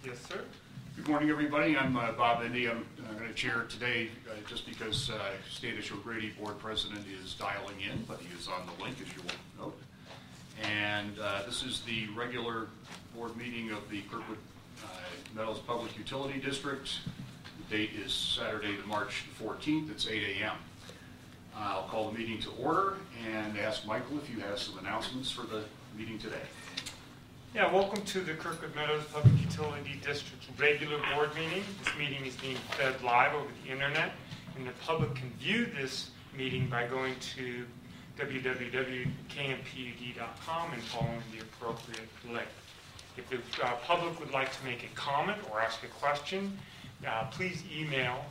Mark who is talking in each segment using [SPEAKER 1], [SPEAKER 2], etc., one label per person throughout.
[SPEAKER 1] Yes, sir.
[SPEAKER 2] Good morning, everybody. I'm Bob Indy. I'm going to chair today just because State O'Grady Board President is dialing in, but he is on the link, as you will note. And this is the regular board meeting of the Kirkwood Meadows Public Utility District. The date is Saturday, March 14th. It's 8 a.m. I'll call the meeting to order and ask Michael if you have some announcements for the meeting today.
[SPEAKER 1] Yeah, welcome to the Kirkwood Meadows Public Utility District's regular board meeting. This meeting is being fed live over the internet, and the public can view this meeting by going to www.kmpud.com and following the appropriate link. If the public would like to make a comment or ask a question, please email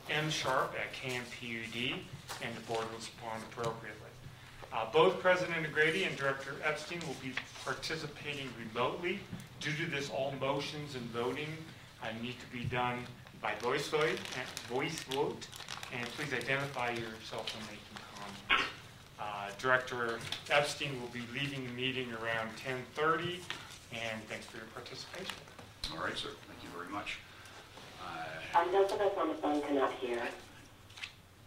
[SPEAKER 1] msharp@KMPUD, and the board will respond appropriately. Both President O'Grady and Director Epstein will be participating remotely. Due to this, all motions and voting need to be done by voice vote, and please identify yourself when making comments. Director Epstein will be leaving the meeting around 10:30, and thanks for your participation.
[SPEAKER 2] All right, sir. Thank you very much.
[SPEAKER 3] Those of us on the phone cannot hear.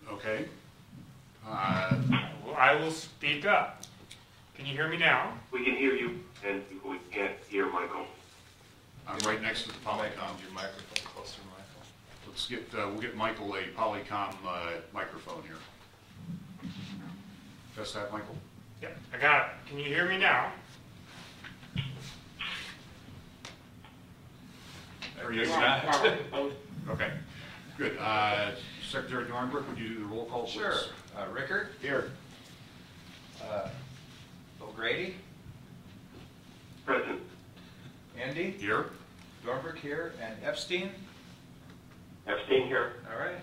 [SPEAKER 2] Okay.
[SPEAKER 1] I will speak up. Can you hear me now?
[SPEAKER 4] We can hear you, and we can't hear Michael.
[SPEAKER 2] I'm right next to the Polycom.
[SPEAKER 5] Your microphone closer to Michael.
[SPEAKER 2] Let's get, we'll get Michael a Polycom microphone here. Test that, Michael?
[SPEAKER 1] Yep, I got it. Can you hear me now?
[SPEAKER 2] There you go. Okay, good. Secretary Dornbrook, would you do the roll call, please?
[SPEAKER 5] Sure. Rickard?
[SPEAKER 2] Here.
[SPEAKER 5] O'Grady?
[SPEAKER 4] Present.
[SPEAKER 5] Andy?
[SPEAKER 2] Here.
[SPEAKER 5] Dornbrook here. And Epstein?
[SPEAKER 4] Epstein here.
[SPEAKER 5] All right.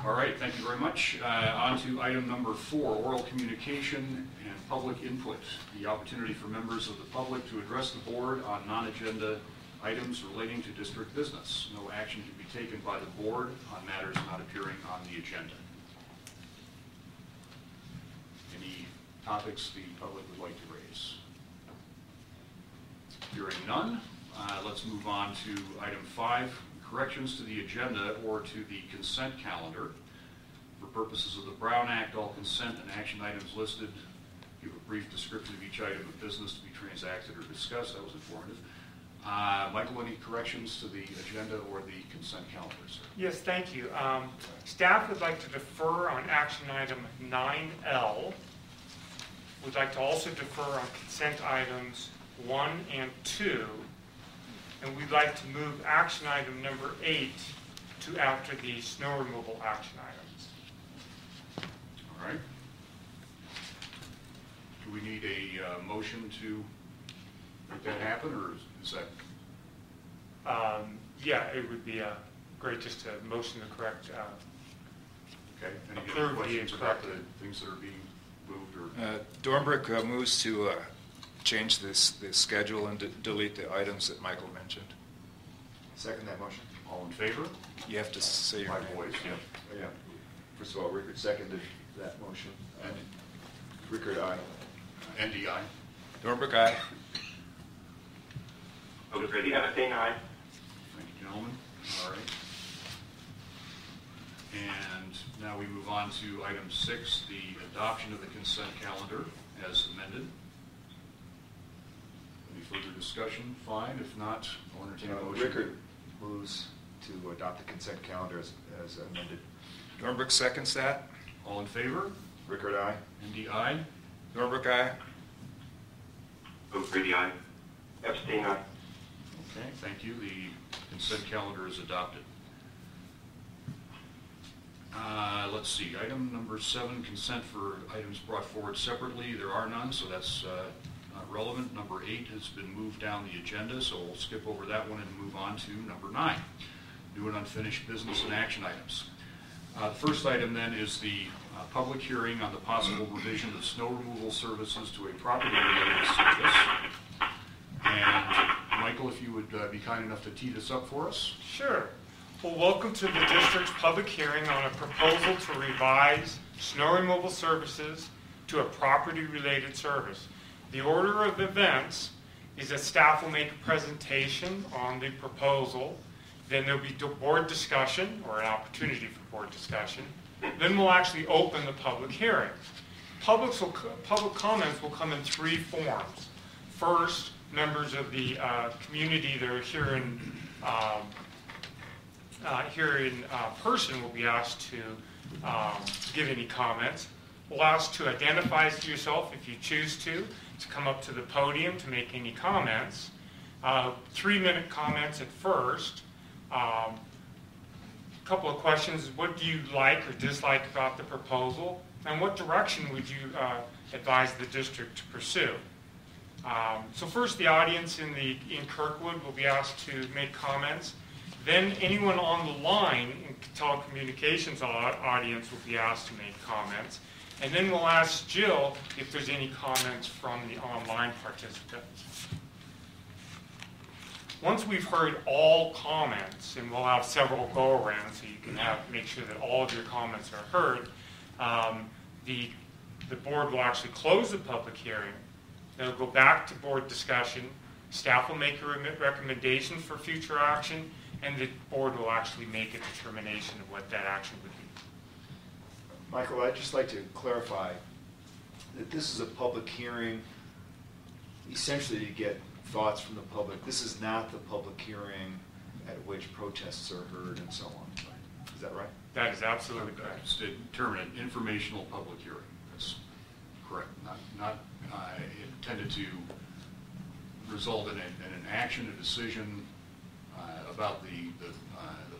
[SPEAKER 2] All right, thank you very much. On to item number 4, oral communication and public input. The opportunity for members of the public to address the board on non-agenda items relating to district business. No action can be taken by the board on matters not appearing on the agenda. Any topics the public would like to raise? Hearing none, let's move on to item 5, corrections to the agenda or to the consent calendar. For purposes of the Brown Act, all consent and action items listed give a brief description of each item of business to be transacted or discussed. That was informative. Michael, any corrections to the agenda or the consent calendar, sir?
[SPEAKER 1] Yes, thank you. Staff would like to defer on action item 9L. We'd like to also defer on consent items 1 and 2. And we'd like to move action item number 8 to after the snow removal action items.
[SPEAKER 2] All right. Do we need a motion to make that happen, or is that?
[SPEAKER 1] Yeah, it would be great just to motion the correct.
[SPEAKER 2] Okay. Any
[SPEAKER 1] Approve
[SPEAKER 2] questions
[SPEAKER 1] the
[SPEAKER 2] about the things that are being moved? Or
[SPEAKER 5] Dornbrook moves to change the schedule and delete the items that Michael mentioned.
[SPEAKER 6] Second that motion.
[SPEAKER 2] all in favor?
[SPEAKER 5] You have to say your
[SPEAKER 2] My
[SPEAKER 5] name.
[SPEAKER 2] voice. Yeah.
[SPEAKER 6] Yeah. First of all, Rickard seconded that motion. And Rickard, aye.
[SPEAKER 2] NDI.
[SPEAKER 5] Dornbrook, aye.
[SPEAKER 4] O'Grady, Epstein, aye.
[SPEAKER 2] Thank you, gentlemen. All right. And now we move on to item 6, the adoption of the consent calendar as amended. Any further discussion? Fine. If not, I'll entertain a motion.
[SPEAKER 6] Rickard moves to adopt the consent calendar as amended.
[SPEAKER 5] Dornbrook seconds that.
[SPEAKER 2] All in favor?
[SPEAKER 6] Rickard, aye.
[SPEAKER 2] NDI.
[SPEAKER 5] Dornbrook, aye.
[SPEAKER 4] O'Grady, aye. Epstein, aye.
[SPEAKER 2] Okay, thank you. The consent calendar is adopted. Let's see, item number 7, consent for items brought forward separately. There are none, so that's not relevant. Number 8 has been moved down the agenda, so we'll skip over that one and move on to number 9, new and unfinished business and action items. The first item then is the public hearing on the possible revision of snow removal services to a property-related service. And Michael, if you would be kind enough to tee this up for us.
[SPEAKER 1] Sure. Well, welcome to the district's public hearing on a proposal to revise snow removal services to a property-related service. The order of events is that staff will make a presentation on the proposal. Then there'll be board discussion, or an opportunity for board discussion. Then we'll actually open the public hearing. Public comments will come in three forms. First, members of the community that are here in person will be asked to give any comments. We'll ask to identify yourself if you choose to come up to the podium to make any comments. 3-minute comments at first. A couple of questions: what do you like or dislike about the proposal, and what direction would you advise the district to pursue? So first, the audience in Kirkwood will be asked to make comments. Then anyone on the line in telecommunications audience will be asked to make comments. And then we'll ask Jill if there's any comments from the online participants. Once we've heard all comments, and we'll have several go-arounds so you can make sure that all of your comments are heard, the board will actually close the public hearing. Then it'll go back to board discussion. Staff will make a recommendation for future action, and the board will actually make a determination of what that action would be.
[SPEAKER 6] Michael, I'd just like to clarify that this is a public hearing essentially to get thoughts from the public. This is not the public hearing at which protests are heard and so on. Is that right?
[SPEAKER 1] That is absolutely correct.
[SPEAKER 2] It's to determine an informational public hearing. That's correct. Not intended to result in an action, a decision about the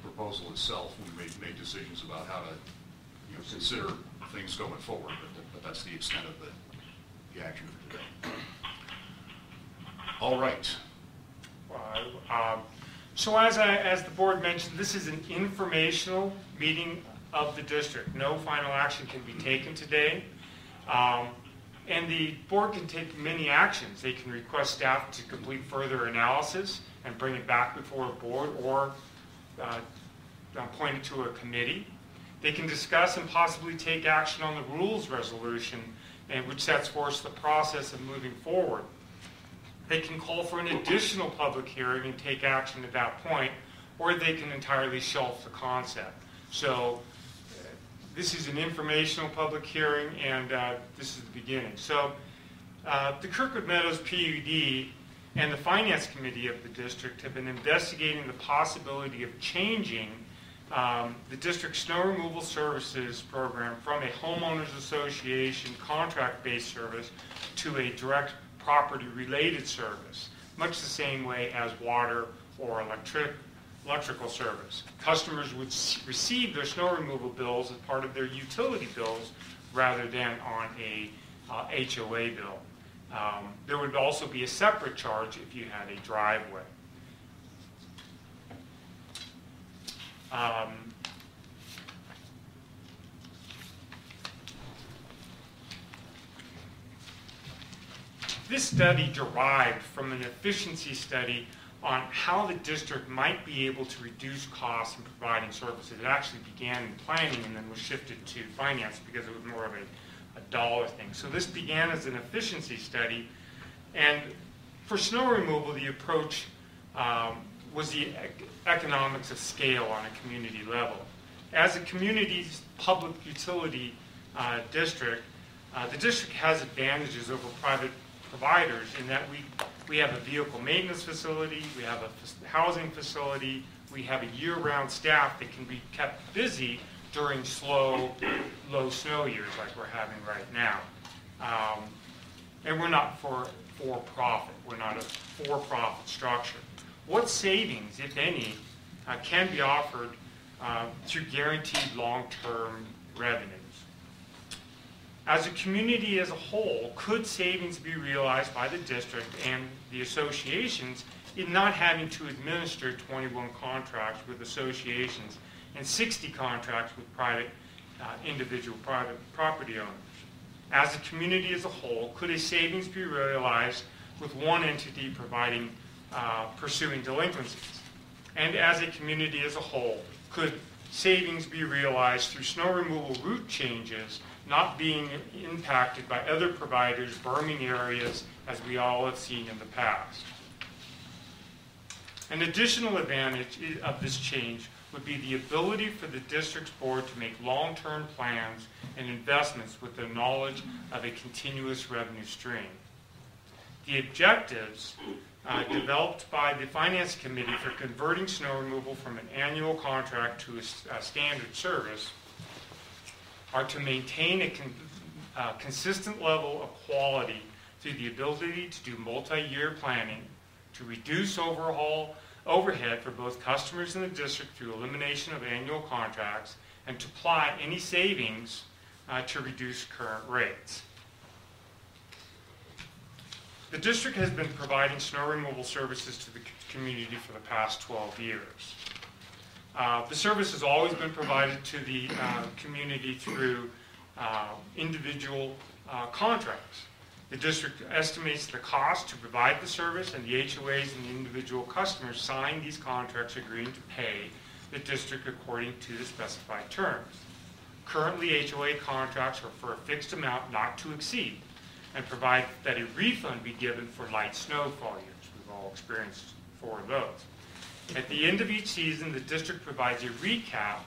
[SPEAKER 2] proposal itself. We may make decisions about how to consider things going forward, but that's the extent of the action for today. All right.
[SPEAKER 1] So as the board mentioned, this is an informational meeting of the district. No final action can be taken today. And the board can take many actions. They can request staff to complete further analysis and bring it back before a board, or appoint it to a committee. They can discuss and possibly take action on the rules resolution, which sets forth the process of moving forward. They can call for an additional public hearing and take action at that point, or they can entirely shelf the concept. So this is an informational public hearing, and this is the beginning. So the Kirkwood Meadows PUD and the Finance Committee of the district have been investigating the possibility of changing the district's snow removal services program from a homeowners association contract-based service to a direct property-related service, much the same way as water or electrical service. Customers would receive their snow removal bills as part of their utility bills rather than on a HOA bill. There would also be a separate charge if you had a driveway. This study derived from an efficiency study on how the district might be able to reduce costs in providing services. It actually began in planning and then was shifted to finance because it was more of a dollar thing. So this began as an efficiency study, and for snow removal, the approach was the economics of scale on a community level. As a community's public utility district, the district has advantages over private providers in that we have a vehicle maintenance facility, we have a housing facility, we have a year-round staff that can be kept busy during low snow years like we're having right now. And we're not for-profit. We're not a for-profit structure. What savings, if any, can be offered through guaranteed long-term revenues? As a community as a whole, could savings be realized by the district and the associations in not having to administer 21 contracts with associations and 60 contracts with individual private property owners? As a community as a whole, could a savings be realized with one entity pursuing delinquencies? And as a community as a whole, could savings be realized through snow removal route changes not being impacted by other providers, berming areas, as we all have seen in the past? An additional advantage of this change would be the ability for the district's board to make long-term plans and investments with the knowledge of a continuous revenue stream. The objectives developed by the Finance Committee for converting snow removal from an annual contract to a standard service are to maintain a consistent level of quality through the ability to do multi-year planning, to reduce overhead for both customers and the district through elimination of annual contracts, and to apply any savings to reduce current rates. The district has been providing snow removal services to the community for the past 12 years. The service has always been provided to the community through individual contracts. The district estimates the cost to provide the service, and the HOAs and the individual customers sign these contracts agreeing to pay the district according to the specified terms. Currently, HOA contracts are for a fixed amount not to exceed, and provide that a refund be given for light snow volumes. We've all experienced 4 of those. At the end of each season, the district provides a recap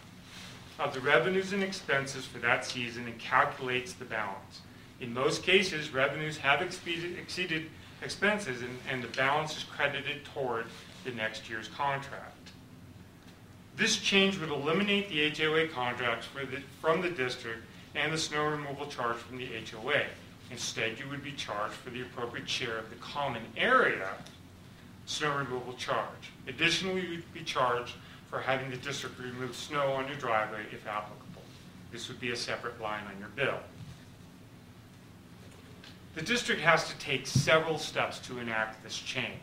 [SPEAKER 1] of the revenues and expenses for that season and calculates the balance. In most cases, revenues have exceeded expenses, and the balance is credited toward the next year's contract. This change would eliminate the HOA contracts from the district and the snow removal charge from the HOA. Instead, you would be charged for the appropriate share of the common area snow removal charge. Additionally, you would be charged for having the district remove snow on your driveway if applicable. This would be a separate line on your bill. The district has to take several steps to enact this change.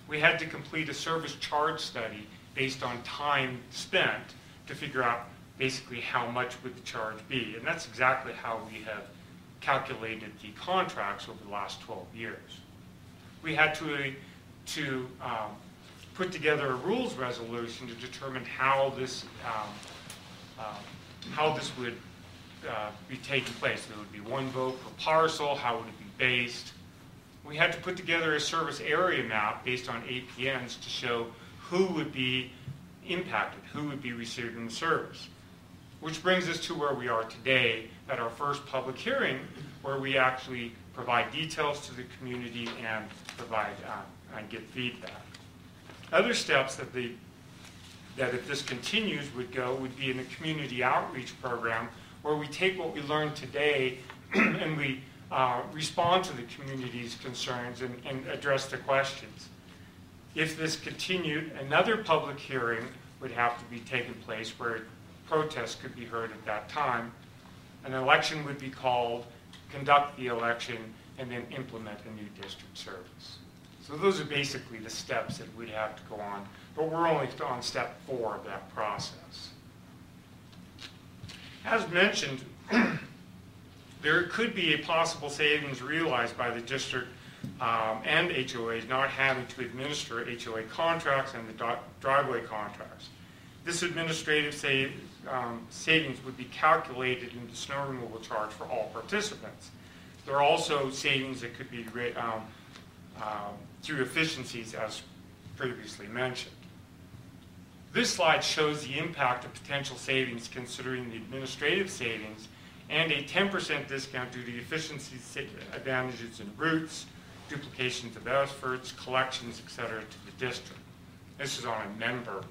[SPEAKER 1] We had to complete a service charge study based on time spent to figure out basically how much would the charge be. And that's exactly how we have calculated the contracts over the last 12 years. We had to put together a rules resolution to determine how this would be taking place. There would be one vote per parcel. How would it be based? We had to put together a service area map based on APNs to show who would be impacted, who would be receiving the service. Which brings us to where we are today at our first public hearing, where we actually provide details to the community and provide and get feedback. Other steps that if this continues would be in a community outreach program where we take what we learned today and we respond to the community's concerns and address the questions. If this continued, another public hearing would have to be taken place where protests could be heard at that time. An election would be called, conduct the election, and then implement a new district service. So those are basically the steps that we'd have to go on, but we're only on step 4 of that process. As mentioned, there could be a possible savings realized by the district and HOAs not having to administer HOA contracts and the driveway contracts. This administrative savings would be calculated in the snow removal charge for all participants. There are also savings that could be through efficiencies, as previously mentioned. This slide shows the impact of potential savings considering the administrative savings and a 10% discount due to efficiency advantages in routes, duplications of efforts, collections, etc. to the district. This is on a member.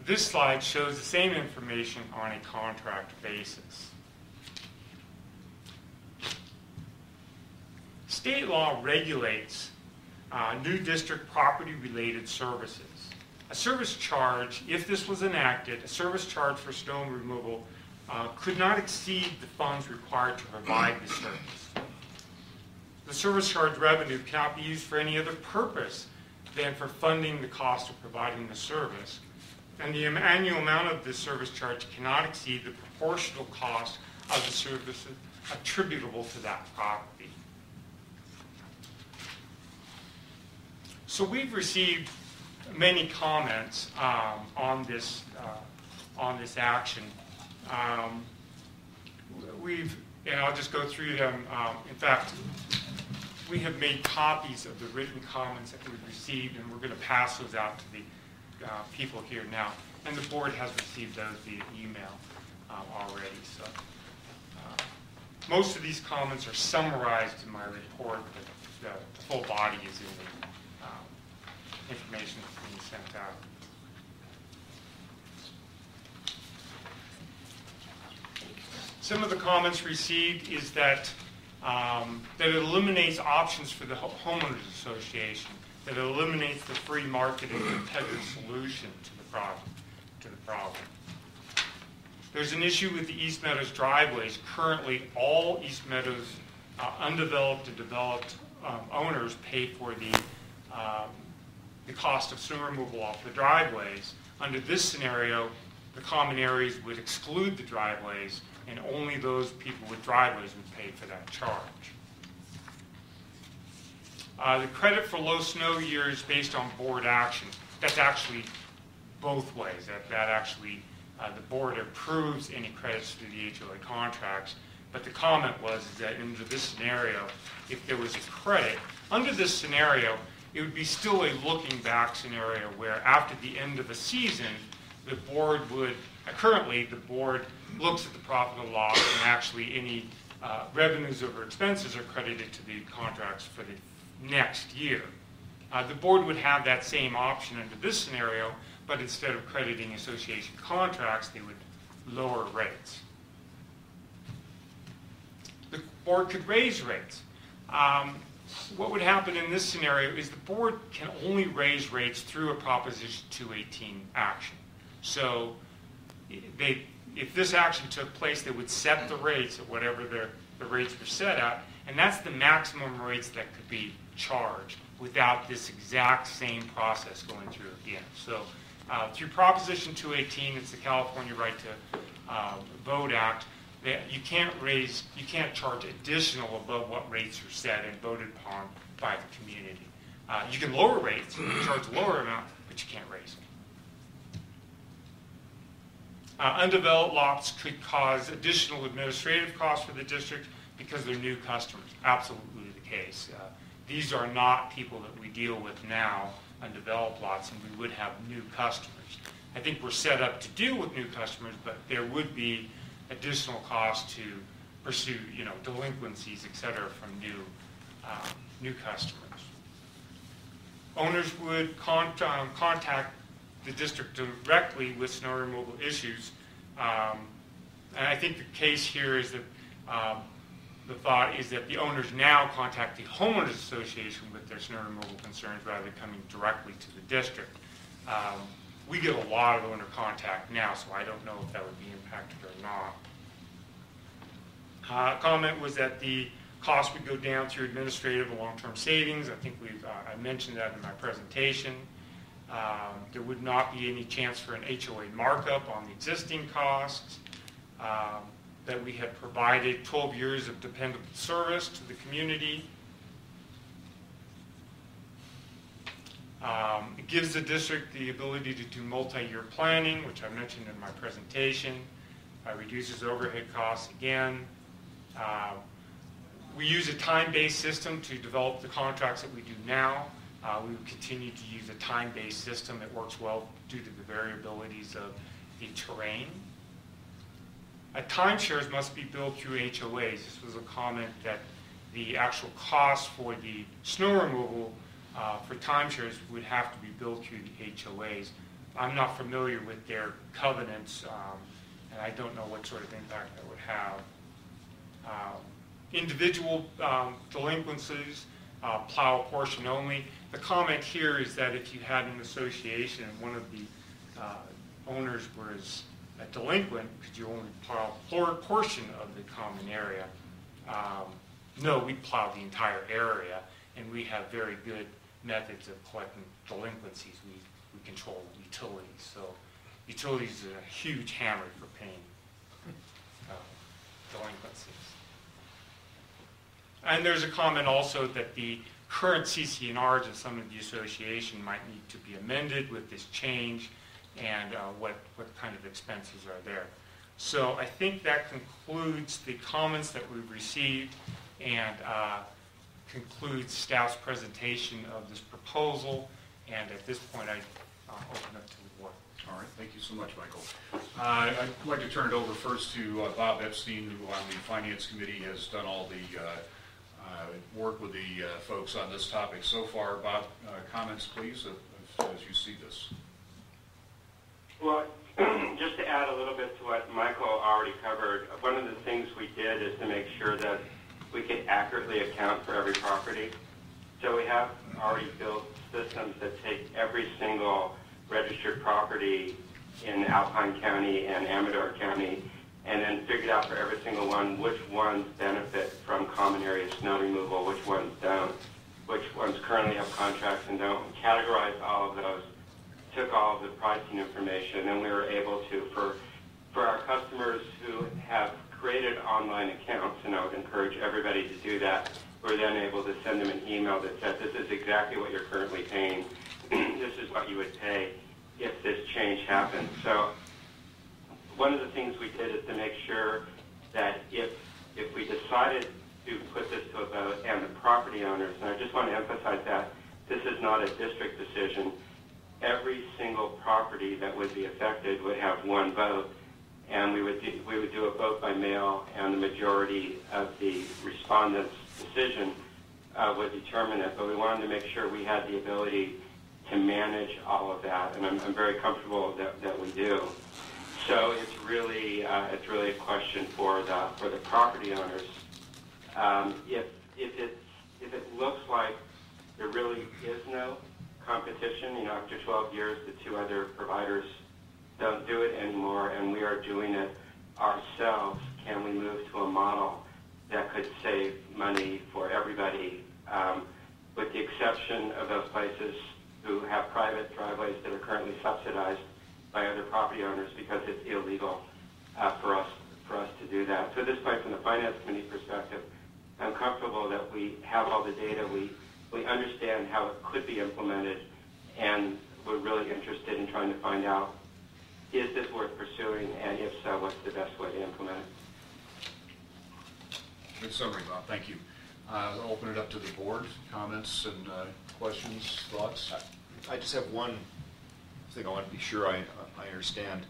[SPEAKER 1] This slide shows the same information on a contract basis. State law regulates new district property-related services. A service charge, if this was enacted, a service charge for snow removal could not exceed the funds required to provide the service. The service charge revenue cannot be used for any other purpose than for funding the cost of providing the service. And the annual amount of this service charge cannot exceed the proportional cost of the services attributable to that property. So we've received many comments on this action. And I'll just go through them. In fact, we have made copies of the written comments that we've received, and we're going to pass those out to the people here now. And the board has received those via email already. So most of these comments are summarized in my report, but the full body is in the information that's being sent out. Some of the comments received is that it eliminates options for the homeowners association, that it eliminates the free market and competitive solution to the problem. There's an issue with the East Meadows driveways. Currently, all East Meadows undeveloped and developed owners pay for the cost of snow removal off the driveways. Under this scenario, the common areas would exclude the driveways, and only those people with driveways would pay for that charge. The credit for low snow years based on board action, that's actually both ways. That actually, the board approves any credits through the HOA contracts, but the comment was that under this scenario, if there was a credit, under this scenario, it would be still a looking back scenario where after the end of a season, the board would, currently the board looks at the profit and loss, and actually any revenues over expenses are credited to the contracts for the next year. The board would have that same option under this scenario, but instead of crediting association contracts, they would lower rates. The board could raise rates. What would happen in this scenario is the board can only raise rates through a Proposition 218 action. So if this action took place, they would set the rates at whatever the rates were set at, and that's the maximum rates that could be charged without this exact same process going through again. So through Proposition 218, it's the California Right to Vote Act, that you can't charge additional above what rates are set and voted upon by the community. You can lower rates, you can charge a lower amount, but you can't raise them. Undeveloped lots could cause additional administrative costs for the district because they're new customers. Absolutely the case. These are not people that we deal with now, undeveloped lots, and we would have new customers. I think we're set up to deal with new customers, but there would be additional costs to pursue, delinquencies, et cetera, from new customers. Owners would contact the district directly with snow removal issues. And I think the case here is that the thought is that the owners now contact the homeowners association with their snow removal concerns rather than coming directly to the district. We get a lot of owner contact now, so I don't know if that would be impacted or not. Comment was that the cost would go down through administrative and long-term savings. I think I mentioned that in my presentation. There would not be any chance for an HOA markup on the existing costs. That we have provided 12 years of dependable service to the community. It gives the district the ability to do multi-year planning, which I mentioned in my presentation. Reduces overhead costs again. We use a time-based system to develop the contracts that we do now. We will continue to use a time-based system. It works well due to the variabilities of the terrain. Timeshares must be billed through HOAs. This was a comment that the actual cost for the snow removal for timeshares would have to be billed through the HOAs. I'm not familiar with their covenants, and I don't know what sort of impact that would have. Individual delinquencies, plow a portion only. The comment here is that if you had an association and one of the owners was a delinquent, could you only plow a portion of the common area? No, we plow the entire area, and we have very good methods of collecting delinquencies. We control utilities, so utilities are a huge hammer for paying delinquencies. And there's a comment also that the current CC&Rs of some of the association might need to be amended with this change, and what kind of expenses are there. So I think that concludes the comments that we've received, and concludes staff's presentation of this proposal, and at this point, I open up to the board.
[SPEAKER 2] All right, thank you so much, Michael. I'd like to turn it over first to Bob Epstein, who on the Finance Committee has done all the work with the folks on this topic so far. Bob, comments, please, as you see this.
[SPEAKER 4] Well, just to add a little bit to what Michael already covered, one of the things we did is to make sure that we could accurately account for every property. So we have already built systems that take every single registered property in Alpine County and Amador County, and then figured out for every single one which ones benefit from common area snow removal, which ones don't, which ones currently have contracts and don't. We categorized all of those, took all of the pricing information, and we were able to, for our customers who have created online accounts, and I would encourage everybody to do that, we're then able to send them an email that says, this is exactly what you're currently paying. This is what you would pay if this change happened. So one of the things we did is to make sure that if we decided to put this to a vote, and the property owners, and I just want to emphasize that this is not a district decision, every single property that would be affected would have one vote, and we would do a vote by mail, and the majority of the respondents' decision would determine it. But we wanted to make sure we had the ability to manage all of that, and I'm very comfortable that we do. So it's really a question for the property owners. If it looks like there really is no competition, after 12 years, the two other providers don't do it anymore, and we are doing it ourselves, can we move to a model that could save money for everybody, with the exception of those places who have private driveways that are currently subsidized by other property owners because it's illegal for us to do that. So at this point, from the Finance Committee perspective, I'm comfortable that we have all the data, we understand how it could be implemented, and we're really interested in trying to find out, is this worth pursuing, and if so, what's the best way to implement it?
[SPEAKER 2] Good summary, Bob. Thank you. I'll open it up to the board. Comments and questions, thoughts?
[SPEAKER 6] I just have one thing I want to be sure I understand.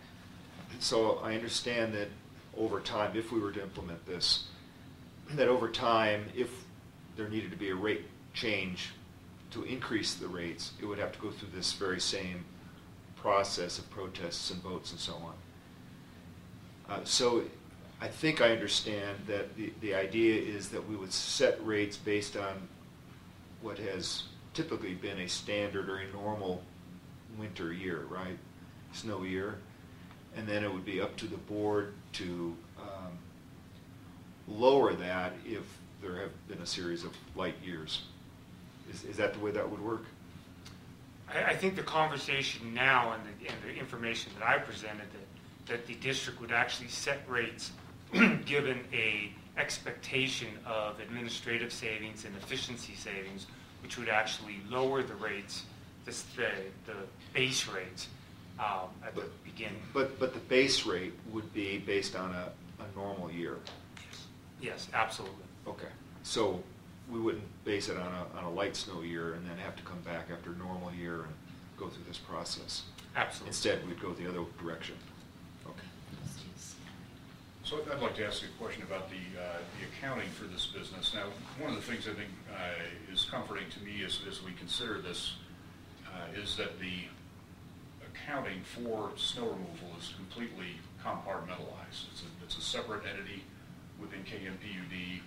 [SPEAKER 6] So I understand that over time, if we were to implement this, that over time, if there needed to be a rate change to increase the rates, it would have to go through this very same process of protests and votes and so on. So I think I understand that the idea is that we would set rates based on what has typically been a standard or a normal winter year, right? Snow year. And then it would be up to the board to lower that if there have been a series of light years. Is that the way that would work?
[SPEAKER 1] I think the conversation now and the information that I presented, that the district would actually set rates given a expectation of administrative savings and efficiency savings, which would actually lower the rates, the base rates at the beginning.
[SPEAKER 6] But the base rate would be based on a normal year.
[SPEAKER 1] Yes, absolutely.
[SPEAKER 6] Okay. So we wouldn't base it on a light snow year and then have to come back after a normal year and go through this process.
[SPEAKER 1] Absolutely.
[SPEAKER 6] Instead, we'd go the other direction. Okay.
[SPEAKER 2] So I'd like to ask you a question about the accounting for this business. Now, one of the things I think is comforting to me as we consider this is that the accounting for snow removal is completely compartmentalized. It's a separate entity within KMPUD.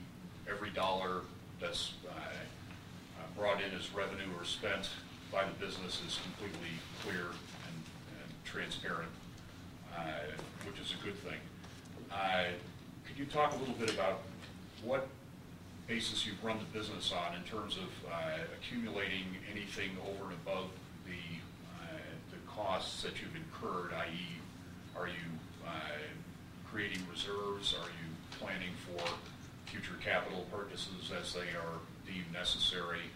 [SPEAKER 2] Every dollar that's brought in as revenue or spent by the business is completely clear and transparent, which is a good thing. Could you talk a little bit about what basis you've run the business on in terms of accumulating anything over and above the costs that you've incurred, i.e., are you creating reserves? Are you planning for future capital purchases as they are deemed necessary?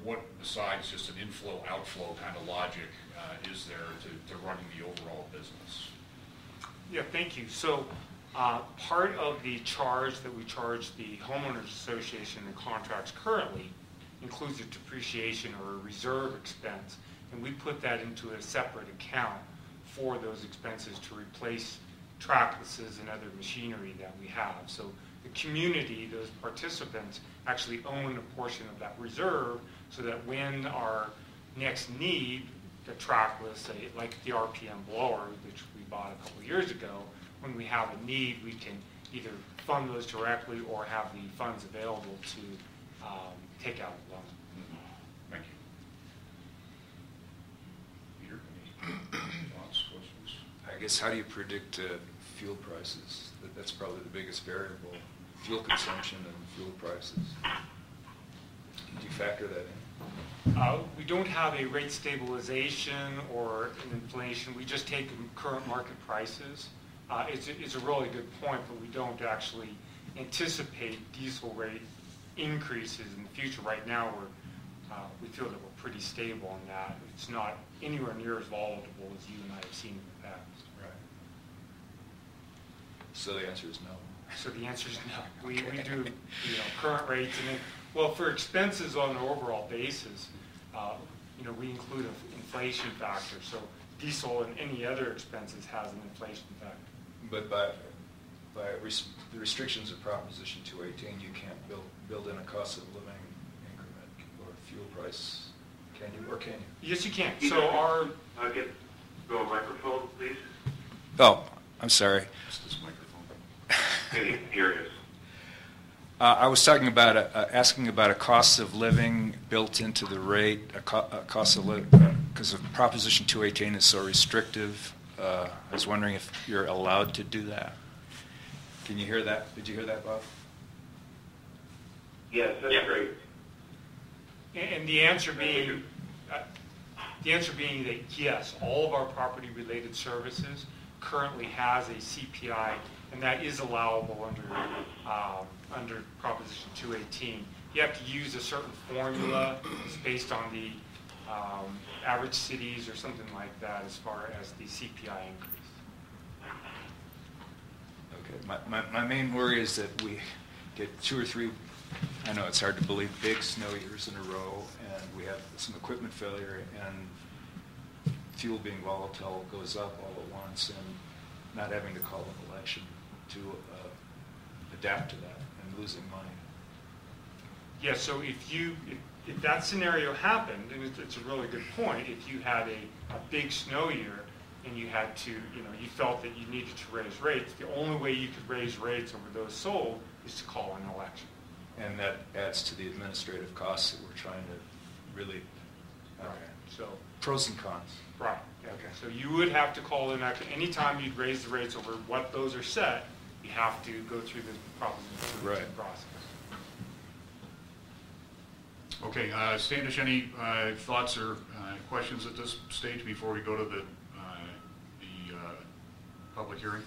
[SPEAKER 2] What besides just an inflow-outflow kind of logic is there to running the overall business?
[SPEAKER 1] Yeah, thank you. So Part of the charge that we charge the homeowners association in contracts currently includes a depreciation or a reserve expense, and we put that into a separate account for those expenses to replace tracklesses and other machinery that we have. So the community, those participants, actually own a portion of that reserve, so that when our next need, the trackless, say, like the RPM blower, which we bought a couple years ago, when we have a need, we can either fund those directly or have the funds available to take out a loan.
[SPEAKER 2] Thank you. Peter, any thoughts, questions?
[SPEAKER 5] I guess, how do you predict fuel prices? That's probably the biggest variable, fuel consumption and fuel prices. Do you factor that in?
[SPEAKER 1] We don't have a rate stabilization or an inflation. We just take current market prices. It's a really good point, but we don't actually anticipate diesel rate increases in the future. Right now, we feel that we're pretty stable on that. It's not anywhere near as volatile as you and I have seen in the past.
[SPEAKER 5] Right. So the answer is no.
[SPEAKER 1] So the answer is no. We do current rates, and then, well, for expenses on an overall basis, we include an inflation factor. So diesel and any other expenses has an inflation factor.
[SPEAKER 5] But by the restrictions of Proposition 218, you can't build in a cost of living increment or fuel price. Can you, or can you?
[SPEAKER 1] Yes, you can. So our
[SPEAKER 4] Go a microphone, please.
[SPEAKER 5] Oh, I'm sorry.
[SPEAKER 2] Just this microphone.
[SPEAKER 4] Here it is.
[SPEAKER 5] I was talking about asking about a cost of living built into the rate, a cost of living, because of Proposition 218 is so restrictive. I was wondering if you're allowed to do that. Can you hear that? Did you hear that, Bob?
[SPEAKER 4] Yes, that's great.
[SPEAKER 1] And the answer being that yes, all of our property-related services currently has a CPI, and that is allowable under Proposition 218. You have to use a certain formula. It's based on the average cities or something like that as far as the CPI increase.
[SPEAKER 5] Okay. My main worry is that we get 2 or 3, I know it's hard to believe, big snow years in a row, and we have some equipment failure, and fuel being volatile goes up all at once, and not having to call an election to adapt to that and losing money.
[SPEAKER 1] Yeah, so if that scenario happened, and it's a really good point, if you had a big snow year and you had to, you felt that you needed to raise rates, the only way you could raise rates over those sold is to call an election.
[SPEAKER 5] And that adds to the administrative costs that we're trying to really,
[SPEAKER 1] So
[SPEAKER 5] pros and cons.
[SPEAKER 1] right. Yeah.
[SPEAKER 5] Okay.
[SPEAKER 1] So you would have to call an election. Anytime you'd raise the rates over what those are set, you have to go through the proposition process.
[SPEAKER 2] Okay, Standish, any thoughts or questions at this stage before we go to the public hearing?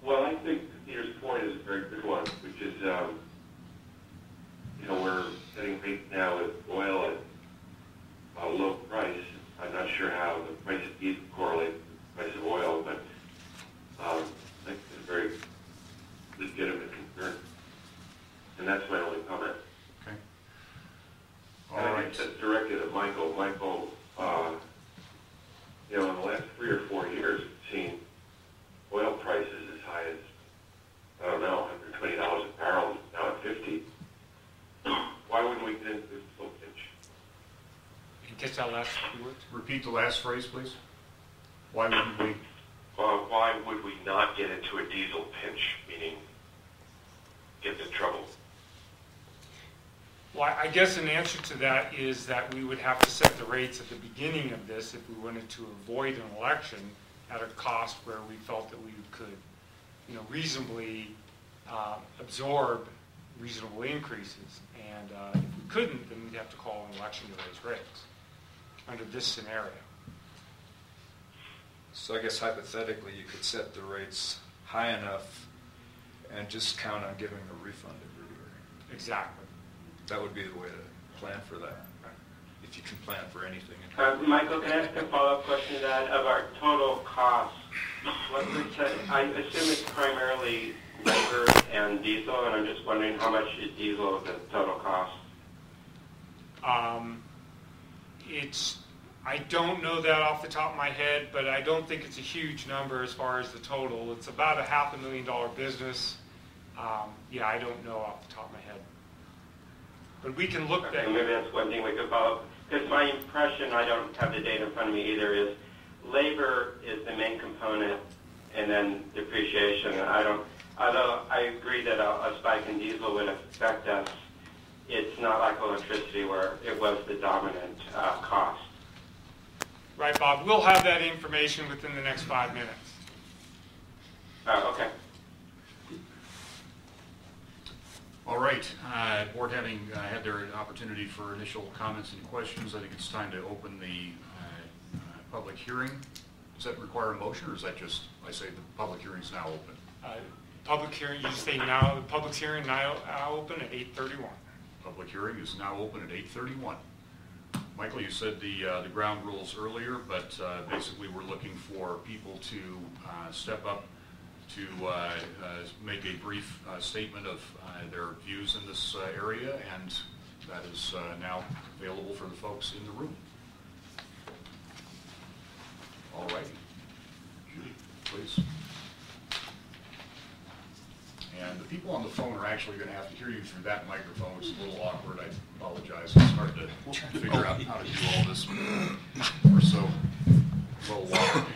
[SPEAKER 7] Well, I think Peter's point is a very good one, which is, we're setting rates now with oil at a low price. I'm not sure how the price of diesel correlates with the price of oil, but I think it's a very legitimate concern. And that's my only comment.
[SPEAKER 2] Okay.
[SPEAKER 7] All right. I think that's directed at Michael. Michael, in the last 3 or 4 years, we've seen oil prices as high as, I don't know, $120 a barrel, now at 50. Why wouldn't we get into this little pinch?
[SPEAKER 1] Can you catch that last few words?
[SPEAKER 2] Repeat the last phrase, please. Why wouldn't we?
[SPEAKER 7] Why would we not get into a diesel pinch, meaning get into trouble?
[SPEAKER 1] Well, I guess an answer to that is that we would have to set the rates at the beginning of this if we wanted to avoid an election at a cost where we felt that we could, reasonably absorb reasonable increases. And if we couldn't, then we'd have to call an election to raise rates under this scenario.
[SPEAKER 5] So I guess hypothetically, you could set the rates high enough and just count on giving a refund every year.
[SPEAKER 1] Exactly.
[SPEAKER 5] That would be the way to plan for that.
[SPEAKER 1] Right.
[SPEAKER 5] if you can plan for anything.
[SPEAKER 4] Michael, can I ask a follow-up question to that? Of our total cost, what percent, I assume it's primarily labor and diesel, and I'm just wondering how much is diesel of the total cost?
[SPEAKER 1] I don't know that off the top of my head, but I don't think it's a huge number as far as the total. It's about a $500,000 business. Yeah, I don't know off the top of my head. But we can look
[SPEAKER 4] Okay,
[SPEAKER 1] at...
[SPEAKER 4] maybe that's one thing we could follow up. Because my impression, I don't have the data in front of me either, is labor is the main component, and then depreciation. Although I agree that a spike in diesel would affect us, it's not like electricity where it was the dominant cost.
[SPEAKER 1] Right, Bob. We'll have that information within the next 5 minutes.
[SPEAKER 4] Okay.
[SPEAKER 2] All right, board having had their opportunity for initial comments and questions, I think it's time to open the public hearing. Does that require a motion, or is that just, I say the public hearing is now open?
[SPEAKER 1] Public hearing, you say now, the public hearing now open at 8:31.
[SPEAKER 2] Public hearing is now open at 8:31. Michael, you said the ground rules earlier, but basically we're looking for people to step up to make a brief statement of their views in this area, and that is now available for the folks in the room. All right. Judy, please. And the people on the phone are actually going to have to hear you through that microphone, which is a little awkward. I apologize. It's hard to figure out how to do all this. We're so well.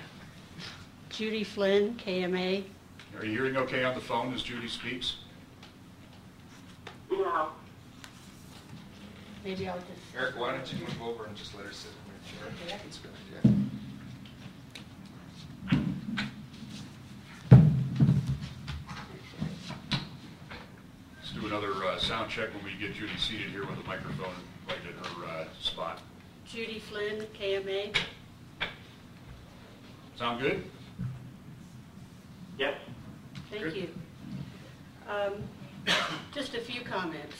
[SPEAKER 8] Judy Flynn, KMA.
[SPEAKER 2] Are you hearing okay on the phone as Judy speaks?
[SPEAKER 3] No.
[SPEAKER 8] Maybe I'll just...
[SPEAKER 5] Eric, why don't you move over and just let her sit in her chair?
[SPEAKER 8] Okay.
[SPEAKER 5] That's a good idea.
[SPEAKER 2] Let's do another sound check when we get Judy seated here with the microphone right at her spot.
[SPEAKER 8] Judy Flynn, KMA.
[SPEAKER 2] Sound good?
[SPEAKER 4] Yes.
[SPEAKER 8] Thank you. Just a few comments.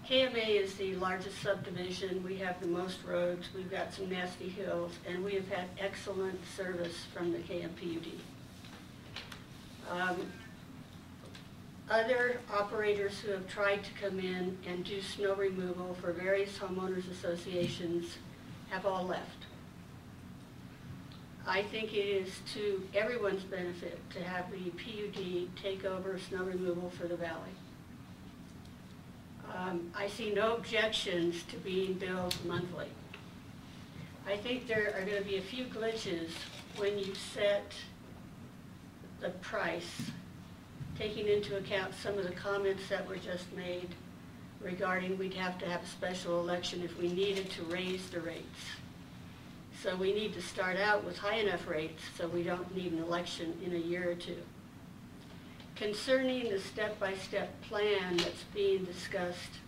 [SPEAKER 8] KMA is the largest subdivision. We have the most roads. We've got some nasty hills, and we have had excellent service from the KMPUD. Other operators who have tried to come in and do snow removal for various homeowners associations have all left. I think it is to everyone's benefit to have the PUD take over snow removal for the valley. I see no objections to being billed monthly. I think there are going to be a few glitches when you set the price, taking into account some of the comments that were just made regarding we'd have to have a special election if we needed to raise the rates. So we need to start out with high enough rates so we don't need an election in a year or two. Concerning the step-by-step plan that's being discussed,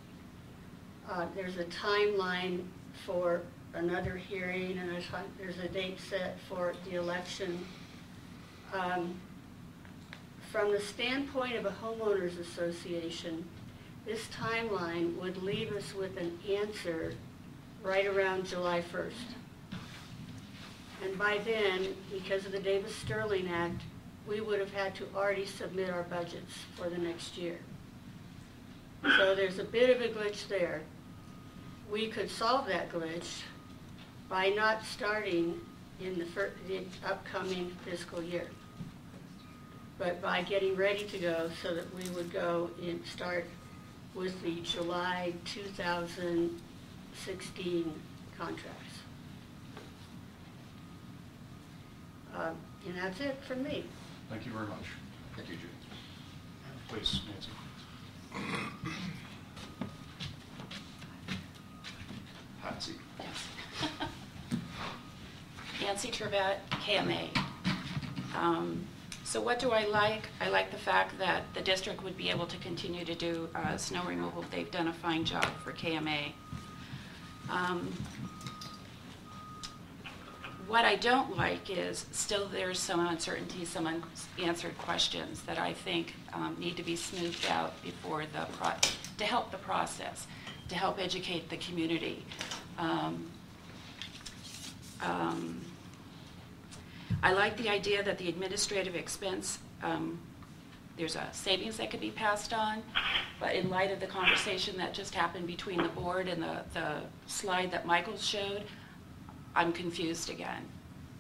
[SPEAKER 8] there's a timeline for another hearing, and there's a date set for the election. From the standpoint of a homeowners association, this timeline would leave us with an answer right around July 1st. And by then, because of the Davis-Sterling Act, we would have had to already submit our budgets for the next year. So there's a bit of a glitch there. We could solve that glitch by not starting in the upcoming fiscal year, but by getting ready to go so that we would go and start with the July 2016 contracts. And that's it from me.
[SPEAKER 2] Thank you very much.
[SPEAKER 5] Thank you, Judy.
[SPEAKER 2] Please, Nancy.
[SPEAKER 5] Hot seat.
[SPEAKER 9] Nancy Trevette, KMA. So what do I like? I like the fact that the district would be able to continue to do snow removal. They've done a fine job for KMA. What I don't like is still there's some uncertainty, some unanswered questions that I think need to be smoothed out before to help the process, to help educate the community. I like the idea that the administrative expense, there's a savings that could be passed on, but in light of the conversation that just happened between the board and the slide that Michael showed, I'm confused again.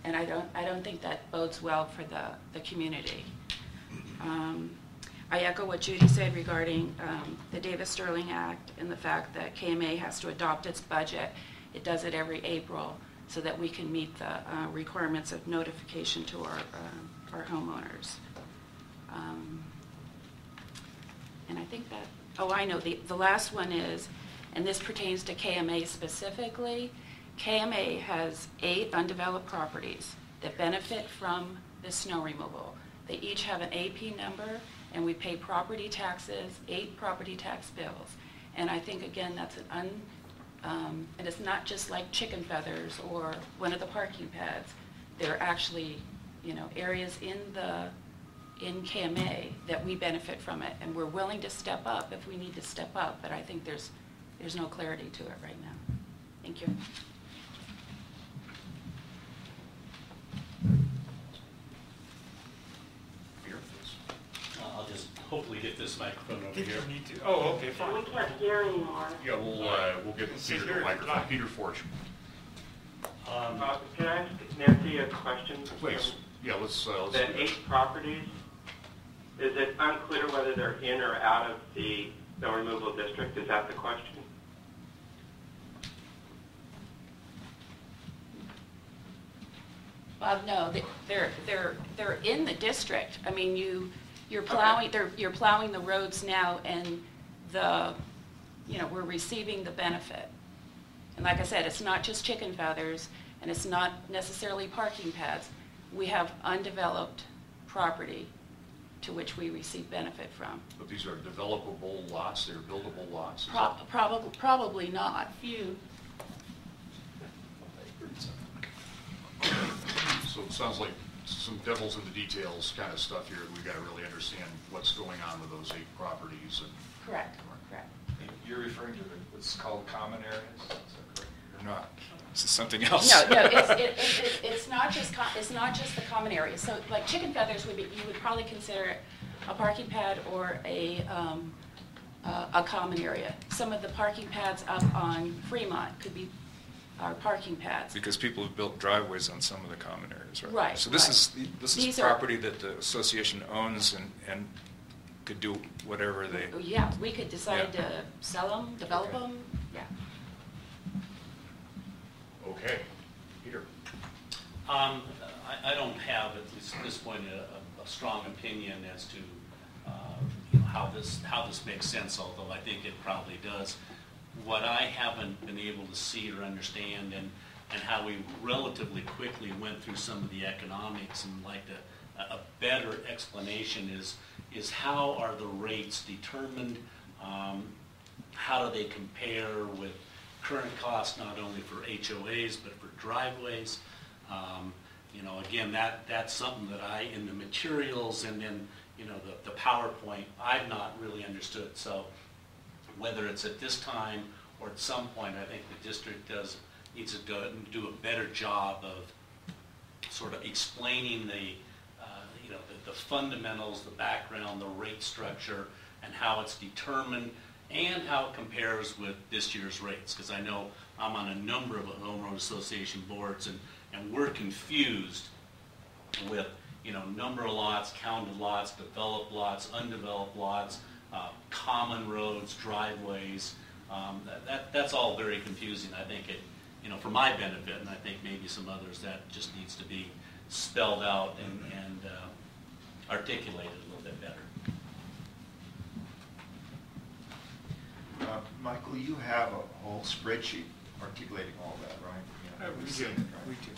[SPEAKER 9] And I don't think that bodes well for the community. I echo what Judy said regarding the Davis-Sterling Act and the fact that KMA has to adopt its budget. It does it every April so that we can meet the requirements of notification to our homeowners. And I think that, oh, I know, the last one is, and this pertains to KMA specifically, KMA has 8 undeveloped properties that benefit from the snow removal. They each have an AP number, and we pay property taxes, 8 property tax bills. And I think, again, that's and it's not just like chicken feathers or one of the parking pads. There are actually, areas in KMA that we benefit from it, and we're willing to step up if we need to step up, but I think there's no clarity to it right now. Thank you.
[SPEAKER 10] I'll just hopefully get this microphone over
[SPEAKER 1] Think
[SPEAKER 10] here.
[SPEAKER 1] you need to, oh, okay, fine.
[SPEAKER 3] We can't hear anymore.
[SPEAKER 2] Yeah, we'll get
[SPEAKER 1] It's
[SPEAKER 2] Peter
[SPEAKER 1] here,
[SPEAKER 2] the microphone.
[SPEAKER 1] right.
[SPEAKER 2] Peter Fortune.
[SPEAKER 4] Can I ask Nancy a question?
[SPEAKER 2] Please. Yeah, let's do
[SPEAKER 4] The
[SPEAKER 2] that.
[SPEAKER 4] 8 properties, is it unclear whether they're in or out of the snow removal district? Is that the question?
[SPEAKER 9] No, they're in the district. I mean, you're plowing, you're plowing the roads now, and we're receiving the benefit. And like I said, it's not just chicken feathers, and it's not necessarily parking pads. We have undeveloped property to which we receive benefit from.
[SPEAKER 2] But these are developable lots, they're buildable lots.
[SPEAKER 9] Probably not.
[SPEAKER 8] Few.
[SPEAKER 2] So it sounds like some devil's in the details kind of stuff here. We've got to really understand what's going on with those 8 properties. And
[SPEAKER 9] Correct.
[SPEAKER 5] You're referring to what's called common areas, is that correct? Or not? Is it something else?
[SPEAKER 9] No, it's not just the common area. So like chicken feathers you would probably consider it a parking pad or a common area. Some of the parking pads up on Fremont could be our parking pads.
[SPEAKER 5] Because people have built driveways on some of the common areas, right?
[SPEAKER 9] Right,
[SPEAKER 5] So this
[SPEAKER 9] right.
[SPEAKER 5] is
[SPEAKER 9] These are-
[SPEAKER 5] property that the association owns and could do whatever they.
[SPEAKER 9] Yeah, we could decide
[SPEAKER 5] Yeah.
[SPEAKER 9] to sell them, develop
[SPEAKER 5] Okay.
[SPEAKER 9] them, yeah.
[SPEAKER 2] Okay, Peter.
[SPEAKER 10] I don't have, at least at this point, a strong opinion as to how this makes sense, although I think it probably does. What I haven't been able to see or understand, and how we relatively quickly went through some of the economics, and like a better explanation is how are the rates determined? How do they compare with current costs, not only for HOAs but for driveways? Again, that's something that in the materials and then the PowerPoint, I've not really understood. So whether it's at this time or at some point, I think the district needs to do a better job of sort of explaining the fundamentals, the background, the rate structure, and how it's determined, and how it compares with this year's rates. Because I know I'm on a number of homeowner association boards, and we're confused with number of lots, counted lots, developed lots, undeveloped lots, common roads, driveways. That's all very confusing. I think for my benefit, and I think maybe some others, that just needs to be spelled out and articulated a little bit better.
[SPEAKER 6] Michael, you have a whole spreadsheet articulating all that, right?
[SPEAKER 1] We
[SPEAKER 6] We've
[SPEAKER 1] do.
[SPEAKER 6] seen it, right?
[SPEAKER 1] We do.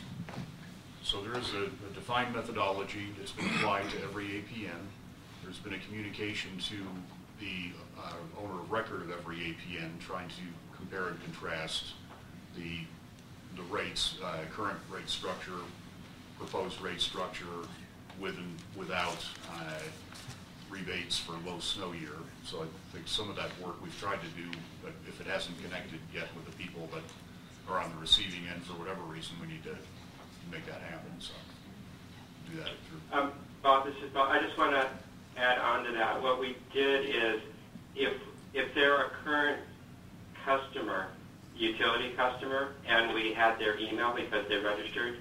[SPEAKER 2] So there is a defined methodology that's been applied to every APN. There's been a communication to the owner of record of every APN trying to compare and contrast the rates, current rate structure, proposed rate structure with and without rebates for low snow year. So I think some of that work we've tried to do, but if it hasn't connected yet with the people that receiving end for whatever reason, we need to make that happen, so do that through.
[SPEAKER 4] Bob, this is Bob. I just want to add on to that. What we did is, if they're a current customer, utility customer, and we had their email because they registered,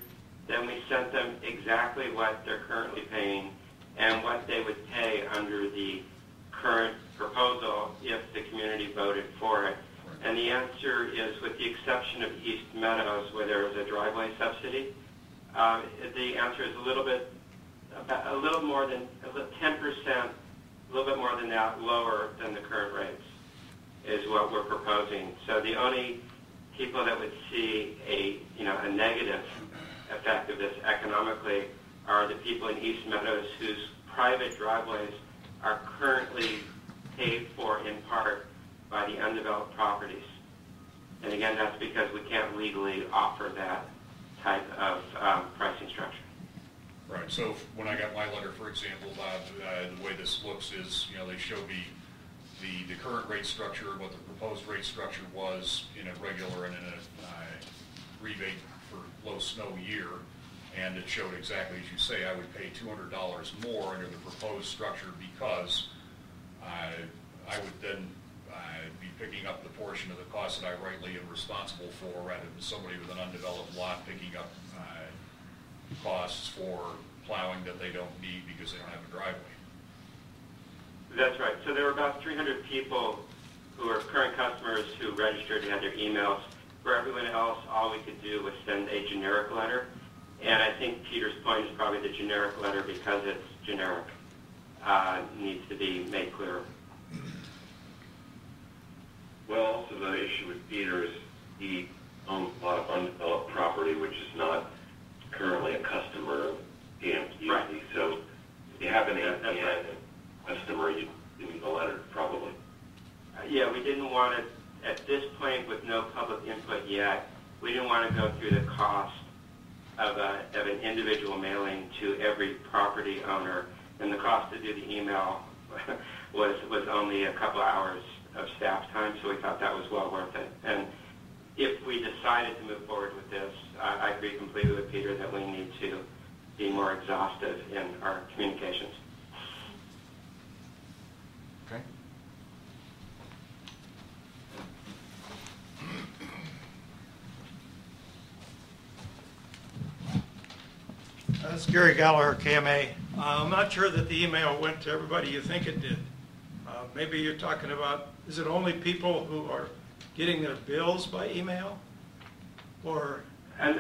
[SPEAKER 4] then we sent them exactly what they're currently paying and what they would pay under the current proposal if the community voted for it. And the answer is, with the exception of East Meadows, where there is a driveway subsidy, the answer is a little more than 10%, a little bit more than that, lower than the current rates, is what we're proposing. So the only people that would see a negative effect of this economically are the people in East Meadows whose private driveways are currently paid for in part by the undeveloped properties. And again, that's because we can't legally offer that type of pricing structure.
[SPEAKER 2] Right, so when I got my letter, for example, the way this looks is, they show me the current rate structure, what the proposed rate structure was in a regular and in a rebate for low snow year, and it showed exactly as you say. I would pay $200 more under the proposed structure because I would then be picking up the portion of the cost that I rightly am responsible for, rather than somebody with an undeveloped lot picking up costs for plowing that they don't need because they don't have a driveway.
[SPEAKER 4] That's right. So there were about 300 people who are current customers who registered and had their emails. For everyone else, all we could do was send a generic letter. And I think Peter's point is probably the generic letter, because it's generic, needs to be made clearer.
[SPEAKER 7] Well, so the issue with Peter is he owns a lot of undeveloped property, which is not currently a customer of KMPUD.
[SPEAKER 4] Right.
[SPEAKER 7] So if you have an customer, you need a letter, probably.
[SPEAKER 4] Yeah, we didn't want to, at this point, with no public input yet, we didn't want to go through the cost of an individual mailing to every property owner, and the cost to do the email was only a couple hours of staff time, so we thought that was well worth it. And if we decided to move forward with this, I agree completely with Peter that we need to be more exhaustive in our communications.
[SPEAKER 5] Okay.
[SPEAKER 11] That's Gary Gallagher, KMA. I'm not sure that the email went to everybody you think it did. Maybe you're talking about, is it only people who are getting their bills by email? Or?
[SPEAKER 4] And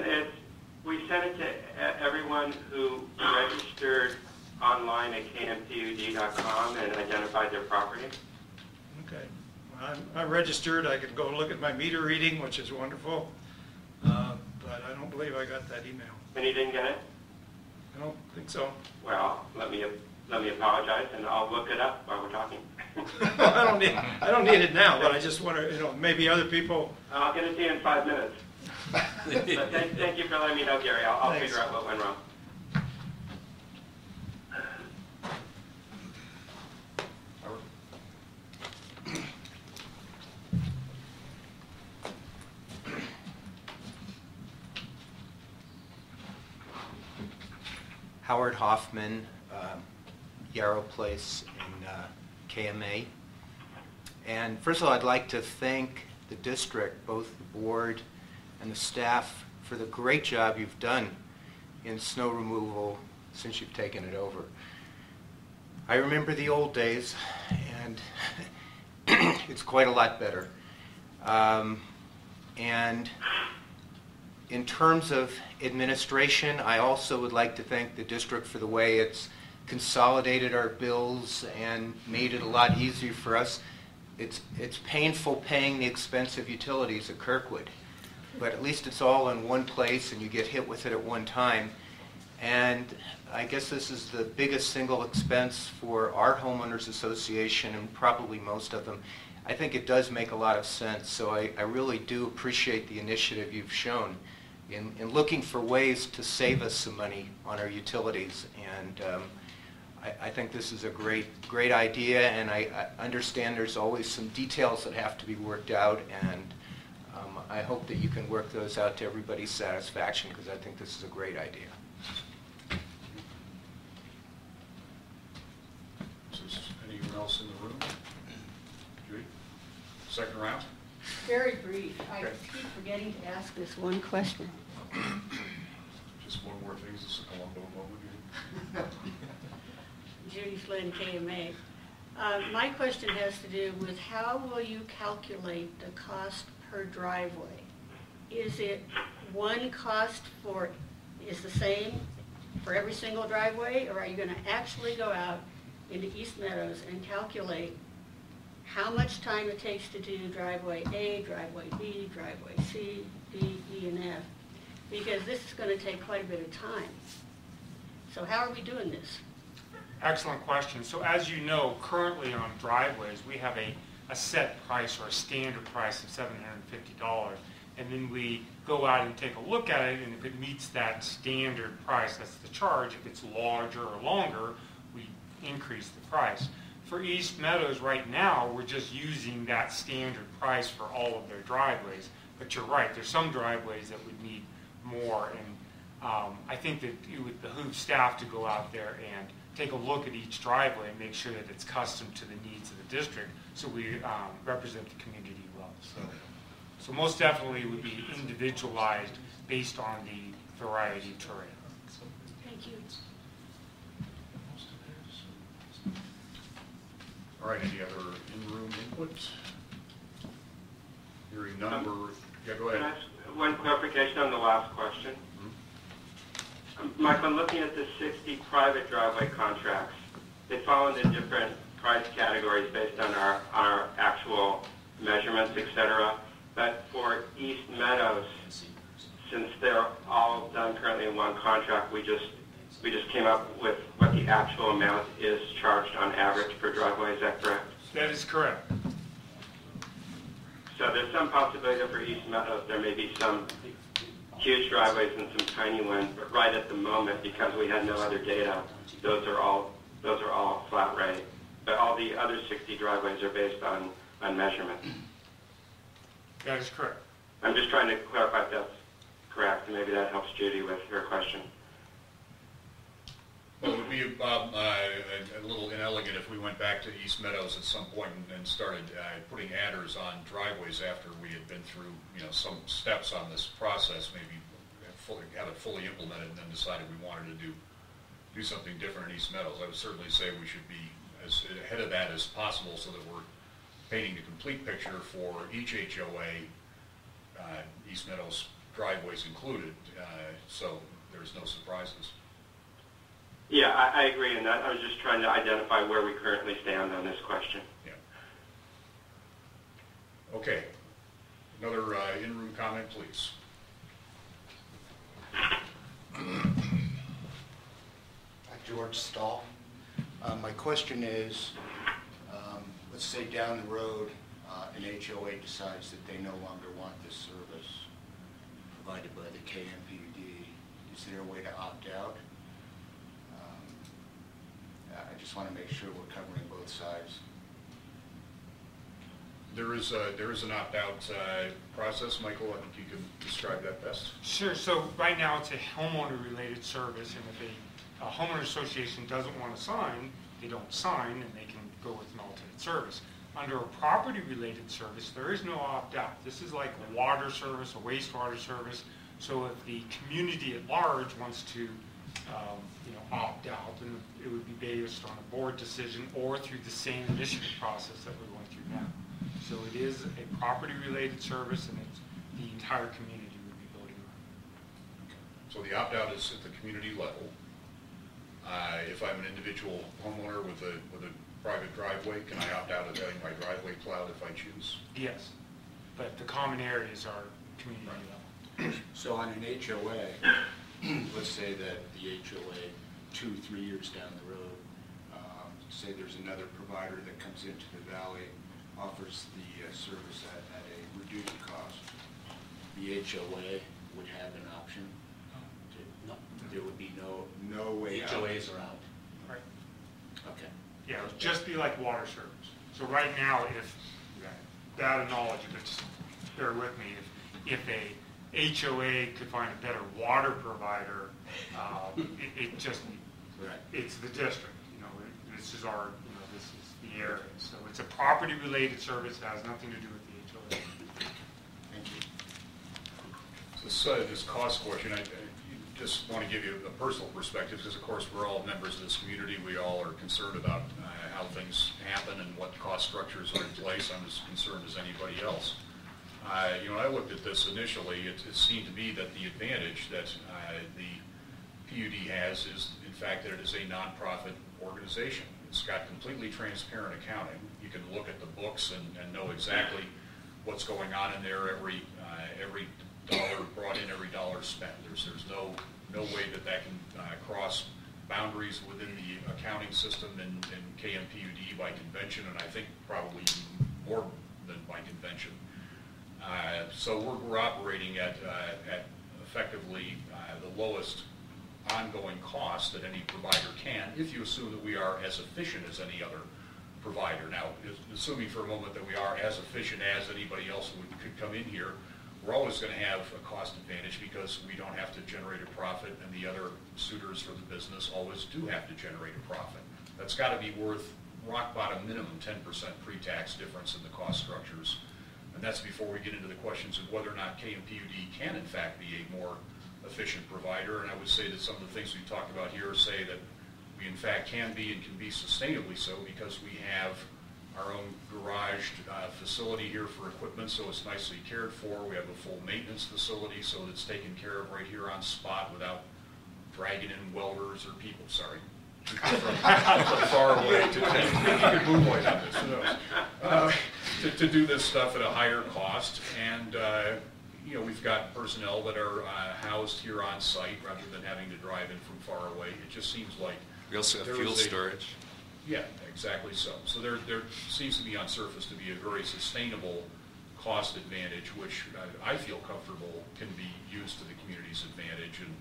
[SPEAKER 4] we sent it to everyone who registered online at kmpud.com and identified their property.
[SPEAKER 11] Okay. I'm registered. I can go look at my meter reading, which is wonderful. But I don't believe I got that email.
[SPEAKER 4] And you didn't get it?
[SPEAKER 11] I don't think so.
[SPEAKER 4] Well, let me apologize, and I'll look it up while we're talking.
[SPEAKER 11] I don't need it now, but I just wonder, maybe other people.
[SPEAKER 4] I'll get it to you in 5 minutes. But thank you for letting me know, Gary. I'll figure out what went wrong.
[SPEAKER 12] Howard Hoffman, Yarrow Place in KMA. And first of all, I'd like to thank the district, both the board and the staff, for the great job you've done in snow removal since you've taken it over. I remember the old days, and it's quite a lot better. And in terms of administration, I also would like to thank the district for the way it's consolidated our bills and made it a lot easier for us. It's painful paying the expensive utilities at Kirkwood, but at least it's all in one place and you get hit with it at one time. And I guess this is the biggest single expense for our homeowners association, and probably most of them. I think it does make a lot of sense, so I really do appreciate the initiative you've shown in looking for ways to save us some money on our utilities. And I think this is a great idea, and I understand there's always some details that have to be worked out, and I hope that you can work those out to everybody's satisfaction, because I think this is a great idea.
[SPEAKER 2] Is anyone else in the room? Judy? Second round?
[SPEAKER 8] Very brief. I
[SPEAKER 2] Okay.
[SPEAKER 8] keep forgetting to ask this one question.
[SPEAKER 2] Just one more thing, is this a Columbo moment here?
[SPEAKER 8] Judy Flynn, KMA. My question has to do with how will you calculate the cost per driveway? Is it one cost is the same for every single driveway, or are you going to actually go out into East Meadows and calculate how much time it takes to do driveway A, driveway B, driveway C, D, E, and F? Because this is going to take quite a bit of time. So how are we doing this?
[SPEAKER 1] Excellent question. So as you know, currently on driveways, we have a set price or a standard price of $750. And then we go out and take a look at it, and if it meets that standard price, that's the charge. If it's larger or longer, we increase the price. For East Meadows right now, we're just using that standard price for all of their driveways. But you're right, there's some driveways that would need more. And I think that it would behoove staff to go out there and take a look at each driveway and make sure that it's custom to the needs of the district, so we represent the community well. So most definitely it would be individualized based on the variety of terrain.
[SPEAKER 8] Thank you.
[SPEAKER 2] All right, any other in-room input? Hearing none, yeah, go
[SPEAKER 4] Can I
[SPEAKER 2] ahead.
[SPEAKER 4] ask one clarification on the last question? Michael, looking at the 60 private driveway contracts, they fall into different price categories based on our actual measurements, et cetera. But for East Meadows, since they're all done currently in one contract, we just came up with what the actual amount is charged on average per driveway. Is that correct?
[SPEAKER 1] That is correct.
[SPEAKER 4] So there's some possibility that for East Meadows there may be some huge driveways and some tiny ones, but right at the moment, because we had no other data, those are all flat rate. But all the other 60 driveways are based on measurement.
[SPEAKER 1] That is correct.
[SPEAKER 4] I'm just trying to clarify if that's correct, and maybe that helps Judy with her question.
[SPEAKER 2] Well, it would be a little inelegant if we went back to East Meadows at some point and started putting adders on driveways after we had been through, some steps on this process, maybe have it fully implemented, and then decided we wanted to do something different in East Meadows. I would certainly say we should be as ahead of that as possible, so that we're painting the complete picture for each HOA, East Meadows driveways included, so there's no surprises.
[SPEAKER 4] Yeah, I agree in that. I was just trying to identify where we currently stand on this question.
[SPEAKER 2] Yeah. Okay. Another in-room comment, please.
[SPEAKER 13] George Stahl. My question is, let's say down the road an HOA decides that they no longer want this service provided by the KMPUD. Is there a way to opt out? I just want to make sure we're covering both sides.
[SPEAKER 2] There is an opt-out process. Michael, I think you can describe that best.
[SPEAKER 1] Sure. So right now it's a homeowner-related service, and if a homeowner association doesn't want to sign, they don't sign, and they can go with an alternate service. Under a property-related service, there is no opt-out. This is like a water service, a wastewater service. So if the community at large wants to opt out, and it would be based on a board decision or through the same initiative process that we're going through now. So it is a property-related service, and it's the entire community would be voting on.
[SPEAKER 2] So the opt-out is at the community level. If I'm an individual homeowner with a private driveway, can I opt out of having my driveway plowed if I choose?
[SPEAKER 1] Yes, but the common areas are community level.
[SPEAKER 13] So on an HOA, let's say that the HOA 2-3 years down the road, say there's another provider that comes into the valley, offers the service at a reduced cost. The HOA would have an option.
[SPEAKER 10] No.
[SPEAKER 13] There would be no way out.
[SPEAKER 10] HOAs are out.
[SPEAKER 1] Right.
[SPEAKER 13] Okay.
[SPEAKER 1] Yeah, it would just be like water service. So right now, if that knowledge, but just bear with me, if a HOA could find a better water provider, it just, it's the district, you know, this is our, you know, this is the area. So it's a property-related service, it has nothing to do with the HOA.
[SPEAKER 13] Thank you.
[SPEAKER 2] So this cost question, I just want to give you a personal perspective, because of course we're all members of this community. We all are concerned about how things happen and what cost structures are in place. I'm as concerned as anybody else. You know, I looked at this initially, it seemed to me that the advantage that the PUD has is, in fact, that it is a nonprofit organization. It's got completely transparent accounting. You can look at the books and know exactly what's going on in there. Every dollar brought in, every dollar spent. There's no way that can cross boundaries within the accounting system in KMPUD by convention, and I think probably even more than by convention. So we're operating at effectively the lowest ongoing cost that any provider can, if you assume that we are as efficient as any other provider. Now, assuming for a moment that we are as efficient as anybody else who could come in here, we're always going to have a cost advantage because we don't have to generate a profit, and the other suitors for the business always do have to generate a profit. That's got to be worth rock bottom minimum 10% pre-tax difference in the cost structures. And that's before we get into the questions of whether or not KMPUD can in fact be a more efficient provider. And I would say that some of the things we've talked about here say that we in fact can be and can be sustainably so, because we have our own garage facility here for equipment, so it's nicely cared for. We have a full maintenance facility, so it's taken care of right here on spot without dragging in welders or people, sorry, from far away to move away on this, who knows, to do this stuff at a higher cost. And you know, we've got personnel that are housed here on site rather than having to drive in from far away. It just seems like
[SPEAKER 5] We also have fuel storage.
[SPEAKER 2] Yeah, exactly so. So there seems to be on surface to be a very sustainable cost advantage, which I feel comfortable can be used to the community's advantage. And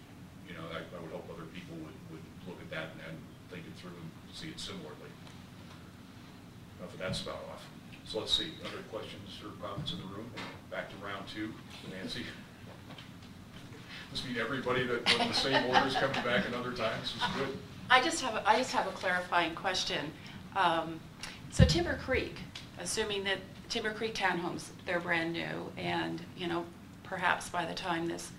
[SPEAKER 2] you know, I would hope other people would look at that and think it through and see it similarly. Enough of that spout off. So let's see, other questions or comments in the room? Back to round two. Nancy? This mean everybody that the same orders coming back another time? This is good.
[SPEAKER 9] I just have a clarifying question. So Timber Creek, assuming that Timber Creek townhomes, they're brand new, and you know, perhaps by the time this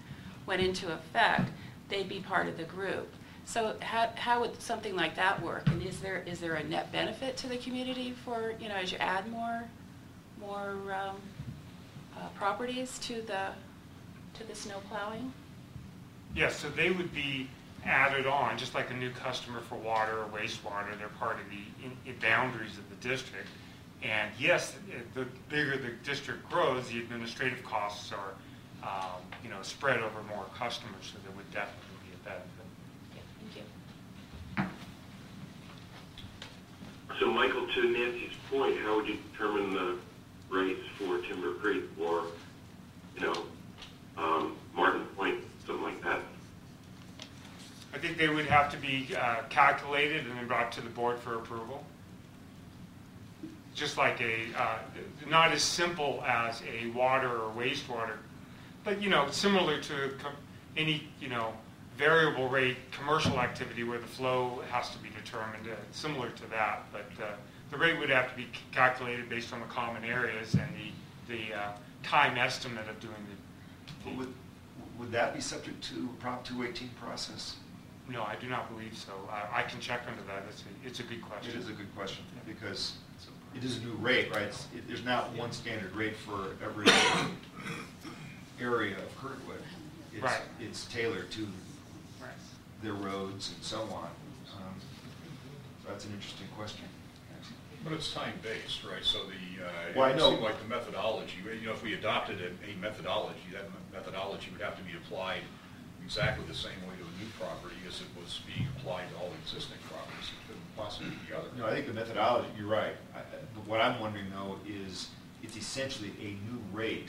[SPEAKER 9] went into effect, they'd be part of the group. So how would something like that work? And is there a net benefit to the community for, you know, as you add more properties to the snow plowing?
[SPEAKER 1] Yes, so they would be added on, just like a new customer for water or wastewater. They're part of the boundaries of the district. And yes, the bigger the district grows, the administrative costs are, you know, spread over more customers, so there would definitely be a benefit.
[SPEAKER 9] Thank you.
[SPEAKER 7] So Michael, to Nancy's point, how would you determine the rates for Timber Creek or, you know, Martin Point, something like that?
[SPEAKER 1] I think they would have to be calculated and then brought to the board for approval. Just like not as simple as a water or wastewater, but you know, similar to any, you know, variable rate commercial activity where the flow has to be determined, similar to that. But the rate would have to be calculated based on the common areas and the time estimate of doing the.
[SPEAKER 6] Would that be subject to Prop 218 process?
[SPEAKER 1] No, I do not believe so. I can check into that. It's a good question.
[SPEAKER 6] It is a good question, because it is a new rate, right? There's not one standard rate for every area of Kirkwood.
[SPEAKER 1] Right.
[SPEAKER 6] It's tailored to their roads and so on. So that's an interesting question.
[SPEAKER 2] But it's time-based, right? So the
[SPEAKER 6] Well, I know.
[SPEAKER 2] it seemed like the methodology, you know, if we adopted a methodology, that methodology would have to be applied exactly the same way to a new property as it was being applied to all existing properties. It couldn't possibly be the other.
[SPEAKER 6] No, I think the methodology, you're right. What I'm wondering, though, is it's essentially a new rate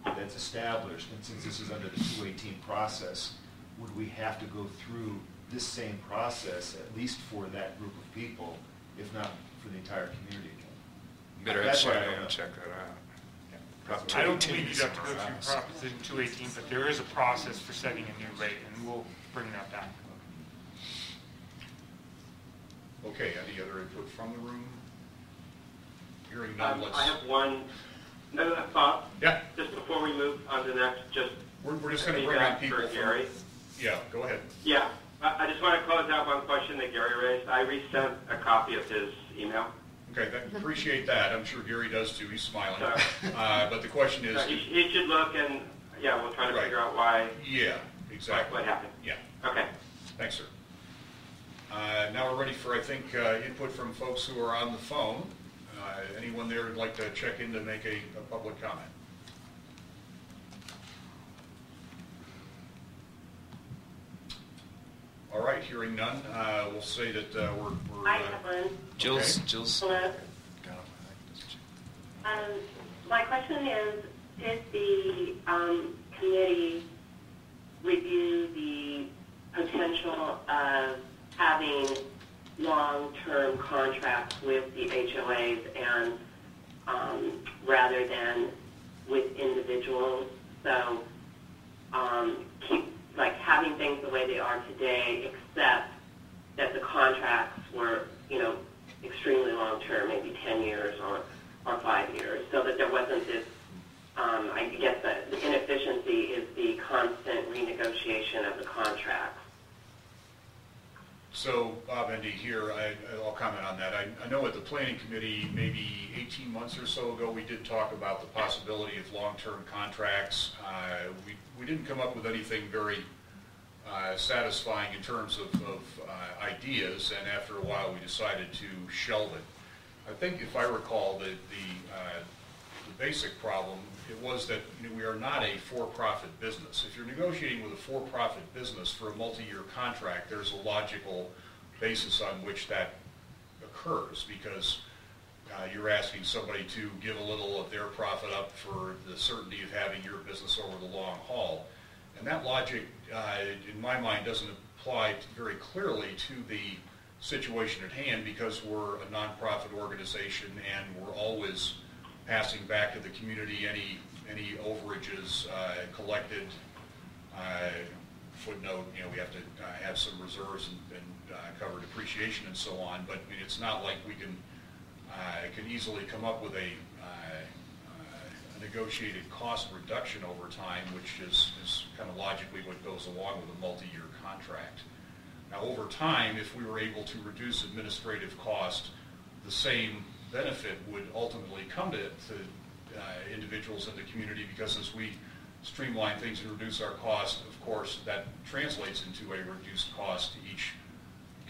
[SPEAKER 6] that's established, and since this is under the 218 process, would we have to go through this same process, at least for that group of people, if not for the entire community again?
[SPEAKER 5] Better
[SPEAKER 6] That's
[SPEAKER 5] check
[SPEAKER 6] what I
[SPEAKER 5] that
[SPEAKER 6] don't know.
[SPEAKER 5] out.
[SPEAKER 1] I don't believe you'd have to go through Proposition 218, but there is a process for setting a new rate, and we'll bring that back.
[SPEAKER 2] Okay, any other input from the room? Hearing none, let's...
[SPEAKER 4] I have one. No, Bob?
[SPEAKER 2] Yeah.
[SPEAKER 4] Just before we move on to the next,
[SPEAKER 2] We're just going to bring on people
[SPEAKER 4] for Gary.
[SPEAKER 2] Yeah, go ahead.
[SPEAKER 4] Yeah. I just want to close out one question that Gary raised. I resent a copy of his email.
[SPEAKER 2] Okay, appreciate that. I'm sure Gary does too. He's smiling. But the question is...
[SPEAKER 4] He should look and, yeah, we'll try to figure out why.
[SPEAKER 2] Yeah, exactly.
[SPEAKER 4] What happened.
[SPEAKER 2] Yeah.
[SPEAKER 4] Okay.
[SPEAKER 2] Thanks, sir. Now we're ready for, I think, input from folks who are on the phone. Anyone there who'd like to check in to make a public comment? All right, hearing none, we'll say that we're
[SPEAKER 3] I have one.
[SPEAKER 5] Jill's.
[SPEAKER 3] Hello. My question is, did the committee review the potential of having long-term contracts with the HOAs and rather than with individuals? So keep having things the way they are today, except that the contracts were, extremely long-term, maybe 10 years or 5 years, so that there wasn't this, I guess the inefficiency is the constant renegotiation of the contracts.
[SPEAKER 2] So, Bob Endy here, I'll comment on that. I know at the Planning Committee, maybe 18 months or so ago, we did talk about the possibility of long-term contracts. We didn't come up with anything very satisfying in terms of ideas, and after a while we decided to shelve it. I think if I recall the basic problem, it was that we are not a for-profit business. If you're negotiating with a for-profit business for a multi-year contract, there's a logical basis on which that occurs, because you're asking somebody to give a little of their profit up for the certainty of having your business over the long haul. And that logic, in my mind, doesn't apply very clearly to the situation at hand, because we're a nonprofit organization and we're always passing back to the community any overages collected. Footnote, we have to have some reserves and cover depreciation and so on, but it's not like we can easily come up with a negotiated cost reduction over time, which is kind of logically what goes along with a multi-year contract. Now, over time, if we were able to reduce administrative cost, the same benefit would ultimately come to individuals in the community, because as we streamline things and reduce our cost, of course, that translates into a reduced cost to each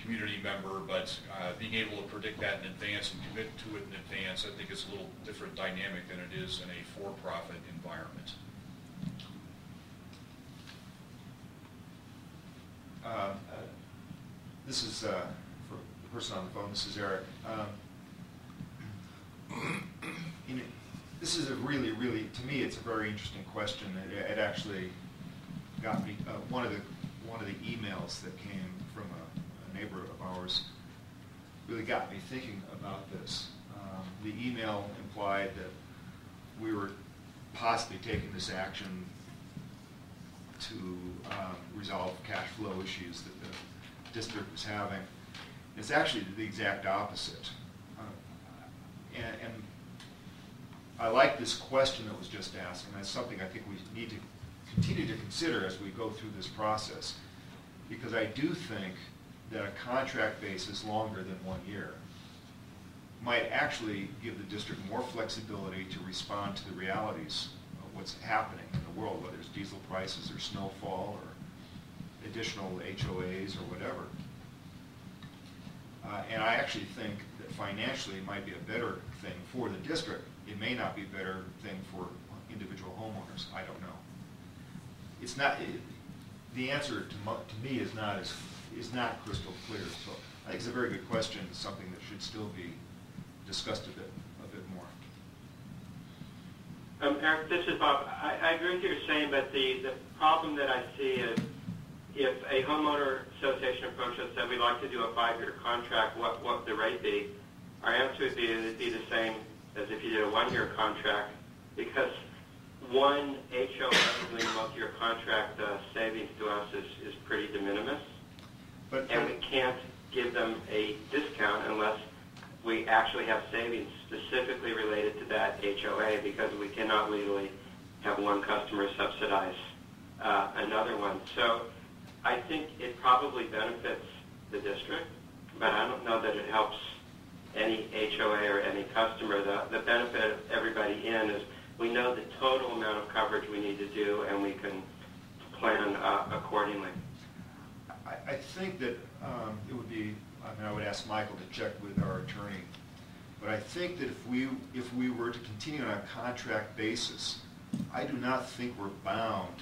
[SPEAKER 2] community member, but being able to predict that in advance and commit to it in advance, I think is a little different dynamic than it is in a for-profit environment.
[SPEAKER 6] This is, for the person on the phone, this is Eric. This is a really, to me, it's a very interesting question. It actually got me, one of the emails that came from a neighbor of ours really got me thinking about this. The email implied that we were possibly taking this action to resolve cash flow issues that the district was having. It's actually the exact opposite. And I like this question that was just asked, and that's something I think we need to continue to consider as we go through this process, because I do think that a contract basis longer than 1 year might actually give the district more flexibility to respond to the realities of what's happening in the world, whether it's diesel prices or snowfall or additional HOAs or whatever. And I actually think that financially it might be a better thing for the district. It may not be a better thing for individual homeowners. I don't know. It's not. The answer to me is not crystal clear. So I think it's a very good question. It's something that should still be discussed a bit more.
[SPEAKER 4] Eric, this is Bob. I agree with what you're saying, but the problem that I see is, if a homeowner association approached us and said we'd like to do a 5-year contract, what would the rate be? Our answer would be it'd be the same as if you did a 1-year contract, because one HOA doing a multi-year contract, savings to us is pretty de minimis. And we can't give them a discount unless we actually have savings specifically related to that HOA, because we cannot legally have one customer subsidize another one. So I think it probably benefits the district, but I don't know that it helps any HOA or any customer. The benefit of everybody in is we know the total amount of coverage we need to do, and we can plan accordingly.
[SPEAKER 6] I think that it would be, I mean, I would ask Michael to check with our attorney, but I think that if we were to continue on a contract basis, I do not think we're bound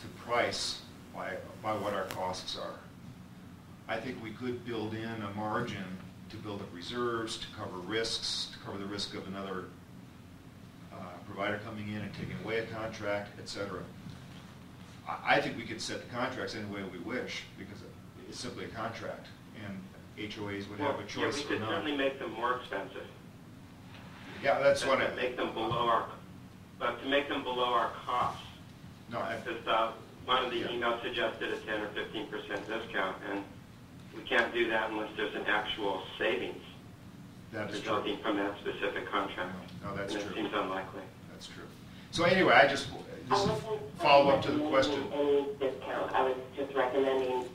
[SPEAKER 6] to price by what our costs are. I think we could build in a margin to build up reserves, to cover risks, to cover the risk of another provider coming in and taking away a contract, et cetera. I think we could set the contracts any way we wish, because it's simply a contract, and HOAs would have a choice.
[SPEAKER 4] Yeah, we could certainly make them more expensive.
[SPEAKER 6] Yeah, that's what I
[SPEAKER 4] make them below our, but to make them below our costs.
[SPEAKER 6] No,
[SPEAKER 4] because one of the emails suggested a 10 or 15% discount, and we can't do that unless there's an actual savings resulting from that specific contract.
[SPEAKER 6] No, that's
[SPEAKER 4] and
[SPEAKER 6] true.
[SPEAKER 4] It seems unlikely.
[SPEAKER 6] That's true. So anyway, this is follow up to the question.
[SPEAKER 3] Any discount. I was just recommending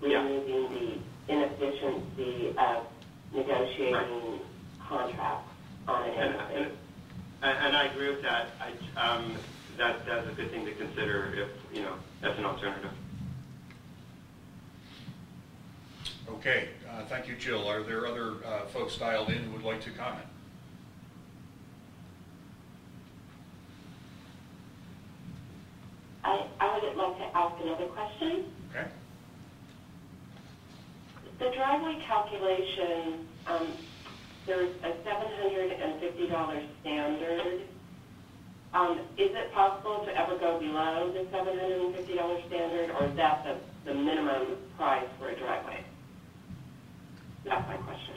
[SPEAKER 3] removing the inefficiency of negotiating contracts on an
[SPEAKER 4] And I agree with that. That's a good thing to consider if, as an alternative.
[SPEAKER 2] Okay, thank you, Jill. Are there other folks dialed in who would like to comment?
[SPEAKER 3] I would like to ask another question.
[SPEAKER 2] Okay.
[SPEAKER 3] The driveway calculation, there's a $750 standard. Is it possible to ever go below the $750 standard, or is that the minimum price for a driveway? That's my question.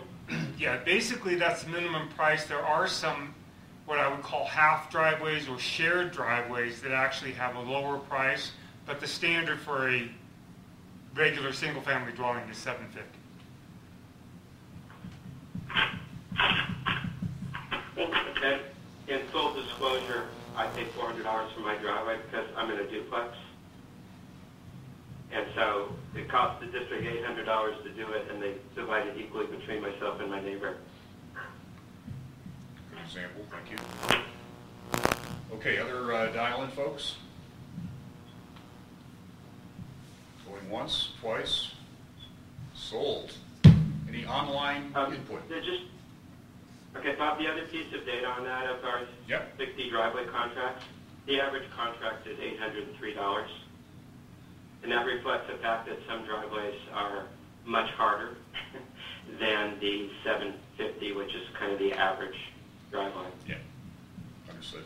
[SPEAKER 1] Yeah, basically that's the minimum price. There are some what I would call half driveways or shared driveways that actually have a lower price, but the standard for a regular single-family dwelling is $750.
[SPEAKER 3] Thank you.
[SPEAKER 4] And in full disclosure, I pay $400 for my driveway because I'm in a duplex. And so it costs the district $800 to do it, and they divide it equally between myself and my neighbor.
[SPEAKER 2] Good example, thank you. Okay, other dial-in folks? Going once, twice? Sold. Any online input?
[SPEAKER 4] Okay, Bob, the other piece of data on that of our 60 driveway contracts, the average contract is $803. And that reflects the fact that some driveways are much harder than the $750, which is kind of the average driveway.
[SPEAKER 2] Yeah, understood.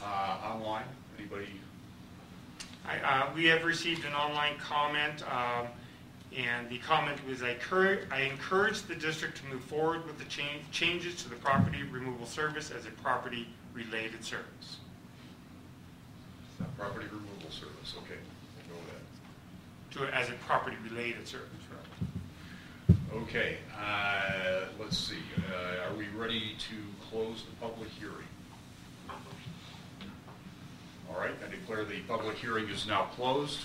[SPEAKER 2] Online, anybody?
[SPEAKER 1] We have received an online comment, and the comment was, I encourage the district to move forward with the changes to the property removal service as a property-related service.
[SPEAKER 2] Property removal service, okay, we'll go with that.
[SPEAKER 1] As a property-related service,
[SPEAKER 2] right. Okay, let's see, are we ready to close the public hearing? All right, I declare the public hearing is now closed.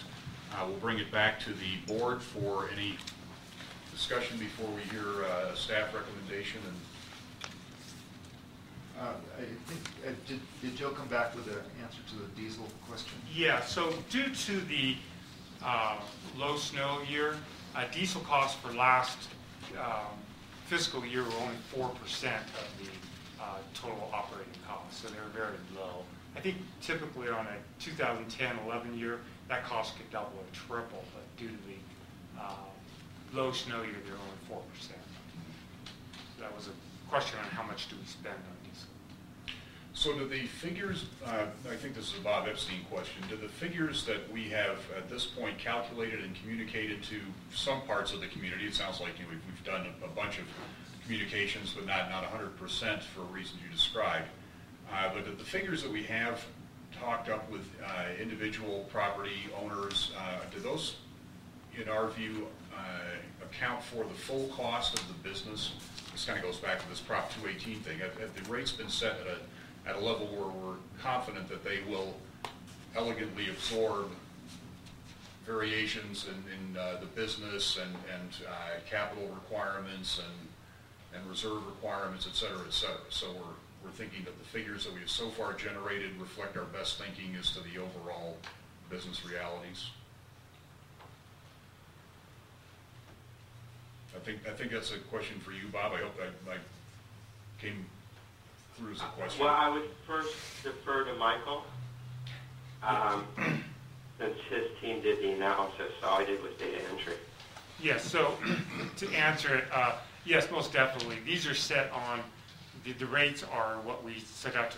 [SPEAKER 2] We'll bring it back to the board for any discussion before we hear staff recommendation.
[SPEAKER 6] I think, did Joe come back with an answer to the diesel question?
[SPEAKER 1] Yeah, so due to the low snow year, diesel costs for last fiscal year were only 4% of the total operating costs, so they were very low. I think typically on a 2010-11 year, that cost could double or triple, but due to the low snow year, they're only 4%. So that was a question on how much do we spend on diesel.
[SPEAKER 2] So do the figures, I think this is a Bob Epstein question, do the figures that we have at this point calculated and communicated to some parts of the community, it sounds like we've done a bunch of communications, but not 100% for reasons you described, But the figures that we have talked up with individual property owners, do those, in our view, account for the full cost of the business? This kind of goes back to this Prop 218 thing. Have the rates been set at a level where we're confident that they will elegantly absorb variations in the business and capital requirements and reserve requirements, et cetera, et cetera? So we're thinking that the figures that we have so far generated reflect our best thinking as to the overall business realities. I think that's a question for you, Bob. I hope I came through as a question.
[SPEAKER 4] Well, I would first defer to Michael, since his team did the analysis, so all I did was data entry.
[SPEAKER 1] Yes, so to answer it, yes, most definitely. These are set on, the rates are what we set out to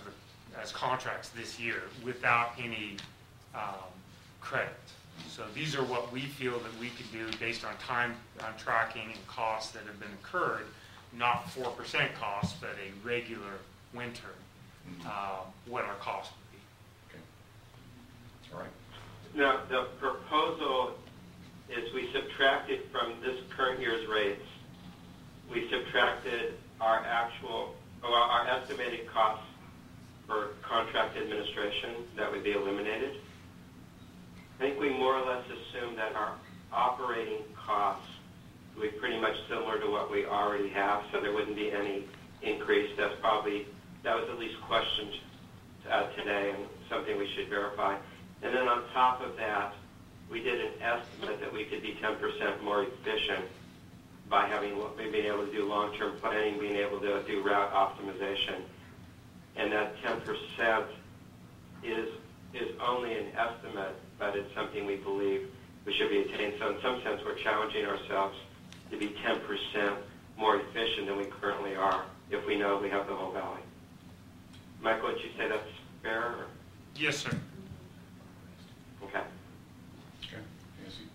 [SPEAKER 1] as contracts this year without any credit. So these are what we feel that we can do based on time on tracking and costs that have been incurred, not 4% costs, but a regular winter, what our cost would be.
[SPEAKER 2] Okay. All right.
[SPEAKER 4] Now, the proposal is we subtracted from this current year's rates, we subtracted our estimated costs for contract administration that would be eliminated. I think we more or less assume that our operating costs would be pretty much similar to what we already have, so there wouldn't be any increase. That was at least questioned today and something we should verify. And then on top of that, we did an estimate that we could be 10% more efficient by being able to do long-term planning, being able to do route optimization. And that 10% is only an estimate, but it's something we believe we should be attained. So in some sense, we're challenging ourselves to be 10% more efficient than we currently are if we know we have the whole valley. Michael, would you say that's fair? Or?
[SPEAKER 1] Yes, sir.
[SPEAKER 4] Okay.
[SPEAKER 2] Okay. Nancy?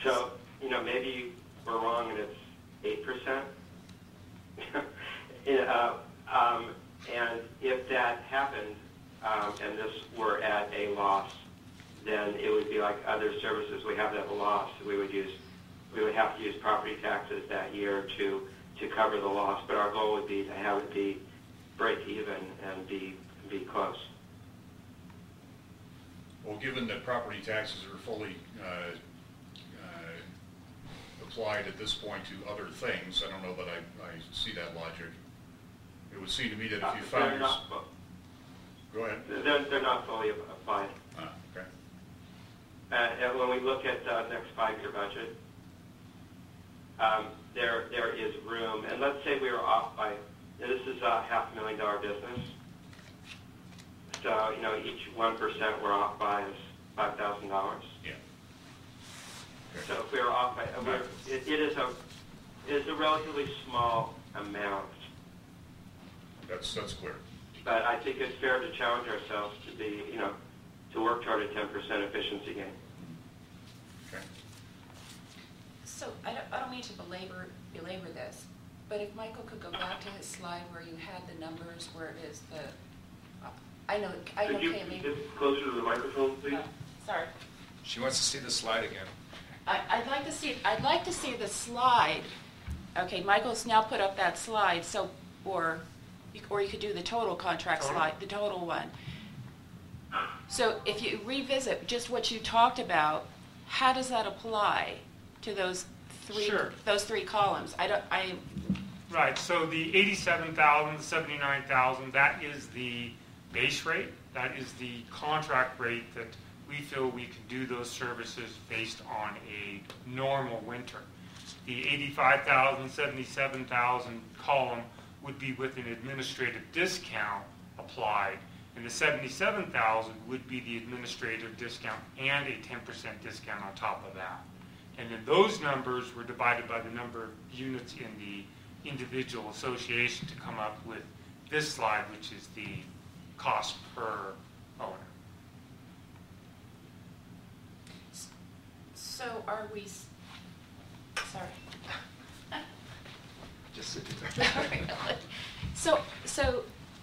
[SPEAKER 4] So, maybe we're wrong and it's 8%. And if that happened, and this were at a loss, then it would be like other services we have at a loss. We would have to use property taxes that year to cover the loss. But our goal would be to have it be break even and be close.
[SPEAKER 2] Well, given that property taxes are fully applied at this point to other things, I don't know that I see that logic. It would seem to me that if you found Go ahead.
[SPEAKER 4] They're not fully applied.
[SPEAKER 2] Okay.
[SPEAKER 4] And when we look at the next 5-year budget, there is room. And let's say we were off by, this is a $500,000 business. So, each 1% we're off by is $5,000.
[SPEAKER 2] Yeah. Okay.
[SPEAKER 4] So if we were off by, it is a relatively small amount.
[SPEAKER 2] That's clear.
[SPEAKER 4] But I think it's fair to challenge ourselves to be, to work toward a 10% efficiency gain.
[SPEAKER 2] Okay.
[SPEAKER 9] So I don't mean to belabor this, but if Michael could go back to his slide where you had the numbers, where it is I know
[SPEAKER 7] Could you
[SPEAKER 9] KMA.
[SPEAKER 7] get closer to the microphone, please?
[SPEAKER 9] Sorry.
[SPEAKER 5] She wants to see the slide again.
[SPEAKER 9] I'd like to see the slide. Okay, Michael's now put up that slide, so, or you could do the total contract slide, the total one. So if you revisit just what you talked about, how does that apply to those three columns?
[SPEAKER 1] Right, so the 87,000, the 79,000, that is the base rate. That is the contract rate that we feel we can do those services based on a normal winter. The 85,000, 77,000 column would be with an administrative discount applied, and the 77,000 would be the administrative discount and a 10% discount on top of that. And then those numbers were divided by the number of units in the individual association to come up with this slide, which is the cost per owner.
[SPEAKER 9] So are we, sorry.
[SPEAKER 5] Just sit there.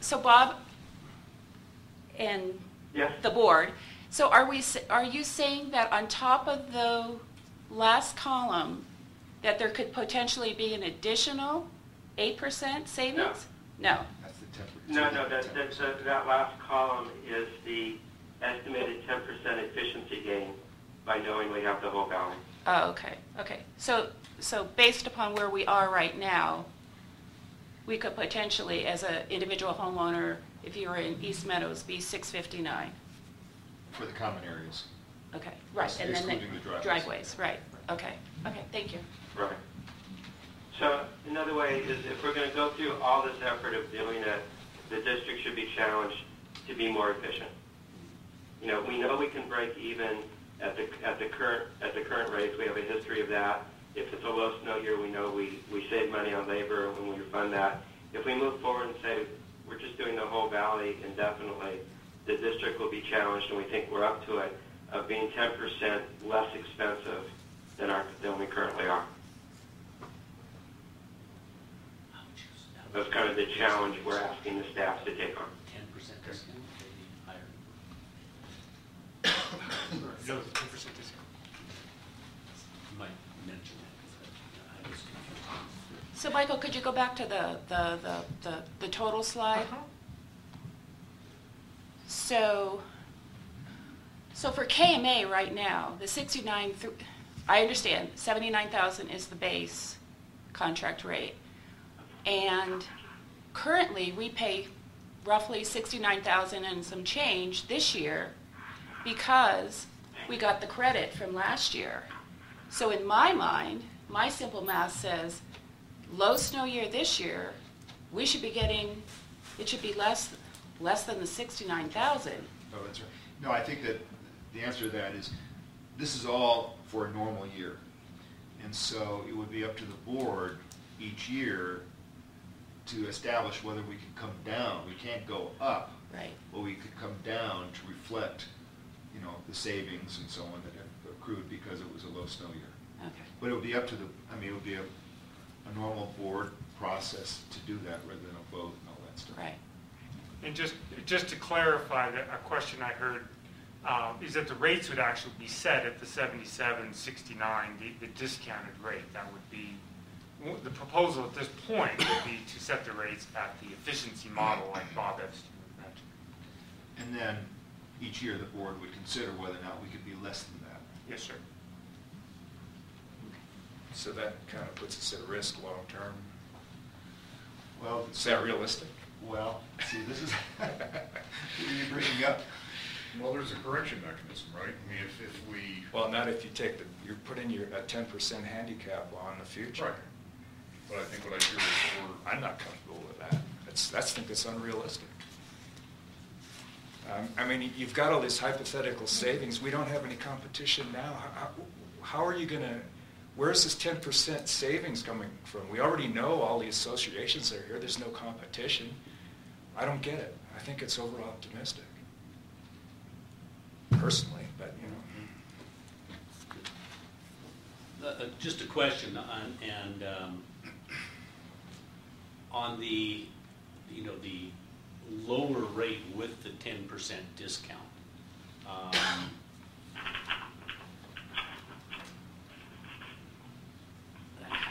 [SPEAKER 9] So Bob,
[SPEAKER 4] Yes.
[SPEAKER 9] the board. So are you saying that on top of the last column, that there could potentially be an additional 8% savings? No.
[SPEAKER 5] That's the 10%.
[SPEAKER 4] That last column is the estimated 10% efficiency gain by knowing we have the whole valley.
[SPEAKER 9] Oh, okay, okay. So based upon where we are right now, we could potentially, as an individual homeowner, if you were in East Meadows, be $659.
[SPEAKER 6] For the common areas.
[SPEAKER 9] Okay, right, and then
[SPEAKER 6] Excluding the driveways.
[SPEAKER 9] driveways, right, okay, thank you.
[SPEAKER 4] Right. So another way is if we're going to go through all this effort of doing it, the district should be challenged to be more efficient. You know we can break even at the current rates. We have a history of that. If it's a low snow year, we know we save money on labor when we fund that. If we move forward and say we're just doing the whole valley indefinitely, the district will be challenged, and we think we're up to it, of being 10% less expensive than we currently are. That's kind of the challenge we're asking the staff to take on.
[SPEAKER 10] 10% discount, maybe higher.
[SPEAKER 1] No, 10% discount.
[SPEAKER 10] You might mention that, 'cause I was confused.
[SPEAKER 9] So Michael, could you go back to the total slide? So for KMA right now, the 69, I understand 79,000 is the base contract rate. And currently we pay roughly 69,000 and some change this year because we got the credit from last year. So in my mind, my simple math says low snow year this year, we should be getting, it should be less than the 69,000.
[SPEAKER 6] Oh, that's right. No, I think that the answer to that is this is all for a normal year. And so it would be up to the board each year to establish whether we can come down. We can't go up,
[SPEAKER 9] Right.
[SPEAKER 6] but we could come down to reflect, the savings and so on that have accrued because it was a low snow year.
[SPEAKER 9] Okay.
[SPEAKER 6] But it would be up to it would be a normal board process to do that rather than a vote and all that stuff.
[SPEAKER 9] Right.
[SPEAKER 1] And just to clarify, a question I heard is that the rates would actually be set at the 77.69, the discounted rate. That would be, the proposal at this point would be to set the rates at the efficiency model like Bob Epstein mentioned.
[SPEAKER 6] And then each year the board would consider whether or not we could be less than that.
[SPEAKER 1] Yes, sir.
[SPEAKER 5] So that kind of puts us at risk long-term.
[SPEAKER 6] Well,
[SPEAKER 5] Is that realistic?
[SPEAKER 6] Well, see, this is, what are you bringing up?
[SPEAKER 2] Well, there's a correction mechanism, right? I mean, if we...
[SPEAKER 5] Well, not if you take you're putting a 10% handicap on the future.
[SPEAKER 2] Right. But I think what I hear is
[SPEAKER 5] I'm not comfortable with that. I think that's unrealistic. I mean, you've got all this hypothetical savings. We don't have any competition now. How are you going to, where's this 10% savings coming from? We already know all the associations are here. There's no competition. I don't get it. I think it's over-optimistic. Personally, but
[SPEAKER 10] Just a question on the the lower rate with the 10% discount.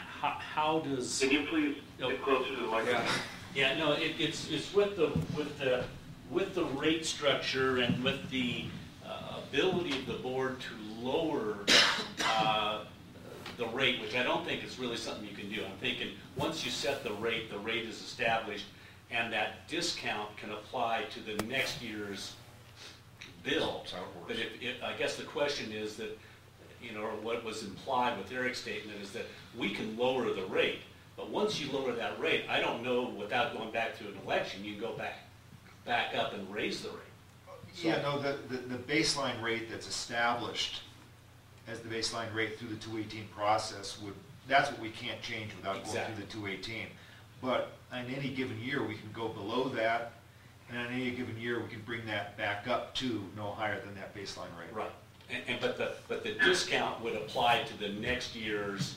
[SPEAKER 10] How does?
[SPEAKER 4] Can you please get closer to the microphone?
[SPEAKER 10] Yeah, no, it's with the rate structure and with the ability of the board to lower the rate, which I don't think is really something you can do. I'm thinking once you set the rate is established, and that discount can apply to the next year's bill.
[SPEAKER 2] That's how it works.
[SPEAKER 10] But I guess the question is that, or what was implied with Eric's statement is that we can lower the rate, but once you lower that rate, I don't know, without going back to an election, you can go back up and raise the rate.
[SPEAKER 6] Yeah, no, the baseline rate that's established as the baseline rate through the 218 process that's what we can't change without going through the 218. But on any given year, we can go below that, and on any given year, we can bring that back up to no higher than that baseline rate.
[SPEAKER 10] Right. But the discount would apply to the next year's,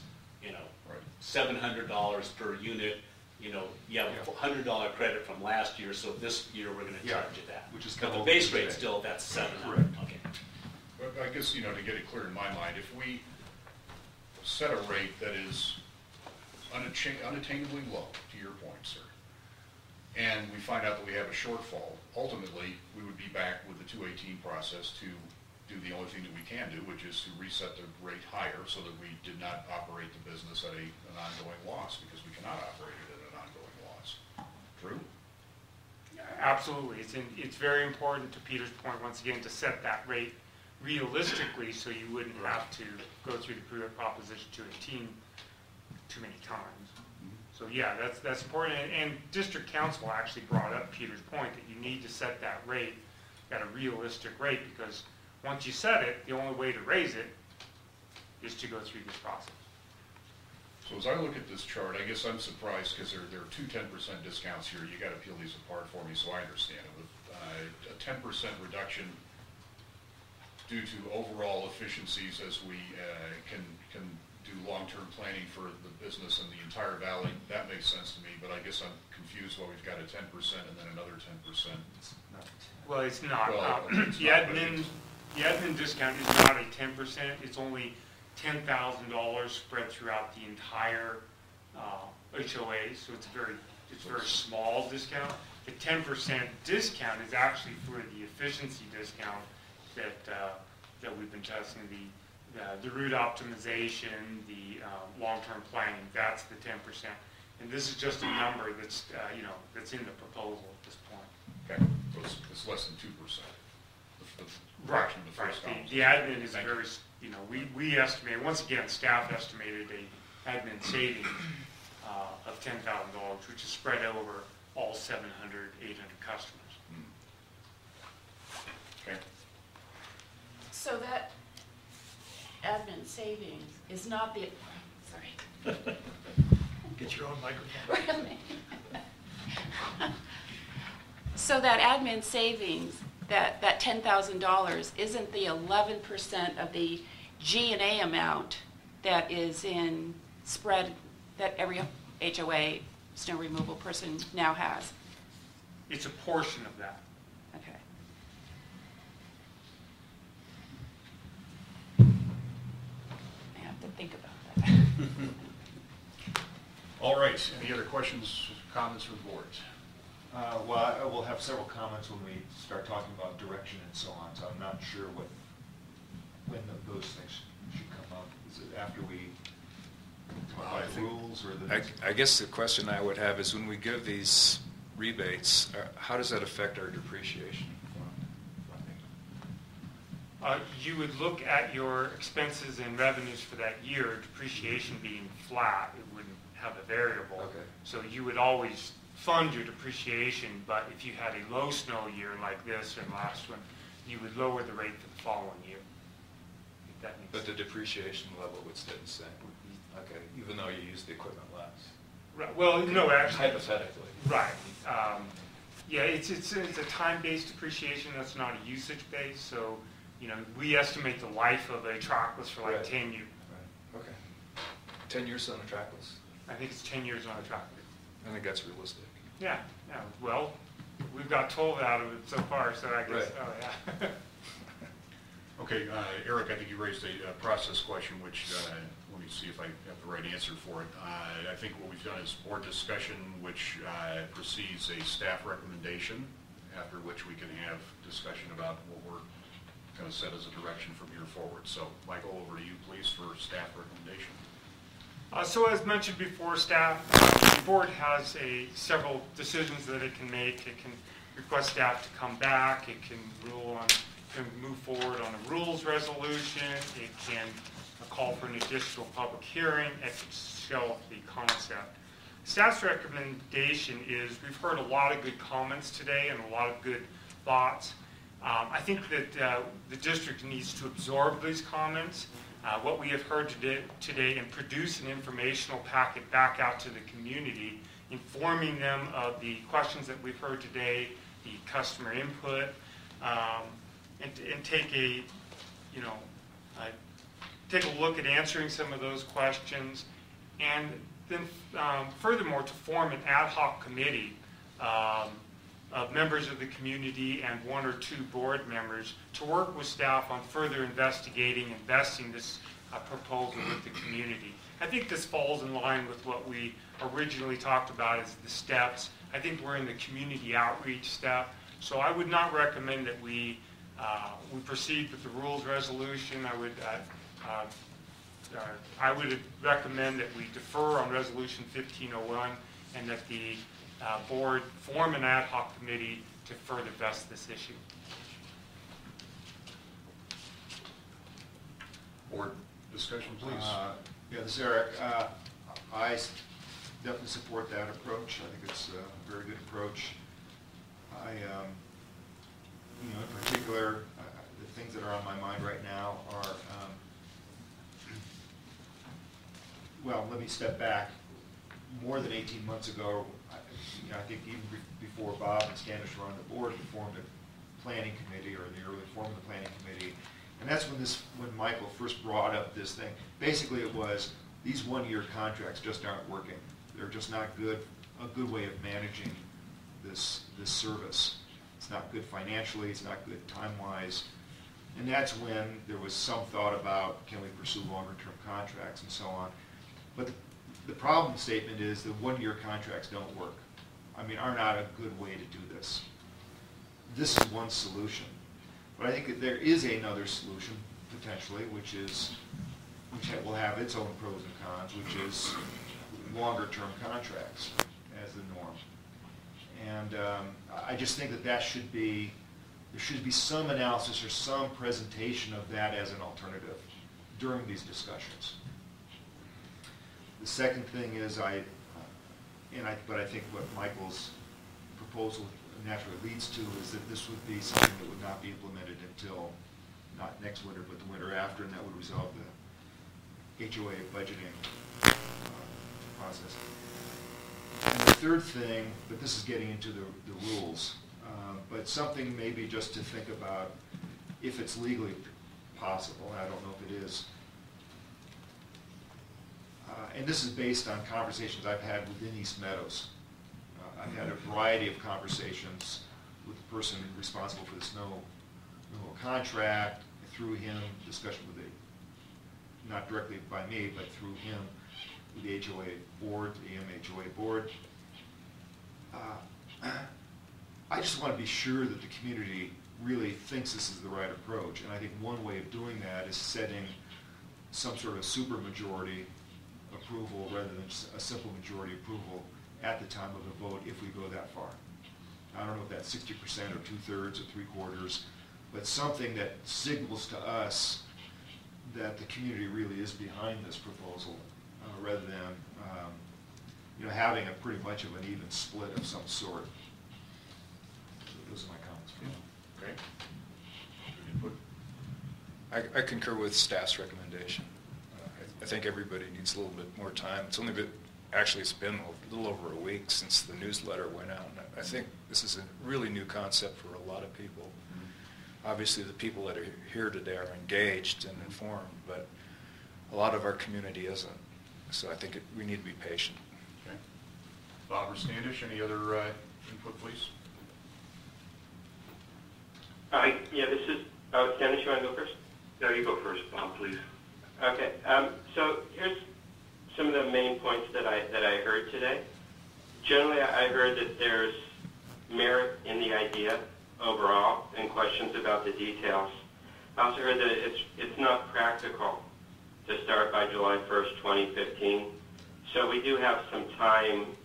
[SPEAKER 10] $700 per unit, you have a $100 credit from last year, so this year we're going to
[SPEAKER 2] Yeah,
[SPEAKER 10] charge you that.
[SPEAKER 2] which is
[SPEAKER 10] But
[SPEAKER 2] kind
[SPEAKER 10] the
[SPEAKER 2] of
[SPEAKER 10] base
[SPEAKER 2] what we
[SPEAKER 10] rate's
[SPEAKER 2] did.
[SPEAKER 10] still, that's 700.
[SPEAKER 2] Correct.
[SPEAKER 10] Okay.
[SPEAKER 2] But I guess, to get it clear in my mind, if we set a rate that is unattainably low, to your point, sir, and we find out that we have a shortfall, ultimately, we would be back with the 218 process to do the only thing that we can do, which is to reset the rate higher so that we did not operate the business at an ongoing loss, because we cannot operate it at an ongoing loss. True?
[SPEAKER 1] Absolutely. It's very important, to Peter's point, once again, to set that rate realistically so you wouldn't have to go through the proposition 218 too many times. So yeah, that's important. And district council actually brought up Peter's point that you need to set that rate at a realistic rate, because once you set it, the only way to raise it is to go through this process.
[SPEAKER 2] So as I look at this chart, I guess I'm surprised because there are two 10% discounts here. You got to peel these apart for me so I understand it. With a 10% reduction due to overall efficiencies as we can do long-term planning for the business in the entire valley, that makes sense to me. But I guess I'm confused why we've got a 10% and then another 10%.
[SPEAKER 1] Well, it's not.
[SPEAKER 2] Well, it's
[SPEAKER 1] the
[SPEAKER 2] not,
[SPEAKER 1] admin discount is not a 10%. It's only $10,000 spread throughout the entire HOA, so it's a very small discount. The 10% discount is actually for the efficiency discount that we've been testing, the route optimization, the long-term planning. That's the 10%, and this is just a number that's that's in the proposal at this point.
[SPEAKER 2] Okay, so it's less than 2%. The fraction of the first column.
[SPEAKER 1] The admin is very, we estimate, once again, staff estimated a admin savings of $10,000, which is spread over all 700, 800 customers.
[SPEAKER 2] Okay.
[SPEAKER 9] So that admin savings is not the, sorry.
[SPEAKER 11] Get your own microphone.
[SPEAKER 9] So that admin savings, that $10,000 isn't the 11% of the G&A amount that is in spread that every HOA snow removal person now has.
[SPEAKER 1] It's a portion of that.
[SPEAKER 9] Okay. I have to think about that.
[SPEAKER 2] All right, any other questions, comments from the board?
[SPEAKER 6] Well, I will have several comments when we start talking about direction and so on, so I'm not sure when those things should come up. Is it after we talk about the rules or the...
[SPEAKER 5] I guess the question I would have is when we give these rebates, how does that affect our depreciation?
[SPEAKER 1] You would look at your expenses and revenues for that year, depreciation being flat, it wouldn't have a variable.
[SPEAKER 5] Okay.
[SPEAKER 1] So you would always fund your depreciation, but if you had a low snow year like this or last one, you would lower the rate for the following year. If that makes
[SPEAKER 5] But
[SPEAKER 1] sense.
[SPEAKER 5] the depreciation level would stay the same? Okay, even though you use the equipment less?
[SPEAKER 1] Right, well, no, actually.
[SPEAKER 5] Hypothetically.
[SPEAKER 1] Right. Yeah, it's a time-based depreciation. That's not a usage-based. So, we estimate the life of a trackless for like
[SPEAKER 5] Right.
[SPEAKER 1] 10 years.
[SPEAKER 5] Right. Okay. 10 years on a trackless?
[SPEAKER 1] I think it's 10 years on a trackless.
[SPEAKER 5] I think that's realistic.
[SPEAKER 1] Yeah. Well, we've got 12 out of it so far, so I guess.
[SPEAKER 5] Right.
[SPEAKER 1] Oh yeah.
[SPEAKER 2] Okay, Eric, I think you raised a process question, which let me see if I have the right answer for it. I think what we've done is board discussion, which precedes a staff recommendation, after which we can have discussion about what we're going to set as a direction from here forward. So, Michael, over to you, please, for staff recommendation.
[SPEAKER 1] So as mentioned before, the board has several decisions that it can make. It can request staff to come back. It can move forward on a rules resolution. It can call for an additional public hearing. It can shelve the concept. Staff's recommendation is, we've heard a lot of good comments today and a lot of good thoughts. I think that the district needs to absorb these comments, what we have heard today, and produce an informational packet back out to the community, informing them of the questions that we've heard today, the customer input, and take a look at answering some of those questions, and then furthermore, to form an ad hoc committee of members of the community and 1 or 2 board members to work with staff on further investigating and vesting this proposal with the community. I think this falls in line with what we originally talked about as the steps. I think we're in the community outreach step, so I would not recommend that we proceed with the rules resolution. I would recommend that we defer on Resolution 1501 and that the board form an ad hoc committee to further vest this issue.
[SPEAKER 2] Board discussion, please.
[SPEAKER 6] Yeah, this is Eric. I definitely support that approach. I think it's a very good approach. In particular, the things that are on my mind right now are, well, let me step back. More than 18 months ago, I think even before Bob and Standish were on the board, we formed a planning committee, or the early form of the planning committee. And that's when Michael first brought up this thing. Basically, it was these one-year contracts just aren't working. They're just not a good way of managing this service. It's not good financially. It's not good time-wise. And that's when there was some thought about, can we pursue longer-term contracts and so on. But the problem statement is that one-year contracts don't work. I mean, are not a good way to do this. This is one solution. But I think that there is another solution, potentially, which will have its own pros and cons, which is longer-term contracts as the norm. And I just think that there should be some analysis or some presentation of that as an alternative during these discussions. The second thing is but I think what Michael's proposal naturally leads to is that this would be something that would not be implemented until not next winter, but the winter after, and that would resolve the HOA budgeting process. And the third thing, but this is getting into the rules, but something maybe just to think about if it's legally possible, and I don't know if it is. And this is based on conversations I've had within East Meadows. I've had a variety of conversations with the person responsible for the snow removal contract, through him, discussion with not directly by me, but through him, with the HOA board, the MHOA board. I just want to be sure that the community really thinks this is the right approach, and I think one way of doing that is setting some sort of supermajority approval rather than just a simple majority approval at the time of the vote if we go that far. I don't know if that's 60% or 2/3 or 3/4, but something that signals to us that the community really is behind this proposal rather than having a pretty much of an even split of some sort. So those are my comments.
[SPEAKER 2] Okay.
[SPEAKER 5] I concur with staff's recommendation. I think everybody needs a little bit more time. It's only been, actually it's been a little over a week since the newsletter went out. And I think this is a really new concept for a lot of people. Mm-hmm. Obviously the people that are here today are engaged and informed, but a lot of our community isn't. So I think we need to be patient.
[SPEAKER 2] Okay. Bob or Standish, any other input, please?
[SPEAKER 4] Yeah, this is, Standish, you want to go first?
[SPEAKER 7] No, you go first, Bob, please.
[SPEAKER 4] Okay, so here's some of the main points that I heard today. Generally, I heard that there's merit in the idea overall and questions about the details. I also heard that it's not practical to start by July 1st, 2015. So we do have some time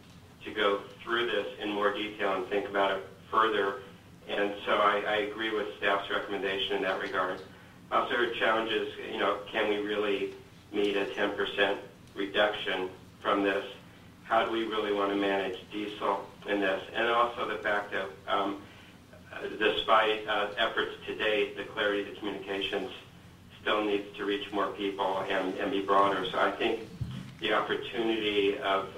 [SPEAKER 4] to go through this in more detail and think about it further. And so I agree with staff's recommendation in that regard. I also heard challenges, can we really meet a 10% reduction from this? How do we really want to manage diesel in this? And also the fact that despite efforts to date, the clarity of the communications still needs to reach more people and be broader. So I think the opportunity of,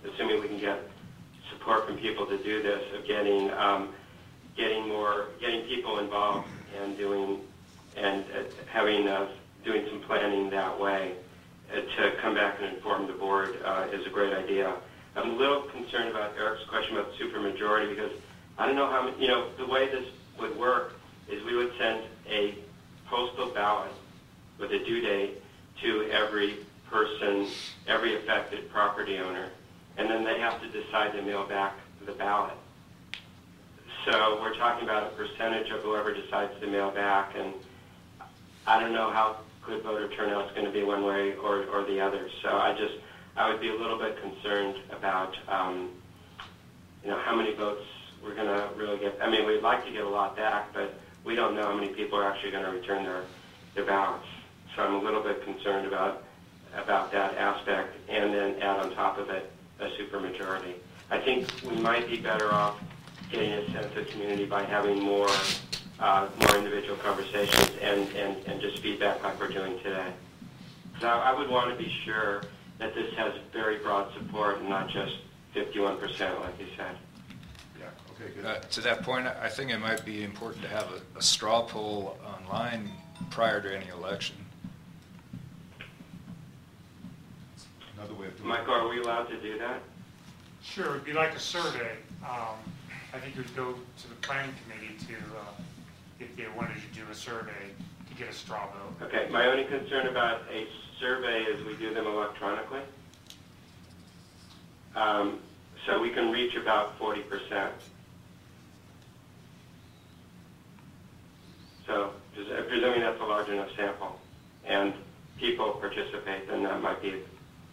[SPEAKER 4] assuming we can get support from people to do this, of getting people involved and doing some planning that way to come back and inform the board is a great idea. I'm a little concerned about Eric's question about supermajority because I don't know how, the way this would work is we would send a postal ballot with a due date to every person, every affected property owner, and then they have to decide to mail back the ballot. So we're talking about a percentage of whoever decides to mail back, and I don't know how good voter turnout is going to be one way or the other. So I would be a little bit concerned about, how many votes we're going to really get. I mean, we'd like to get a lot back, but we don't know how many people are actually going to return their ballots. So I'm a little bit concerned about that aspect, and then add on top of it a supermajority. I think we might be better off getting a sense of community by having more individual conversations and just feedback like we're doing today. So I would want to be sure that this has very broad support and not just 51%, like you said.
[SPEAKER 6] Yeah, okay, good.
[SPEAKER 5] To that point, I think it might be important to have a straw poll online prior to any election.
[SPEAKER 6] Another way of doing
[SPEAKER 4] Michael, are we allowed to do that?
[SPEAKER 1] Sure, it'd be like a survey. I think it would go to the planning committee to, if they wanted to do a survey, to get a straw vote.
[SPEAKER 4] Okay, my only concern about a survey is we do them electronically. So we can reach about 40%. So presuming that's a large enough sample and people participate, then that might be,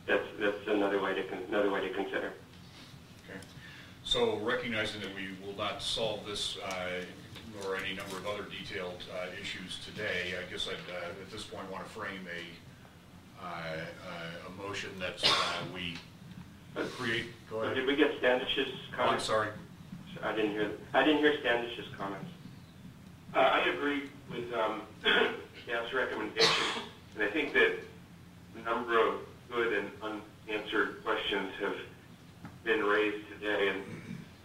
[SPEAKER 4] that's another way to consider.
[SPEAKER 2] Okay. So recognizing that we will not solve this nor any number of other detailed issues today, I guess I'd at this point want to frame a motion that we create. Go ahead.
[SPEAKER 4] Did we get Standish's comments?
[SPEAKER 2] Oh, I'm sorry.
[SPEAKER 4] I didn't hear Standish's comments.
[SPEAKER 7] I agree with staff's recommendation, and I think that a number of good and unanswered questions have been raised today, and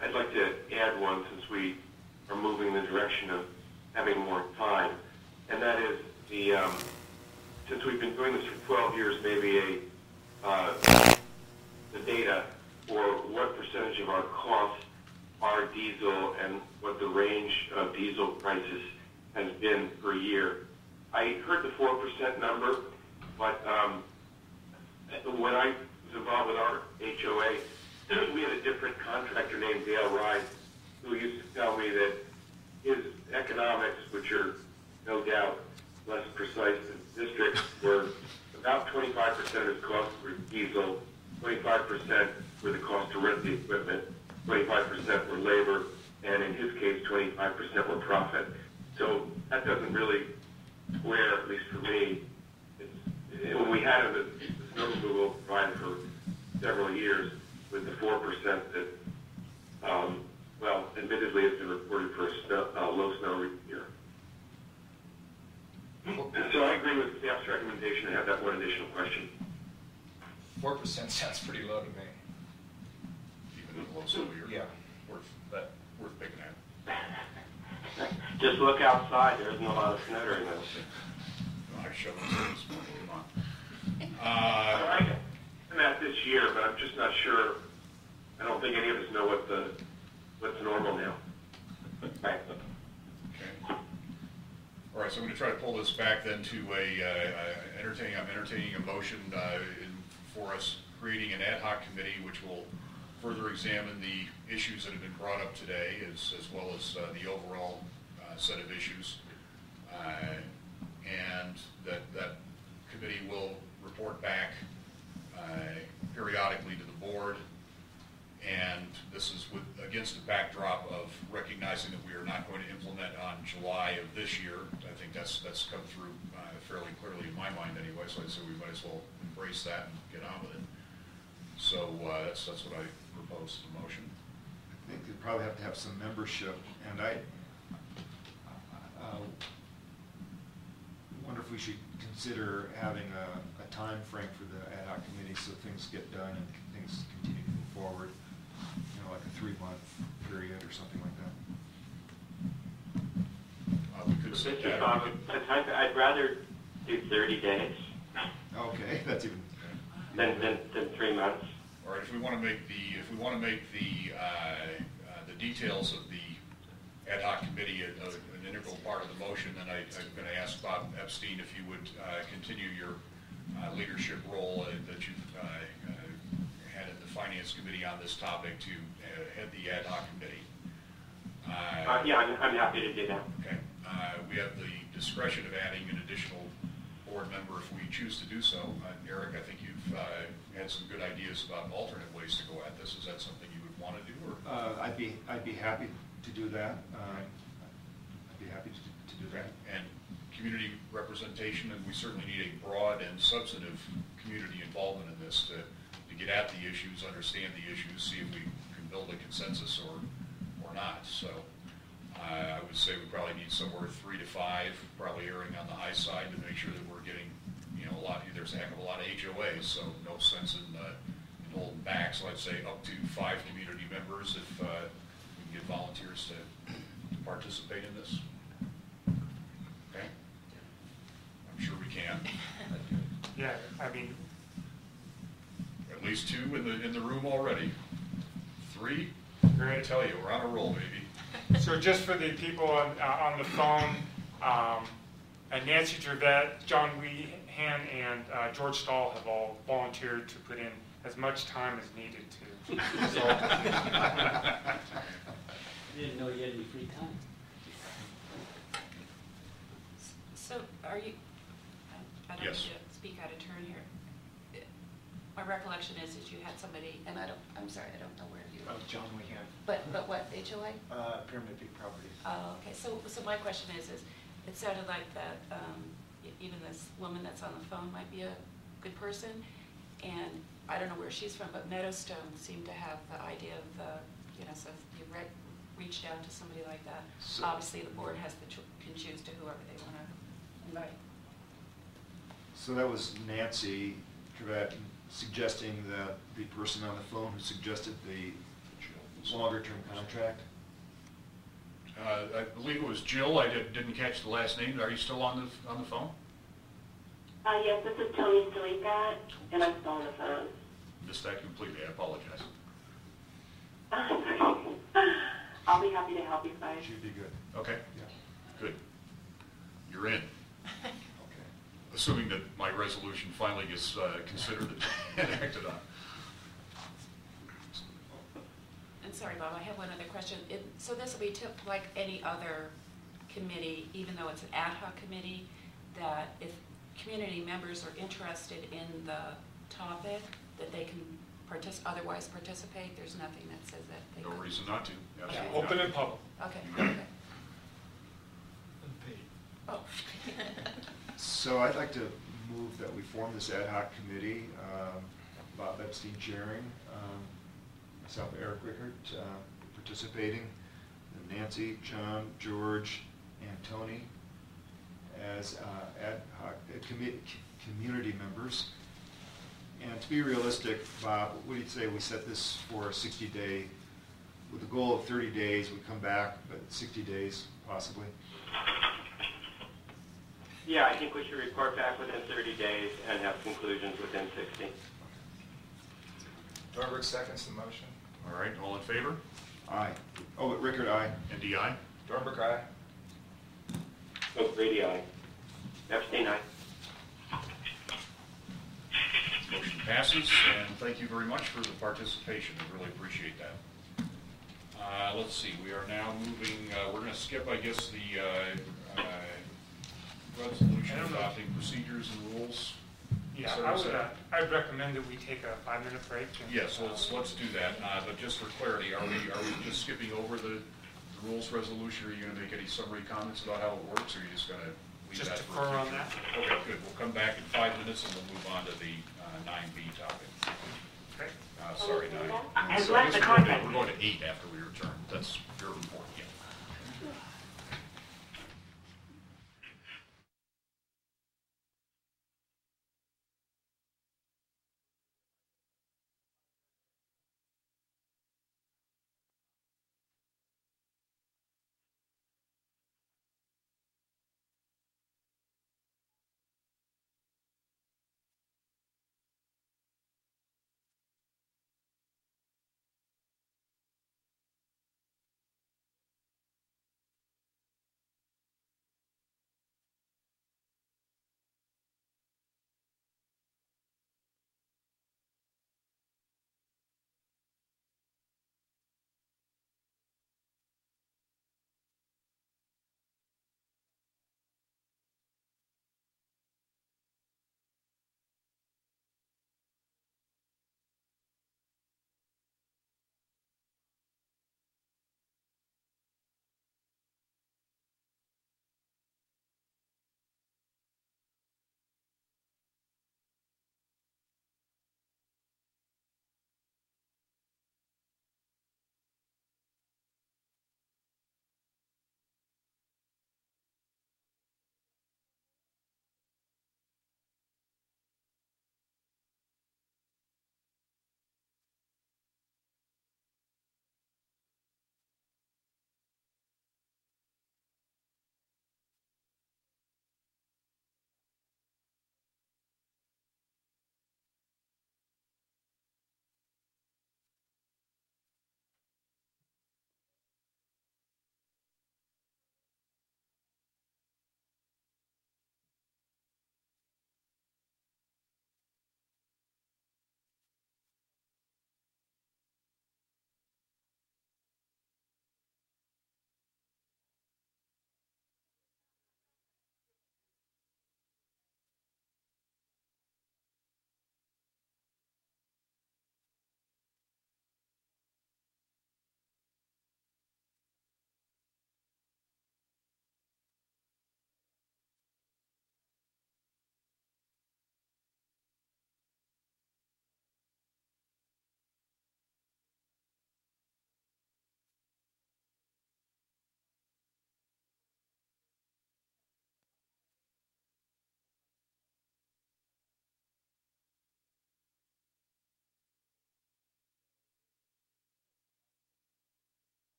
[SPEAKER 7] I'd like to add one since we are moving in the direction of having more time, and that is since we've been doing this for 12 years, maybe the data for what percentage of our costs are diesel and what the range of diesel prices has been per year. I heard the 4% number, but when I was involved with our HOA, we had a different contractor named Dale Ride who used to tell me that his economics, which are no doubt less precise than districts, were about 25% of his costs were diesel, 25% were the cost to rent the equipment, 25% were labor, and in his case, 25% were profit. So that doesn't really square, at least for me. When we had the snow removal provided for several years with the 4% that, admittedly has been reported for a low snow year. So I agree with staff's recommendation to have that one additional question.
[SPEAKER 5] 4% sounds pretty low to me.
[SPEAKER 2] Even in a low snow year.
[SPEAKER 5] Yeah.
[SPEAKER 2] Worth picking at.
[SPEAKER 4] Just look outside. There isn't a lot of snow during this.
[SPEAKER 2] I shove it in this morning. Come on.
[SPEAKER 7] I'm at this year, but I'm just not sure. I don't think any of us know what's normal now.
[SPEAKER 4] Right.
[SPEAKER 2] Okay. All right, so I'm going to try to pull this back then to I'm entertaining a motion for us creating an ad hoc committee which will further examine the issues that have been brought up today as well as the overall set of issues. And that committee will report back periodically to the board. And this is against the backdrop of recognizing that we are not going to implement on July of this year. I think that's come through fairly clearly in my mind anyway, so I'd say we might as well embrace that and get on with it. So that's what I propose in the motion.
[SPEAKER 6] I think they probably have to have some membership, and I wonder if we should consider having a time frame for the ad hoc committee so things get done and things continue to move forward. Like a 3-month period or something like that.
[SPEAKER 2] We could set that.
[SPEAKER 4] I'd rather do 30 days.
[SPEAKER 6] Okay, that's even.
[SPEAKER 4] Than 3 months.
[SPEAKER 2] All right, if we want to make the details of the ad hoc committee an integral part of the motion, then I'm going to ask Bob Epstein if you would continue your leadership role that you've had in the finance committee on this topic to head the ad hoc committee.
[SPEAKER 4] Yeah, I'm happy to do that.
[SPEAKER 2] Okay. We have the discretion of adding an additional board member if we choose to do so. Eric, I think you've had some good ideas about alternate ways to go at this. Is that something you would want to do? Or?
[SPEAKER 6] I'd be happy to do that. I'd be happy to do that.
[SPEAKER 2] And community representation, and we certainly need a broad and substantive community involvement in this to get at the issues, understand the issues, see if we can build a consensus or not. So I would say we probably need somewhere 3 to 5, probably erring on the high side to make sure that we're getting, a lot. There's a heck of a lot of HOAs, so no sense in holding back. So I'd say up to 5 community members if we can get volunteers to participate in this. Okay. I'm sure we can.
[SPEAKER 1] Yeah, I mean,
[SPEAKER 2] At least 2 in the room already. 3.
[SPEAKER 1] great.
[SPEAKER 2] I tell you, we're on a roll, baby.
[SPEAKER 1] So just for the people on the phone, Nancy Gervette, John Weehan, and George Stahl have all volunteered to put in as much time as needed to. So,
[SPEAKER 10] I didn't know you had any free time.
[SPEAKER 9] So are you, I don't
[SPEAKER 2] Yes.
[SPEAKER 9] need to speak out of turn here. My recollection is you had somebody, and I'm sorry, I don't know where you.
[SPEAKER 6] John Weehan,
[SPEAKER 9] But what, HOA?
[SPEAKER 6] Pyramid Peak Properties.
[SPEAKER 9] Oh, okay, so my question is it sounded like that, even this woman that's on the phone might be a good person, and I don't know where she's from, but Meadowstone seemed to have the idea of the, so if you reached out to somebody like that,
[SPEAKER 6] So-
[SPEAKER 9] obviously the board can choose to whoever they want to invite.
[SPEAKER 6] So that was Nancy Gervette suggesting that the person on the phone who suggested the longer-term contract.
[SPEAKER 2] I believe it was Jill. I didn't catch the last name. Are you still on the phone?
[SPEAKER 3] Yes, this is Tony Stalika, and I'm still on the phone.
[SPEAKER 2] Missed that completely. I apologize.
[SPEAKER 3] I'll be happy to help you guys.
[SPEAKER 6] She'd be good.
[SPEAKER 2] Okay,
[SPEAKER 6] Yeah.
[SPEAKER 2] good. You're in.
[SPEAKER 6] Okay.
[SPEAKER 2] Assuming that my resolution finally gets considered and acted on.
[SPEAKER 9] And sorry, Bob, I have one other question. So this will be like any other committee, even though it's an ad hoc committee, that if community members are interested in the topic, that they can otherwise participate? There's nothing that says that they
[SPEAKER 2] No
[SPEAKER 9] could.
[SPEAKER 2] reason not to.
[SPEAKER 1] yeah,
[SPEAKER 2] Absolutely
[SPEAKER 1] open
[SPEAKER 2] not.
[SPEAKER 1] and public.
[SPEAKER 9] Okay, okay. Oh.
[SPEAKER 6] So I'd like to move that we form this ad hoc committee, Bob Epstein chairing, myself, Eric Rickert, participating, and Nancy, John, George, and Tony as ad hoc community members. And to be realistic, Bob, what do you say we set this for a 60-day, with a goal of 30 days, we come back, but 60 days possibly?
[SPEAKER 4] Yeah, I think we should report back within 30 days and have conclusions within 60.
[SPEAKER 5] Dorberg seconds the motion.
[SPEAKER 2] All right, all in favor?
[SPEAKER 6] Aye. Oh, Rickert, aye.
[SPEAKER 2] NDI?
[SPEAKER 5] Dorberg, aye.
[SPEAKER 4] Brady, aye. Epstein, aye.
[SPEAKER 2] Motion passes, and thank you very much for the participation. We really appreciate that. Let's see, we are now moving, we're going to skip, I guess, the resolution adopting procedures and rules.
[SPEAKER 1] Yeah,
[SPEAKER 2] So,
[SPEAKER 1] I'd recommend that we take a 5-minute break. And,
[SPEAKER 2] Yes, let's do that. But just for clarity, are we just skipping over the rules resolution? Are you going to make any summary comments about how it works, or are you just going to leave
[SPEAKER 1] Just
[SPEAKER 2] that
[SPEAKER 1] defer
[SPEAKER 2] for
[SPEAKER 1] on
[SPEAKER 2] future?
[SPEAKER 1] that.
[SPEAKER 2] Okay, good. We'll come back in 5 minutes and we'll move on to the 9B topic.
[SPEAKER 1] Okay.
[SPEAKER 2] Sorry, 9.
[SPEAKER 3] I've
[SPEAKER 2] So
[SPEAKER 3] left the
[SPEAKER 2] we're going
[SPEAKER 3] contact.
[SPEAKER 2] to 8 after we return. That's very important. Yeah.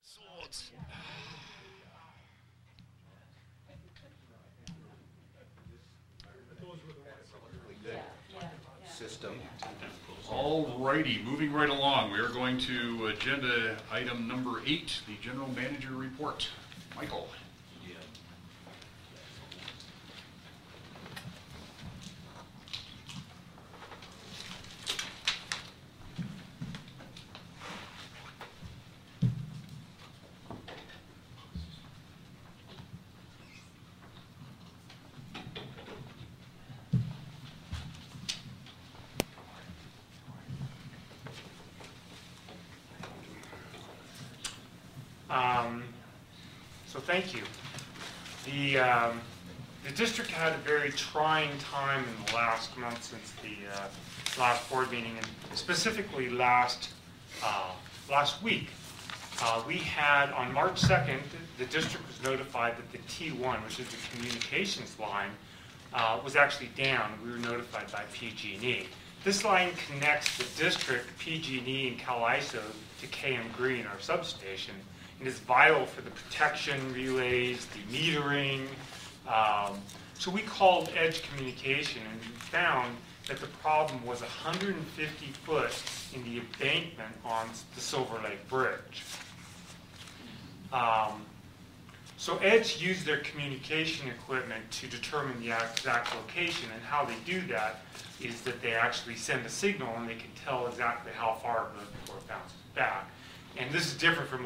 [SPEAKER 2] Swords.
[SPEAKER 12] System.
[SPEAKER 2] All righty, moving right along. We are going to agenda item number 8, the general manager report. Michael.
[SPEAKER 1] So thank you. The district had a very trying time in the last month since the last board meeting, and specifically last week. We had, on March 2nd, the district was notified that the T1, which is the communications line, was actually down. We were notified by PG&E. This line connects the district, PG&E, and CalISO to KM Green, our substation, and is vital for the protection relays, the metering. So we called Edge Communication, and we found that the problem was 150 foot in the embankment on the Silver Lake Bridge. So Edge used their communication equipment to determine the exact location, and how they do that is that they actually send a signal and they can tell exactly how far it goes before it bounces back. And this is different from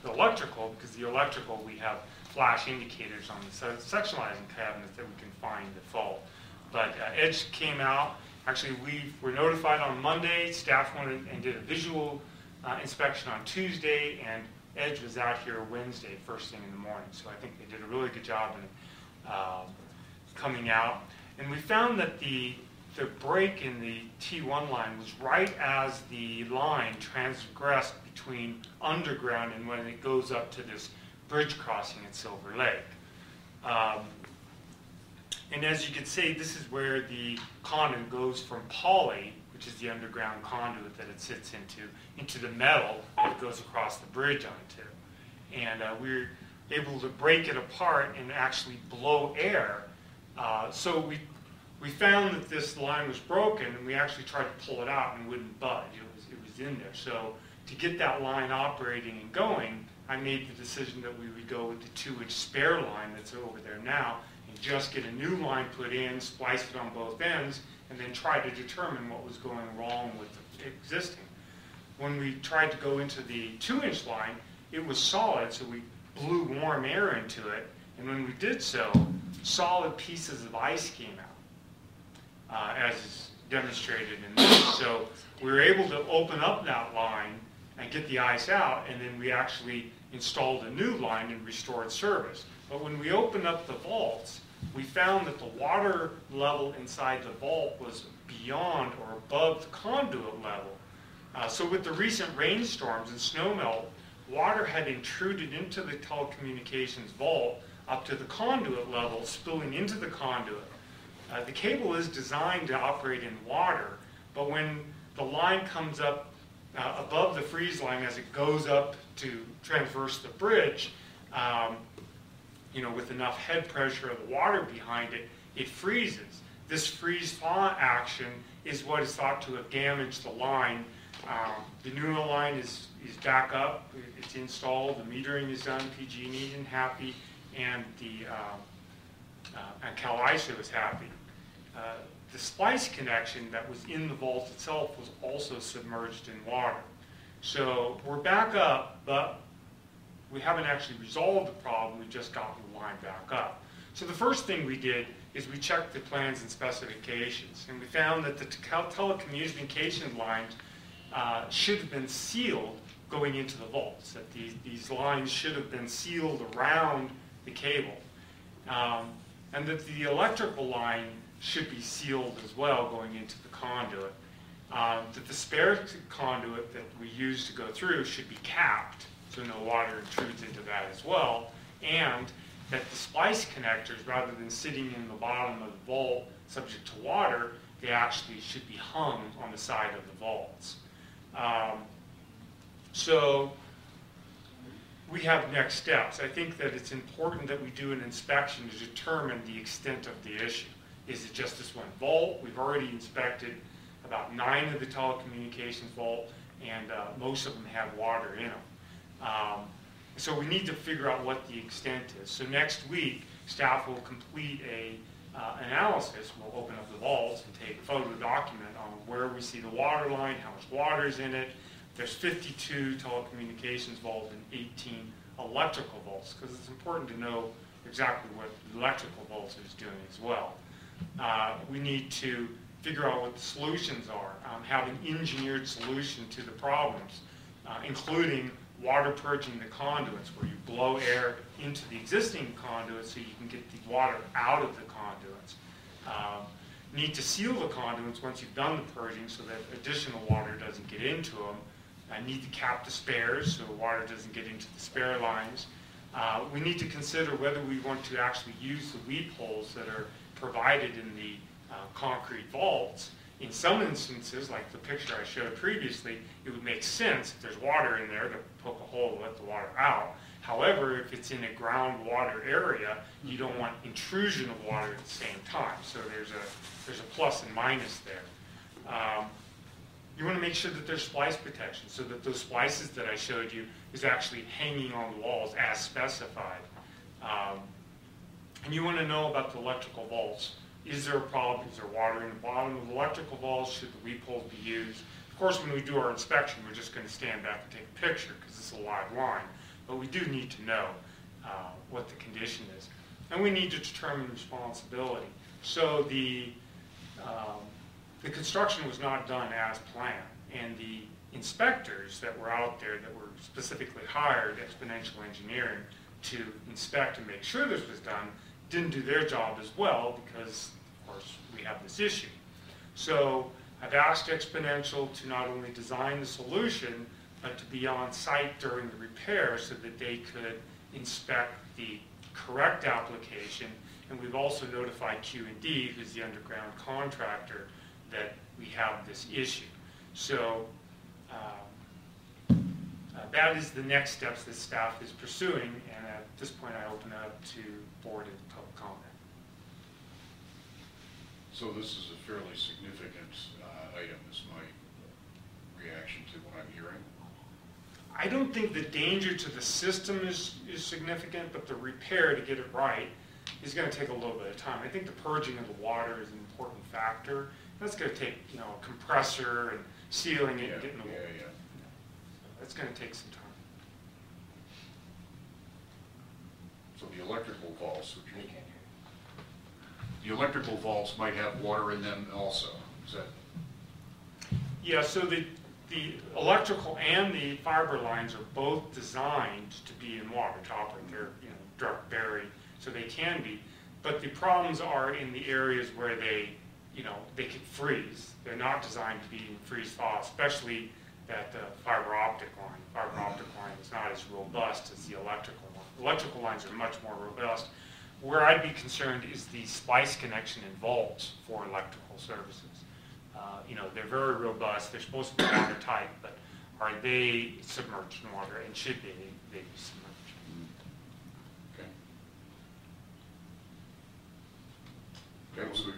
[SPEAKER 1] the electrical, because the electrical, we have flash indicators on the sectionalizing cabinets that we can find the fault. But Edge came out. Actually, we were notified on Monday. Staff went and did a visual inspection on Tuesday, and Edge was out here Wednesday, first thing in the morning. So I think they did a really good job in coming out. And we found that the break in the T1 line was right as the line transgressed between underground and when it goes up to this bridge crossing at Silver Lake. And as you can see, this is where the conduit goes from poly, which is the underground conduit that it sits into the metal that it goes across the bridge onto. And we were able to break it apart and actually blow air. So we found that this line was broken, and we actually tried to pull it out and it wouldn't budge. It was in there. So to get that line operating and going, I made the decision that we would go with the 2-inch spare line that's over there now and just get a new line put in, splice it on both ends, and then try to determine what was going wrong with the existing. When we tried to go into the 2-inch line, it was solid, so we blew warm air into it, and when we did so, solid pieces of ice came out, as is demonstrated in this. So we were able to open up that line and get the ice out, and then we actually installed a new line and restored service. But when we opened up the vaults, we found that the water level inside the vault was beyond or above the conduit level. So with the recent rainstorms and snowmelt, water had intruded into the telecommunications vault up to the conduit level, spilling into the conduit. The cable is designed to operate in water, but when the line comes up above the freeze line as it goes up to traverse the bridge, with enough head pressure of the water behind it, it freezes. This freeze-thaw action is what is thought to have damaged the line. The new line is back up, it's installed, the metering is done, PG&E is happy, and and CalISO is happy. The splice connection that was in the vault itself was also submerged in water. So we're back up, but we haven't actually resolved the problem, we've just gotten the line back up. So the first thing we did is we checked the plans and specifications, and we found that the telecommunication lines should have been sealed going into the vaults, that these lines should have been sealed around the cable, and that the electrical line should be sealed as well going into the conduit. That the spare conduit that we use to go through should be capped so no water intrudes into that as well, and that the splice connectors, rather than sitting in the bottom of the vault subject to water, they actually should be hung on the side of the vaults. So we have next steps. I think that it's important that we do an inspection to determine the extent of the issue. Is it just this one vault? We've already inspected about 9 of the telecommunications vault, and most of them have water in them. So we need to figure out what the extent is. So next week, staff will complete a analysis. We'll open up the vaults and take a photo document on where we see the water line, how much water is in it. There's 52 telecommunications vaults and 18 electrical vaults, because it's important to know exactly what the electrical vaults is doing as well. We need to figure out what the solutions are, have an engineered solution to the problems, including water purging the conduits, where you blow air into the existing conduits so you can get the water out of the conduits. Need to seal the conduits once you've done the purging so that additional water doesn't get into them. Need to cap the spares so the water doesn't get into the spare lines. We need to consider whether we want to actually use the weep holes that are provided in the concrete vaults. In some instances, like the picture I showed previously, it would make sense if there's water in there to poke a hole to let the water out. However, if it's in a groundwater area, you don't want intrusion of water at the same time. So there's a plus and minus there. You want to make sure that there's splice protection so that those splices that I showed you is actually hanging on the walls as specified. And you want to know about the electrical vaults. Is there a problem? Is there water in the bottom of the electrical vaults? Should the weep holes be used? Of course, when we do our inspection, we're just going to stand back and take a picture because it's a live line. But we do need to know what the condition is. And we need to determine responsibility. So the construction was not done as planned. And the inspectors that were out there that were specifically hired, Exponential Engineering, to inspect and make sure this was done, didn't do their job as well because, of course, we have this issue. So I've asked Exponential to not only design the solution, but to be on site during the repair so that they could inspect the correct application. And we've also notified Q&D, who's the underground contractor, that we have this issue. So that is the next steps that staff is pursuing, and at this point I open up to board and public comment.
[SPEAKER 2] So this is a fairly significant item, is my reaction to what I'm hearing.
[SPEAKER 1] I don't think the danger to the system is significant, but the repair to get it right is going to take a little bit of time. I think the purging of the water is an important factor. That's going to take, a compressor and sealing it and getting the water.
[SPEAKER 2] Yeah.
[SPEAKER 1] That's going to take some time.
[SPEAKER 2] So the electrical vaults, the electrical vaults might have water in them also. Is that?
[SPEAKER 1] Yeah. So the electrical and the fiber lines are both designed to be in water to operate. They're dark buried, so they can be. But the problems are in the areas where they could freeze. They're not designed to be in freeze thaw, especially that fiber optic line. Fiber optic line is not as robust as the electrical one. Electrical lines are much more robust. Where I'd be concerned is the splice connection in vaults for electrical services. They're very robust. They're supposed to be watertight, but are they submerged in water? And should they be submerged?
[SPEAKER 2] Okay. Okay. So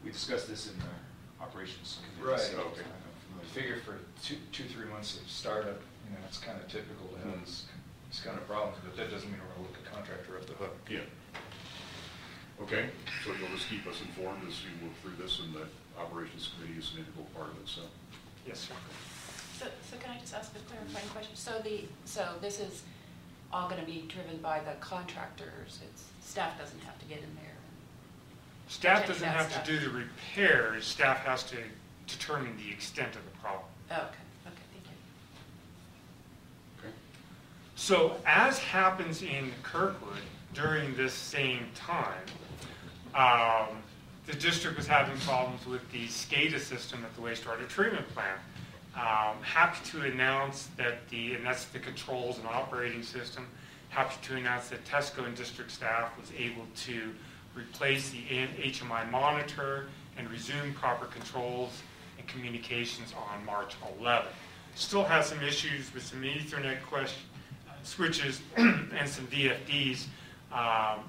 [SPEAKER 6] We discussed this in the operations committee.
[SPEAKER 5] Right.
[SPEAKER 6] So
[SPEAKER 2] Okay.
[SPEAKER 6] I'm
[SPEAKER 5] I figure for two, 3 months of startup, it's kind of typical to have this kind of problems, but that doesn't mean we're going to look the contractor up the hook.
[SPEAKER 2] yeah. Okay. So you'll just keep us informed as we work through this, and the operations committee is an integral part of it. So.
[SPEAKER 1] Yes, sir.
[SPEAKER 9] So can I just ask a clarifying question? So this is all going to be driven by the contractors. Staff doesn't have to get in there.
[SPEAKER 1] Staff doesn't have to do the repairs. Staff has to determine the extent of the problem.
[SPEAKER 9] Okay, thank you.
[SPEAKER 2] Okay.
[SPEAKER 1] So as happens in Kirkwood during this same time, the district was having problems with the SCADA system at the wastewater treatment plant. Happy to announce that and that's the controls and operating system, happy to announce that Tesco and district staff was able to replace the HMI monitor and resume proper controls and communications on March 11th. Still has some issues with some Ethernet switches and some VFDs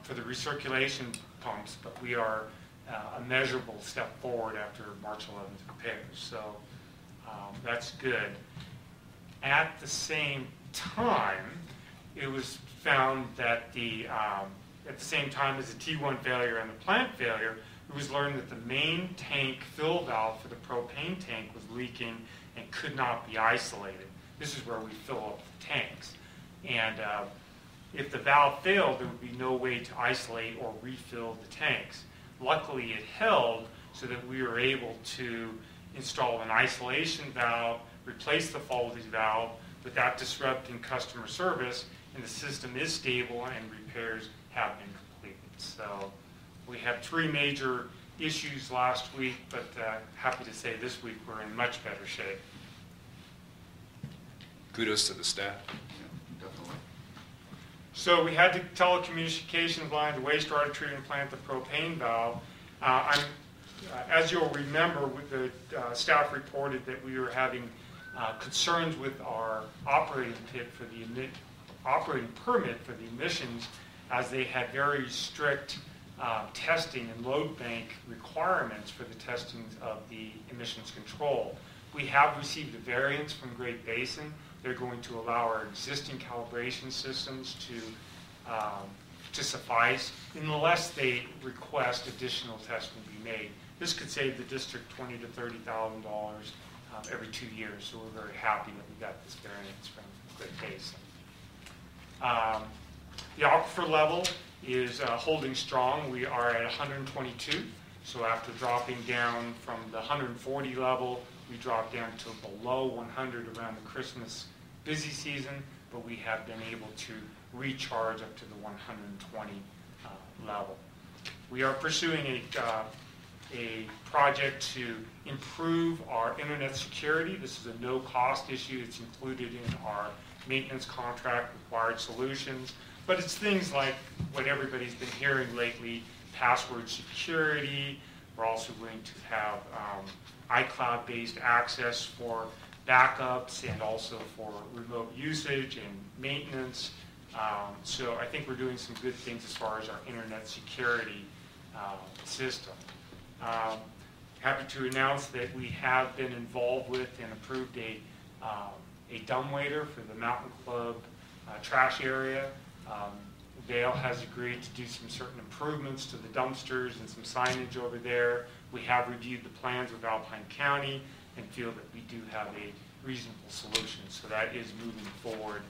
[SPEAKER 1] for the recirculation pumps, but we are a measurable step forward after March 11th repairs. So that's good. At the same time, it was found that at the same time as the T1 failure and the plant failure, it was learned that the main tank fill valve for the propane tank was leaking and could not be isolated. This is where we fill up the tanks. And if the valve failed, there would be no way to isolate or refill the tanks. Luckily, it held so that we were able to install an isolation valve, replace the faulty valve without disrupting customer service, and the system is stable and repairs have been completed. So we had 3 major issues last week, but happy to say this week we're in much better shape.
[SPEAKER 5] Kudos to the staff.
[SPEAKER 2] Yeah, definitely.
[SPEAKER 1] So we had the telecommunications line, the wastewater treatment plant, the propane valve. As you'll remember, the staff reported that we were having concerns with our operating permit for the emissions, as they had very strict testing and load bank requirements for the testing of the emissions control. We have received a variance from Great Basin. They're going to allow our existing calibration systems to suffice unless they request additional testing be made. This could save the district $20,000 to $30,000 every 2 years, so we're very happy that we got this variance from Great Basin. The aquifer level is holding strong. We are at 122, so after dropping down from the 140 level, we dropped down to below 100 around the Christmas busy season, but we have been able to recharge up to the 120 level. We are pursuing a project to improve our internet security. This is a no-cost issue. It's included in our maintenance contract, required solutions, but it's things like what everybody's been hearing lately, password security. We're also going to have iCloud-based access for backups and also for remote usage and maintenance. So I think we're doing some good things as far as our internet security system. Happy to announce that we have been involved with and approved a dumbwaiter for the Mountain Club trash area. Dale has agreed to do some certain improvements to the dumpsters and some signage over there. We have reviewed the plans with Alpine County and feel that we do have a reasonable solution. So that is moving forward,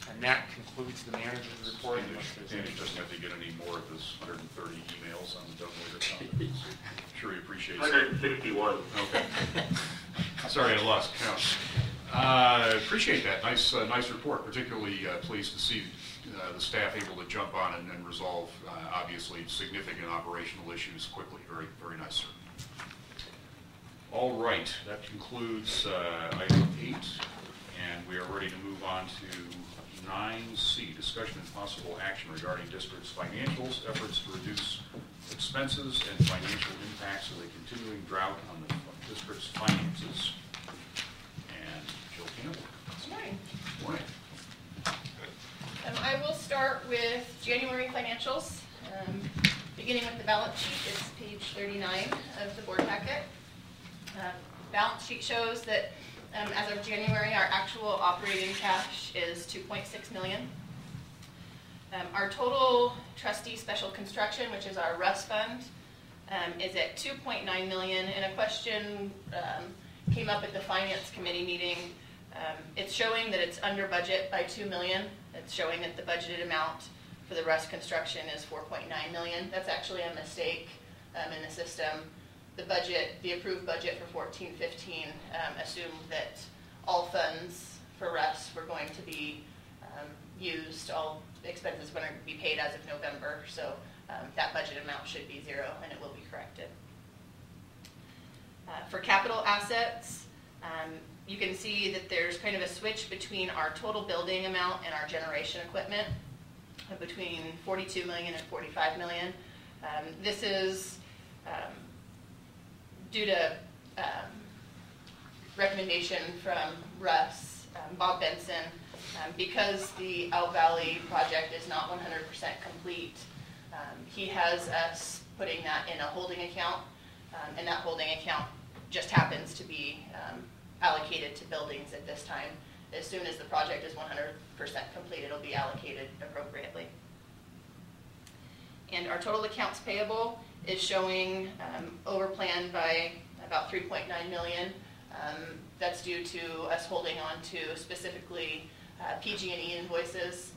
[SPEAKER 1] and that concludes the manager's report.
[SPEAKER 2] Andy doesn't have to get any more of this 130 emails on the dumbwaiter comment. I'm sure he appreciates it.
[SPEAKER 7] 161.
[SPEAKER 2] Okay. Sorry, I lost count. Appreciate that. Nice report. Particularly pleased to see the staff able to jump on and resolve obviously significant operational issues quickly. Very, very nice, sir. All right, that concludes item 8, and we are ready to move on to 9C, discussion and possible action regarding district's financials, efforts to reduce expenses and financial impacts of the continuing drought on the district's finances. And Jill Campbell.
[SPEAKER 14] Good morning.
[SPEAKER 2] Good morning.
[SPEAKER 14] I will start with January financials, beginning with the balance sheet. It's page 39 of the board packet. Balance sheet shows that as of January, our actual operating cash is $2.6 million. Our total trustee special construction, which is our RUS fund, is at $2.9 million. And a question came up at the finance committee meeting. It's showing that it's under budget by $2 million. It's showing that the budgeted amount for the RUS construction is $4.9 million. That's actually a mistake in the system. The approved budget for 14-15 assumed that all funds for RUS were going to be used, all expenses were going to be paid as of November, so that budget amount should be $0 and it will be corrected. For capital assets, you can see that there's kind of a switch between our total building amount and our generation equipment, between $42 million and $45 million. This is due to recommendation from Russ. Bob Benson Because the Out Valley project is not 100% complete, he has us putting that in a holding account, and that holding account just happens to be allocated to buildings at this time. As soon as the project is 100% complete, it'll be allocated appropriately. And our total accounts payable is showing over plan by about 3.9 million. That's due to us holding on to specifically PG&E invoices.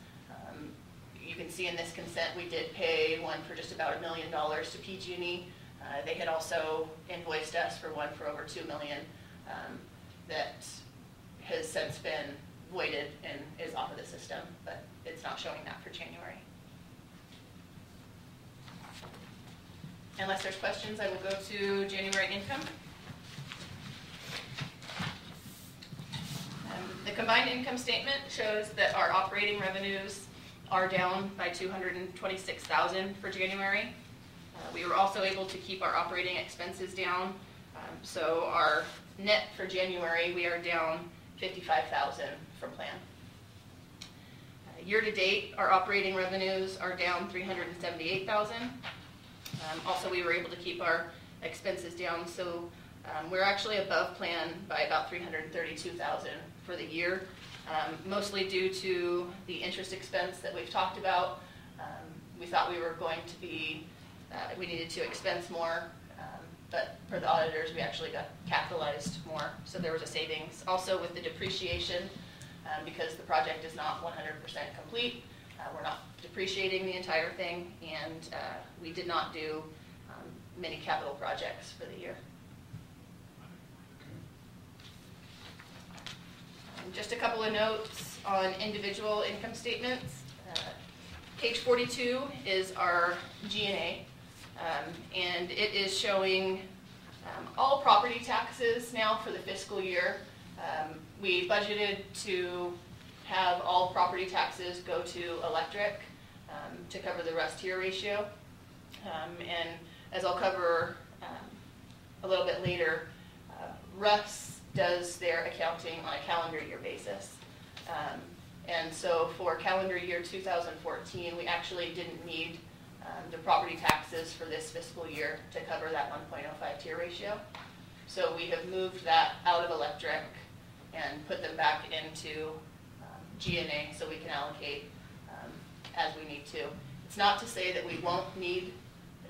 [SPEAKER 14] You can see in this consent we did pay one for just about $1 million to PG&E. They had also invoiced us for one for over $2 million that has since been voided and is off of the system, but it's not showing that for January. Unless there's questions, I will go to January income. The combined income statement shows that our operating revenues are down by $226,000 for January. We were also able to keep our operating expenses down. So our net for January, we are down $55,000 from plan. Year to date, our operating revenues are down $378,000. Also, we were able to keep our expenses down, so we're actually above plan by about $332,000 for the year, mostly due to the interest expense that we've talked about. We thought we were going to be, we needed to expense more, but for the auditors, we actually got capitalized more, so there was a savings. Also with the depreciation, because the project is not 100% complete, we're not depreciating the entire thing, and we did not do many capital projects for the year. Just a couple of notes on individual income statements. Page 42 is our G&A, and it is showing all property taxes now for the fiscal year. We budgeted to have all property taxes go to electric to cover the rust-tier ratio. And as I'll cover a little bit later, Russ does their accounting on a calendar year basis. And so for calendar year 2014, we actually didn't need the property taxes for this fiscal year to cover that 1.05 tier ratio. So we have moved that out of electric and put them back into G&A so we can allocate as we need to. It's not to say that we won't need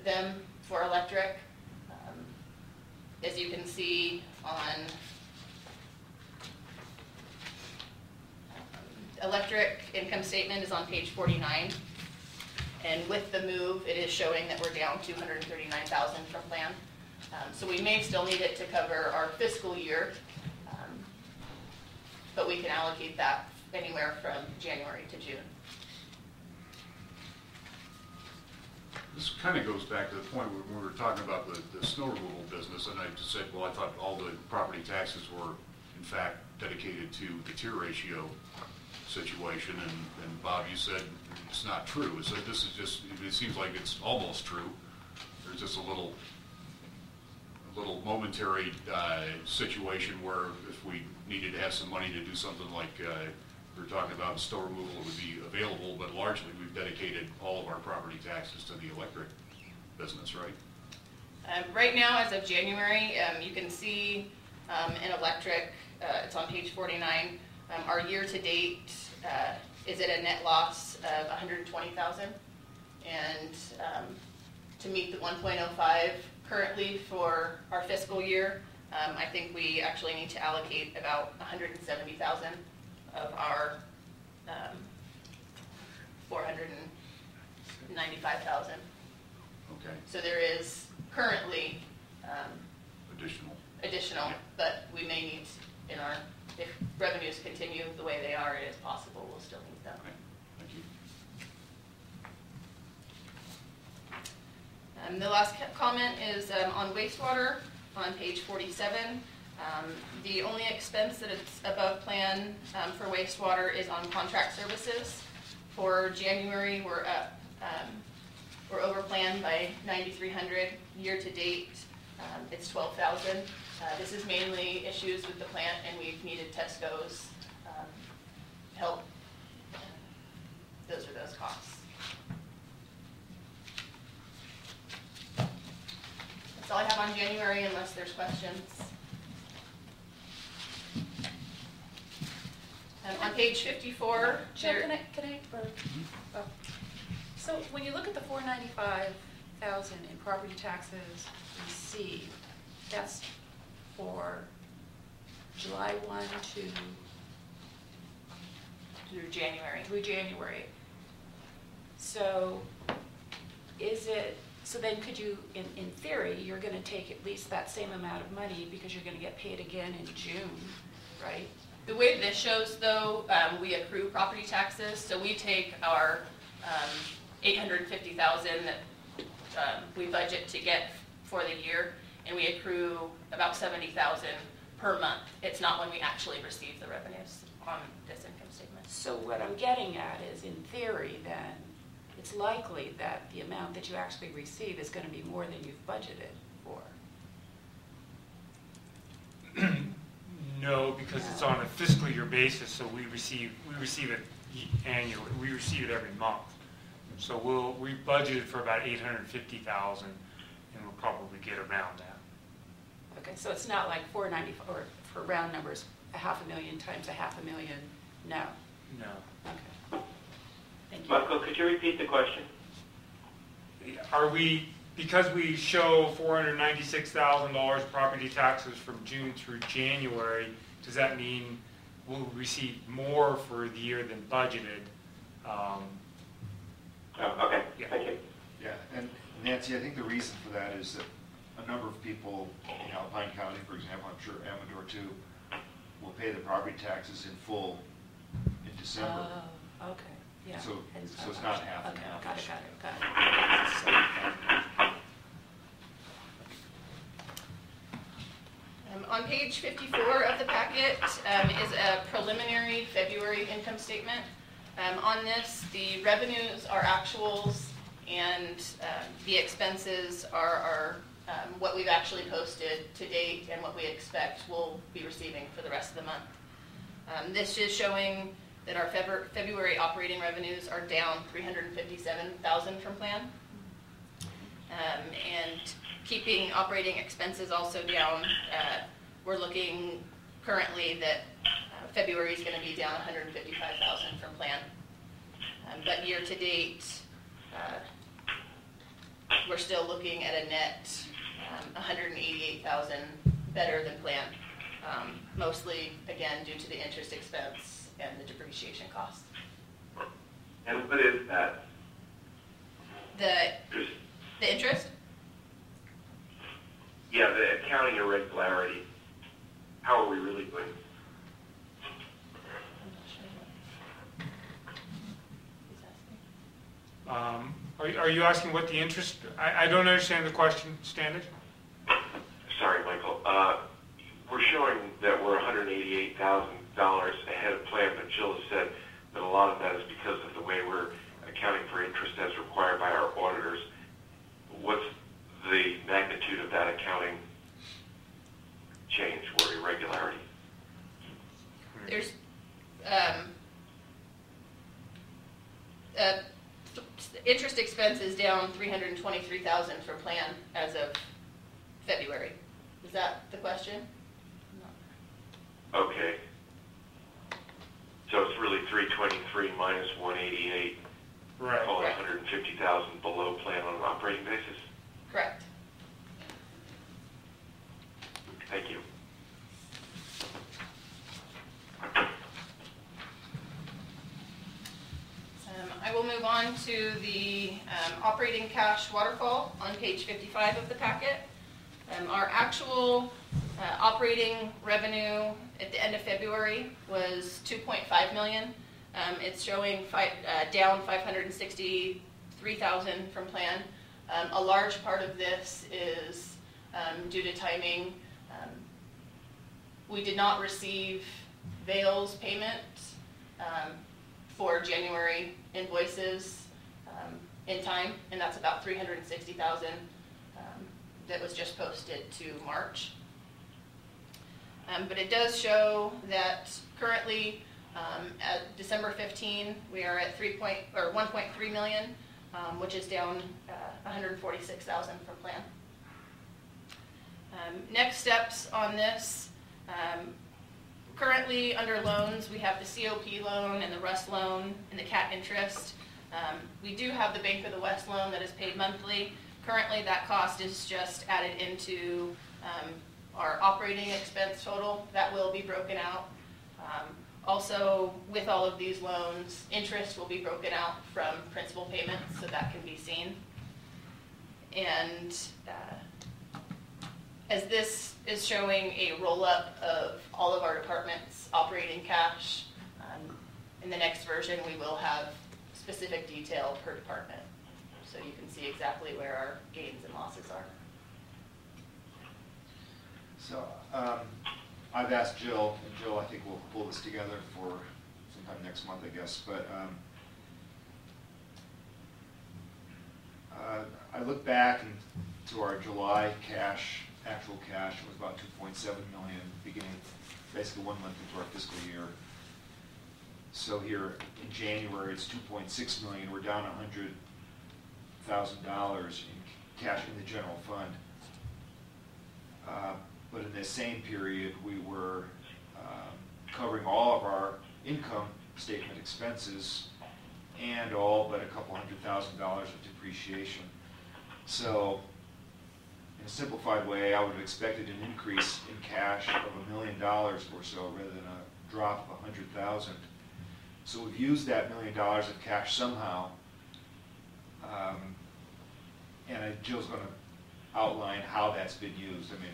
[SPEAKER 14] them for electric. As you can see on electric income statement is on page 49, and with the move it is showing that we're down $239,000 from plan. So we may still need it to cover our fiscal year, but we can allocate that anywhere from January to June.
[SPEAKER 2] This kind of goes back to the point when we were talking about the snow removal business, and I just said, well, I thought all the property taxes were in fact dedicated to the tier ratio situation, and Bob, you said it's not true. So this is just, it seems like it's almost true. There's just a little momentary situation where if we needed to have some money to do something like we were talking about snow removal, it would be available, but largely we've dedicated all of our property taxes to the electric business, right?
[SPEAKER 14] Right now, as of January, you can see in electric, it's on page 49, our year-to-date is at a net loss of $120,000, and to meet the 1.05 currently for our fiscal year, I think we actually need to allocate about $170,000 of our $495,000.
[SPEAKER 2] Okay.
[SPEAKER 14] So there is currently additional, but we may need in our, if revenues continue the way they are, it is possible we'll still need them.
[SPEAKER 2] Okay. Thank you.
[SPEAKER 14] The last comment is on wastewater on page 47. The only expense that it's above plan for wastewater is on contract services. For January, we're up, we're over plan by $9,300. Year to date, it's $12,000. This is mainly issues with the plant, and we've needed Tesco's help. Those are those costs. That's all I have on January, unless there's questions. On page 54,
[SPEAKER 9] Jill, can I, oh. So when you look at the 495,000 in property taxes received, that's for July 1 to
[SPEAKER 14] through January.
[SPEAKER 9] through January. So is it, so then could you, in theory, you're going to take at least that same amount of money because you're going to get paid again in June, right?
[SPEAKER 14] The way this shows, though, we accrue property taxes, so we take our $850,000 that we budget to get for the year, and we accrue about $70,000 per month. It's not when we actually receive the revenues on this income statement.
[SPEAKER 9] So what I'm getting at is, in theory, then, it's likely that the amount that you actually receive is going to be more than you've budgeted for.
[SPEAKER 1] No, because it's on a fiscal year basis, so we receive it annually. We receive it every month. So we budgeted for about 850,000, and we'll probably get around that.
[SPEAKER 9] Okay, so it's not like 490, or for round numbers, 500,000 times 500,000. No.
[SPEAKER 1] No.
[SPEAKER 9] Okay. Thank you.
[SPEAKER 4] Michael, could you repeat the question?
[SPEAKER 1] Are we, because we show $496,000 property taxes from June through January, does that mean we'll receive more for the year than budgeted?
[SPEAKER 4] Oh, okay,
[SPEAKER 1] Yeah.
[SPEAKER 4] thank you.
[SPEAKER 6] Yeah, and Nancy, I think the reason for that is that a number of people in Alpine County, for example, I'm sure Amador too, will pay the property taxes in full in December.
[SPEAKER 9] Oh, okay, yeah.
[SPEAKER 6] So it's not half and
[SPEAKER 9] Okay,
[SPEAKER 6] half.
[SPEAKER 9] got it.
[SPEAKER 14] On page 54 of the packet is a preliminary February income statement. On this, the revenues are actuals, and the expenses are what we've actually posted to date and what we expect we'll be receiving for the rest of the month. This is showing that our February operating revenues are down $357,000 from plan, and keeping operating expenses also down. We're looking currently that February is going to be down $155,000 from plan, but year to date, we're still looking at a net $188,000 better than planned, mostly, again, due to the interest expense and the depreciation costs.
[SPEAKER 7] And what is that?
[SPEAKER 14] The interest?
[SPEAKER 7] Yeah, the accounting irregularity. How are we really doing?
[SPEAKER 1] Are you asking what the interest, I don't understand the question, Standish.
[SPEAKER 7] Sorry, Michael. We're showing that we're $188,000 ahead of plan, but Jill has said that a lot of that is because of the way we're accounting for interest as required by our auditors. What's the magnitude of that accounting change or irregularity?
[SPEAKER 14] There's interest expense is down $323,000 for plan as of February. Is that the question?
[SPEAKER 7] Okay. So it's really 323 minus 188.
[SPEAKER 1] Right.
[SPEAKER 7] Call it
[SPEAKER 14] Right.
[SPEAKER 7] 150,000 below plan on an operating basis.
[SPEAKER 14] Correct.
[SPEAKER 7] Thank you.
[SPEAKER 14] I will move on to the operating cash waterfall on page 55 of the packet. Our actual operating revenue at the end of February was $2.5 million. It's showing down $563,000 from plan. A large part of this is due to timing. We did not receive Vail's payment for January invoices in time, and that's about $360,000 that was just posted to March. But it does show that currently At December 15, we are at 1.3 million, which is down 146,000 from plan. Next steps on this. Currently, under loans, we have the COP loan and the RUS loan and the CAT interest. We do have the Bank of the West loan that is paid monthly. Currently, that cost is just added into our operating expense total. That will be broken out. Also, with all of these loans, interest will be broken out from principal payments, so that can be seen. And as this is showing a roll-up of all of our departments' operating cash, in the next version we will have specific detail per department, so you can see exactly where our gains and losses are.
[SPEAKER 6] So I've asked Jill, and Jill, I think we'll pull this together for sometime next month, I guess. But I look back to our July cash, actual cash, it was about 2.7 million, beginning basically 1 month into our fiscal year. So here in January, it's 2.6 million. We're down $100,000 in cash in the general fund. But in this same period, we were covering all of our income statement expenses and all but a couple $100,000 of depreciation. So in a simplified way, I would have expected an increase in cash of $1 million or so rather than a drop of 100,000. So we've used that $1 million of cash somehow, and Jill's going to outline how that's been used. I mean,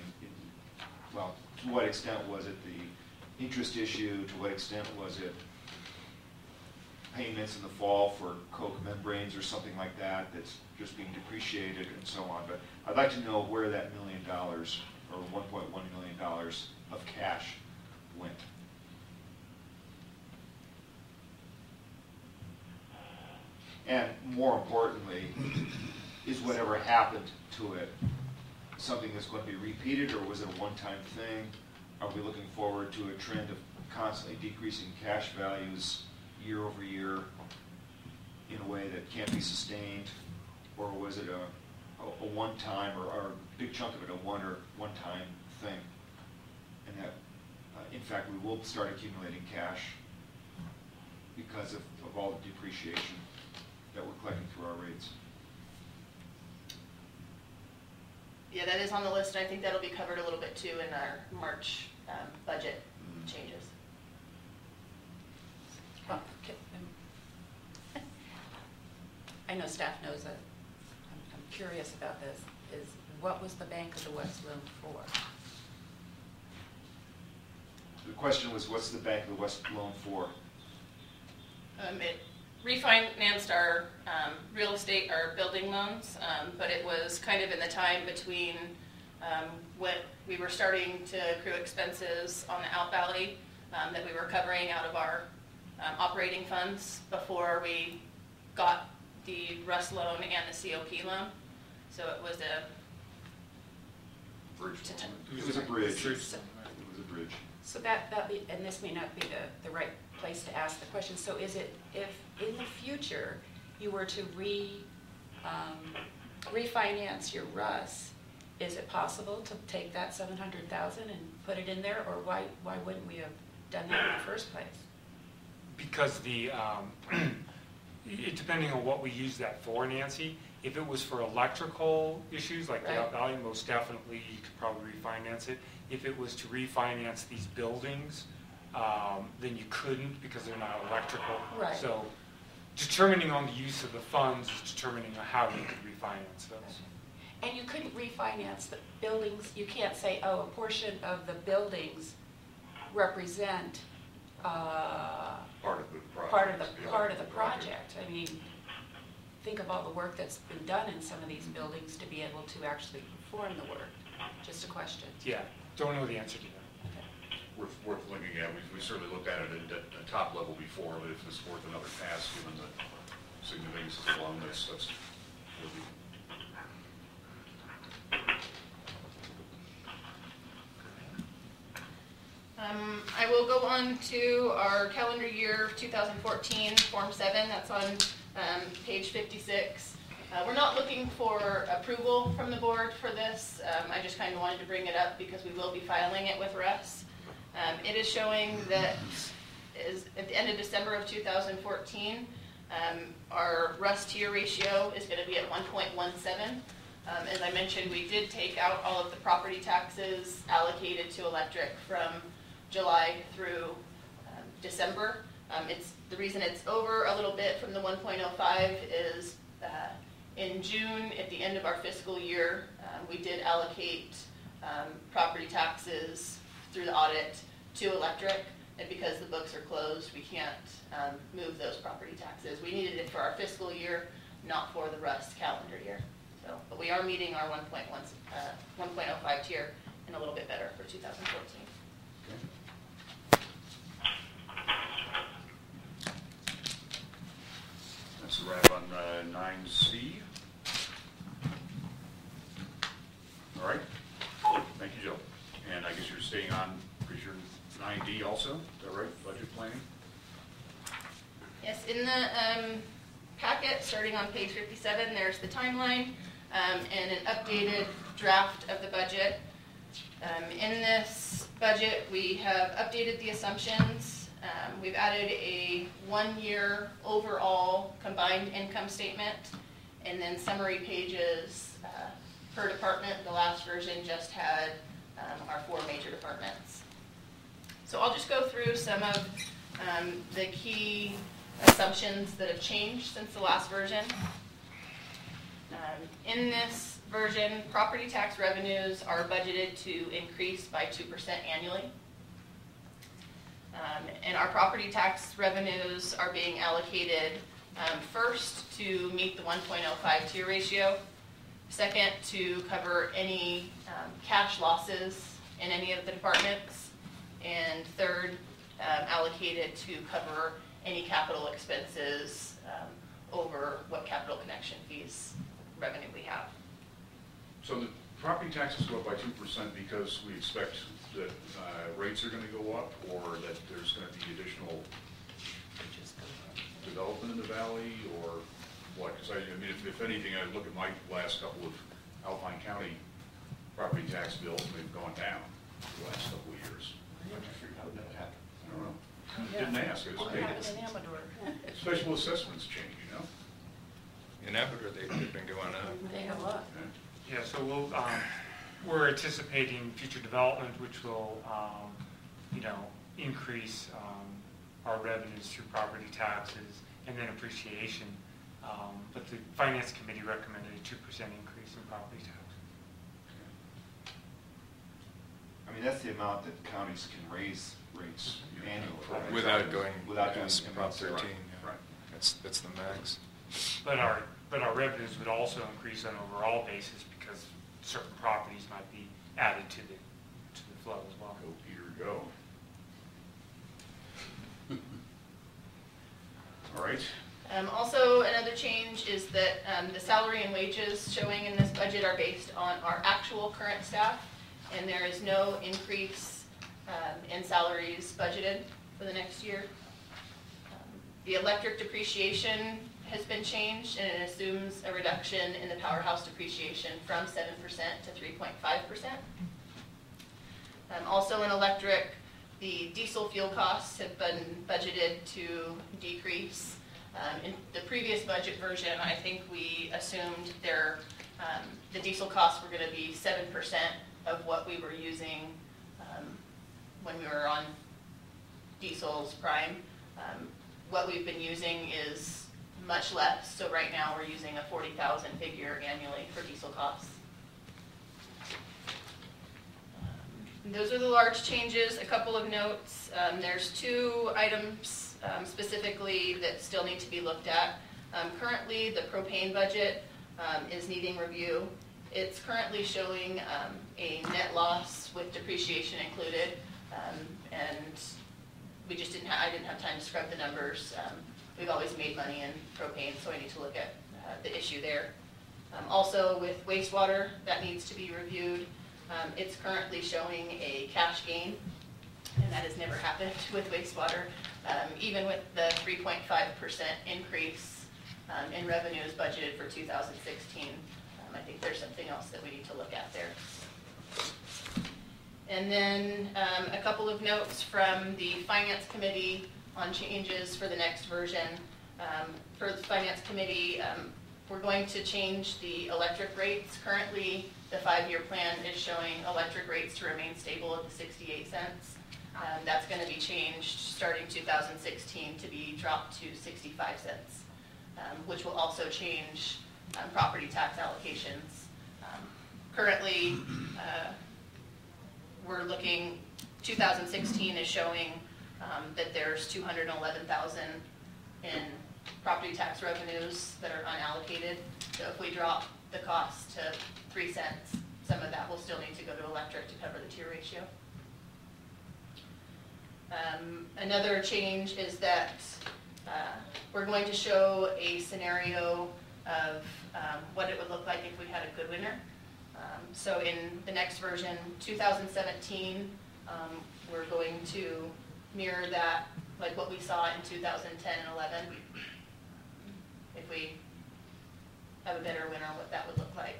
[SPEAKER 6] well, to what extent was it the interest issue? To what extent was it payments in the fall for coke membranes or something like that that's just being depreciated and so on? But I'd like to know where that $1 million or $1.1 million of cash went. And more importantly, is whatever happened to it something that's going to be repeated, or was it a one-time thing? Are we looking forward to a trend of constantly decreasing cash values year over year in a way that can't be sustained? Or was it a one-time, or a big chunk of it a one-time thing? And that, in fact, we will start accumulating cash because of all the depreciation that we're collecting through our rates.
[SPEAKER 14] Yeah, that is on the list. I think that'll be covered a little bit too in our March budget changes.
[SPEAKER 9] I know staff knows that. I'm curious about this. Is what was the Bank of the West loan for?
[SPEAKER 6] The question was, what's the Bank of the West loan for?
[SPEAKER 14] It refinanced our real estate, our building loans, but it was kind of in the time between when we were starting to accrue expenses on the Out Valley that we were covering out of our operating funds before we got the RUS loan and the COP loan. So it was a
[SPEAKER 2] bridge.
[SPEAKER 6] It was a bridge. It
[SPEAKER 9] So,
[SPEAKER 6] was a bridge.
[SPEAKER 9] so that be, and this may not be the right place to ask the question. So is it, if in the future you were to refinance your RUS, is it possible to take that $700,000 and put it in there, or why wouldn't we have done that in the first place?
[SPEAKER 1] Because depending on what we use that for, Nancy, if it was for electrical issues like the Out Valley, most definitely you could probably refinance it. If it was to refinance these buildings, then you couldn't because they're not electrical.
[SPEAKER 9] Right.
[SPEAKER 1] So determining on the use of the funds is determining on how you could refinance those.
[SPEAKER 9] And you couldn't refinance the buildings. You can't say, oh, a portion of the buildings represent
[SPEAKER 2] Part of the project.
[SPEAKER 9] Part of the project. I mean, think of all the work that's been done in some of these buildings to be able to actually perform the work. Just a question.
[SPEAKER 1] Yeah, don't know the answer to that.
[SPEAKER 2] Worth looking at. We certainly looked at it at a top level before, but if it's worth another pass, given the significance of the loan, that's
[SPEAKER 14] I will will go on to our calendar year 2014 Form 7. That's on page 56. We're not looking for approval from the board for this. I just kind of wanted to bring it up because we will be filing it with Russ. It is showing that is at the end of December of 2014, our Russ tier ratio is going to be at 1.17. As I mentioned, we did take out all of the property taxes allocated to electric from July through December. The reason it's over a little bit from the 1.05 is in June, at the end of our fiscal year, we did allocate property taxes through the audit to electric, and because the books are closed, we can't move those property taxes. We needed it for our fiscal year, not for the Russ calendar year. So, but we are meeting our 1.05 tier and a little bit better for 2014.
[SPEAKER 2] That's a wrap on 9C. All right. Thank you, Jill. And I guess you're staying on, because you're 9D also, is that right? Budget planning?
[SPEAKER 14] Yes, in the packet, starting on page 57, there's the timeline and an updated draft of the budget. In this budget, we have updated the assumptions. We've added a 1-year overall combined income statement, and then summary pages per department. The last version just had our 4 major departments. So I'll just go through some of the key assumptions that have changed since the last version. In this version, property tax revenues are budgeted to increase by 2% annually. And our property tax revenues are being allocated first to meet the 1.05 tier ratio, second to cover any cash losses in any of the departments, and third allocated to cover any capital expenses over what capital connection fees revenue we have.
[SPEAKER 2] So the property taxes go up by 2% because we expect that rates are going to go up, or that there's going to be additional development in the valley, or what? Because I mean, if anything, I look at my last couple of Alpine County property tax bills, and they've gone down the last couple of years. How did that happen? I don't know. Didn't ask. It was paid. Special assessments change, you know?
[SPEAKER 5] In Amador, they've been going up.
[SPEAKER 9] They have what?
[SPEAKER 1] Yeah, so we're anticipating future development, which will, increase our revenues through property taxes and then appreciation. But the Finance Committee recommended a 2% increase in property tax.
[SPEAKER 6] I mean, that's the amount that counties can raise rates annually.
[SPEAKER 5] Without going
[SPEAKER 6] Without doing
[SPEAKER 5] past Prop 13.
[SPEAKER 6] Right.
[SPEAKER 5] Yeah.
[SPEAKER 2] Right.
[SPEAKER 5] That's the max.
[SPEAKER 1] But our revenues would also increase on an overall basis because certain properties might be added to the flow as well.
[SPEAKER 2] Go, Peter, go. All right.
[SPEAKER 14] Also, another change is that the salary and wages showing in this budget are based on our actual current staff, and there is no increase in salaries budgeted for the next year. The electric depreciation has been changed, and it assumes a reduction in the powerhouse depreciation from 7% to 3.5%. Also in electric, the diesel fuel costs have been budgeted to decrease. In the previous budget version, I think we assumed the diesel costs were going to be 7% of what we were using when we were on diesel's prime. What we've been using is much less, so right now we're using a 40,000 figure annually for diesel costs. Those are the large changes. A couple of notes. There's 2 items specifically that still need to be looked at. Currently, the propane budget is needing review. It's currently showing a net loss with depreciation included, and we just I didn't have time to scrub the numbers. We've always made money in propane, so I need to look at the issue there. Also, with wastewater, that needs to be reviewed. It's currently showing a cash gain and that has never happened with wastewater. Even with the 3.5% increase in revenues budgeted for 2016, I think there's something else that we need to look at there. And then a couple of notes from the Finance Committee on changes for the next version. For the Finance Committee, we're going to change the electric rates. Currently, the 5-year plan is showing electric rates to remain stable at the 68 cents. That's going to be changed starting 2016 to be dropped to 65 cents, which will also change property tax allocations. Currently, we're looking, 2016 is showing that there's $211,000 in property tax revenues that are unallocated. So if we drop the cost to 3 cents, some of that will still need to go to electric to cover the tier ratio. Another change is that we're going to show a scenario of what it would look like if we had a good winter. So in the next version, 2017, we're going to mirror that, like what we saw in 2010 and 11. If we have a better winter, what that would look like.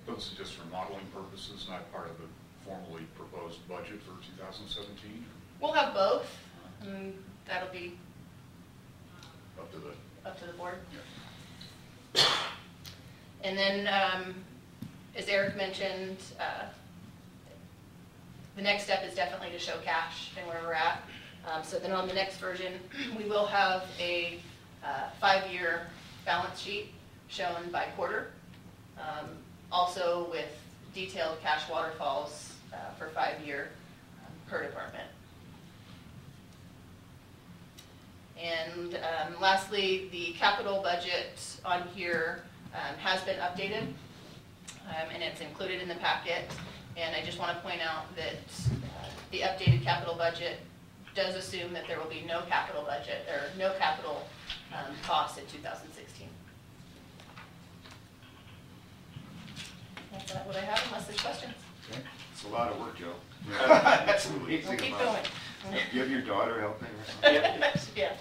[SPEAKER 2] Those are just for modeling purposes, not part of the formally proposed budget for 2017?
[SPEAKER 14] We'll have both, and that'll be
[SPEAKER 2] up to the
[SPEAKER 14] board.
[SPEAKER 2] Yeah.
[SPEAKER 14] And then, as Eric mentioned, the next step is definitely to show cash and where we're at. So then on the next version, we will have a 5-year balance sheet shown by quarter, also with detailed cash waterfalls for 5-year per department. And lastly, the capital budget on here has been updated, and it's included in the packet. And I just want to point out that the updated capital budget does assume that there will be no capital budget or no capital costs in 2016. That's what I have, unless there's questions.
[SPEAKER 6] Okay. It's a lot of work, Joe. That's amazing.
[SPEAKER 14] We'll keep
[SPEAKER 6] amount.
[SPEAKER 14] going.
[SPEAKER 6] You have your daughter helping?
[SPEAKER 14] Yeah.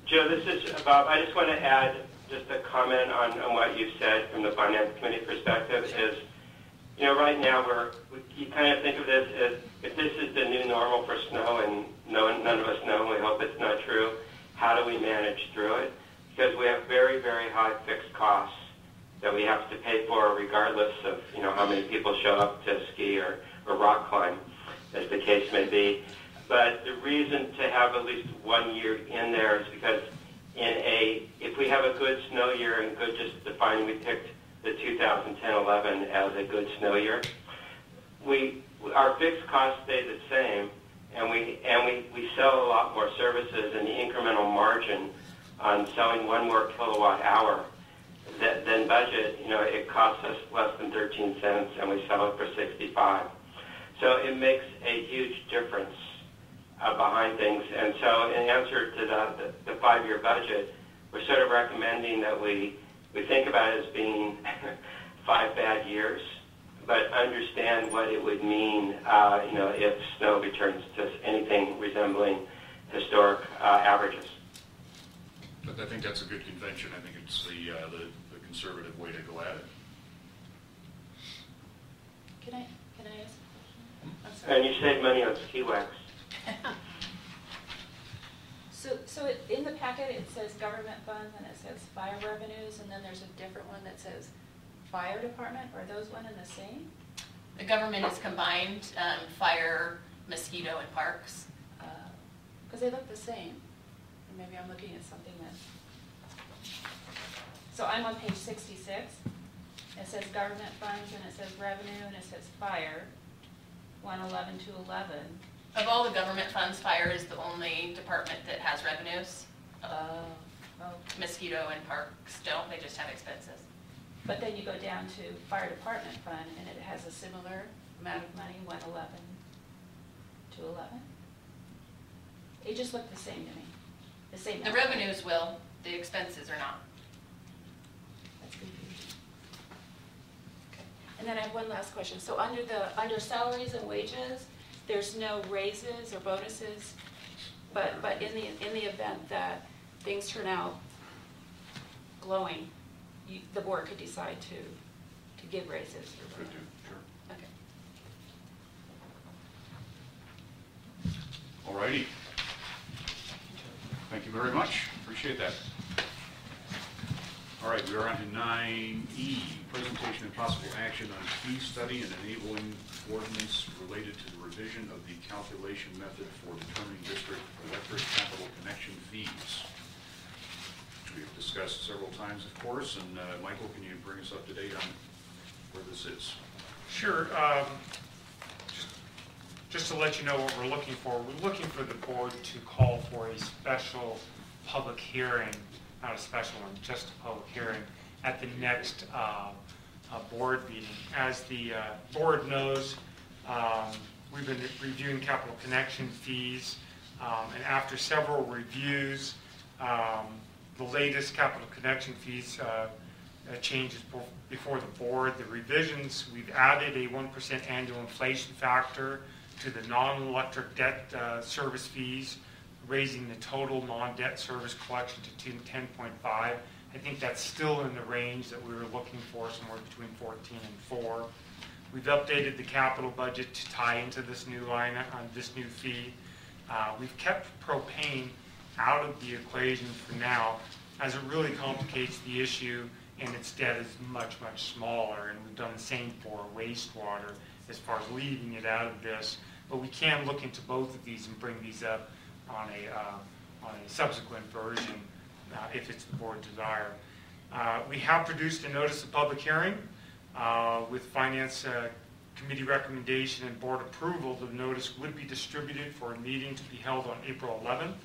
[SPEAKER 4] Joe, this is Bob. I just want to add just a comment on what you said from the Finance Committee perspective. Is, you know, right now you kind of think of this as if this is the new normal for snow, and none of us know, and we hope it's not true, how do we manage through it? Because we have very, very high fixed costs that we have to pay for regardless of, you know, how many people show up to ski or rock climb, as the case may be. But the reason to have at least 1 year in there is because if we have a good snow year, and good just defining, we picked the 2010-11 as a good snow year, our fixed costs stay the same, and we sell a lot more services, and the incremental margin on selling 1 more kilowatt hour than budget, you know, it costs us less than 13 cents, and we sell it for 65. So it makes a huge difference behind things. And so in answer to the 5-year budget, we're sort of recommending that we think about it as being 5 bad years, but understand what it would mean, you know, if snow returns to anything resembling historic averages.
[SPEAKER 2] But I think that's a good convention. I think it's the conservative way to go at it.
[SPEAKER 9] Can I ask a question? I'm sorry.
[SPEAKER 4] And you save money on ski wax.
[SPEAKER 9] So in the packet, it says government funds, and it says fire revenues, and then there's a different one that says fire department. Are those one and the same?
[SPEAKER 14] The government is combined, fire, mosquito, and parks.
[SPEAKER 9] Because they look the same. Or maybe I'm looking at something that... So I'm on page 66. It says government funds, and it says revenue, and it says fire, 111 to 11.
[SPEAKER 14] Of all the government funds, fire is the only department that has revenues. Mosquito and parks don't, they just have expenses.
[SPEAKER 9] But then you go down to fire department fund, and it has a similar amount of money, 111 to 11. They just look the same to me. The same.
[SPEAKER 14] The revenues will, the expenses are not.
[SPEAKER 9] That's confusing. Okay. And then I have one last question. So under salaries and wages, there's no raises or bonuses, but in the event that things turn out glowing, the board could decide to give raises or
[SPEAKER 2] Could do, sure.
[SPEAKER 9] Okay.
[SPEAKER 2] All righty. Thank you very much. Appreciate that. All right, we are on to 9E, presentation and possible action on fee study and enabling ordinance related to the revision of the calculation method for determining district electric capital connection fees, which we have discussed several times, of course. And Michael, can you bring us up to date on where this is?
[SPEAKER 1] Sure. Just to let you know what we're looking for the board to call for a special public hearing, not a special one, just a public hearing at the next board meeting. As the board knows, we've been reviewing capital connection fees, and after several reviews, the latest capital connection fees changes before the board. The revisions, we've added a 1% annual inflation factor to the non-electric debt service fees, raising the total non-debt service collection to 10.5. I think that's still in the range that we were looking for, somewhere between 14 and 4. We've updated the capital budget to tie into this new line on this new fee. We've kept propane out of the equation for now, as it really complicates the issue, and its debt is much, much smaller. And we've done the same for wastewater as far as leaving it out of this. But we can look into both of these and bring these up on a subsequent version if it's the board's desire. We have produced a notice of public hearing with Finance Committee recommendation and board approval. The notice would be distributed for a meeting to be held on April 11th.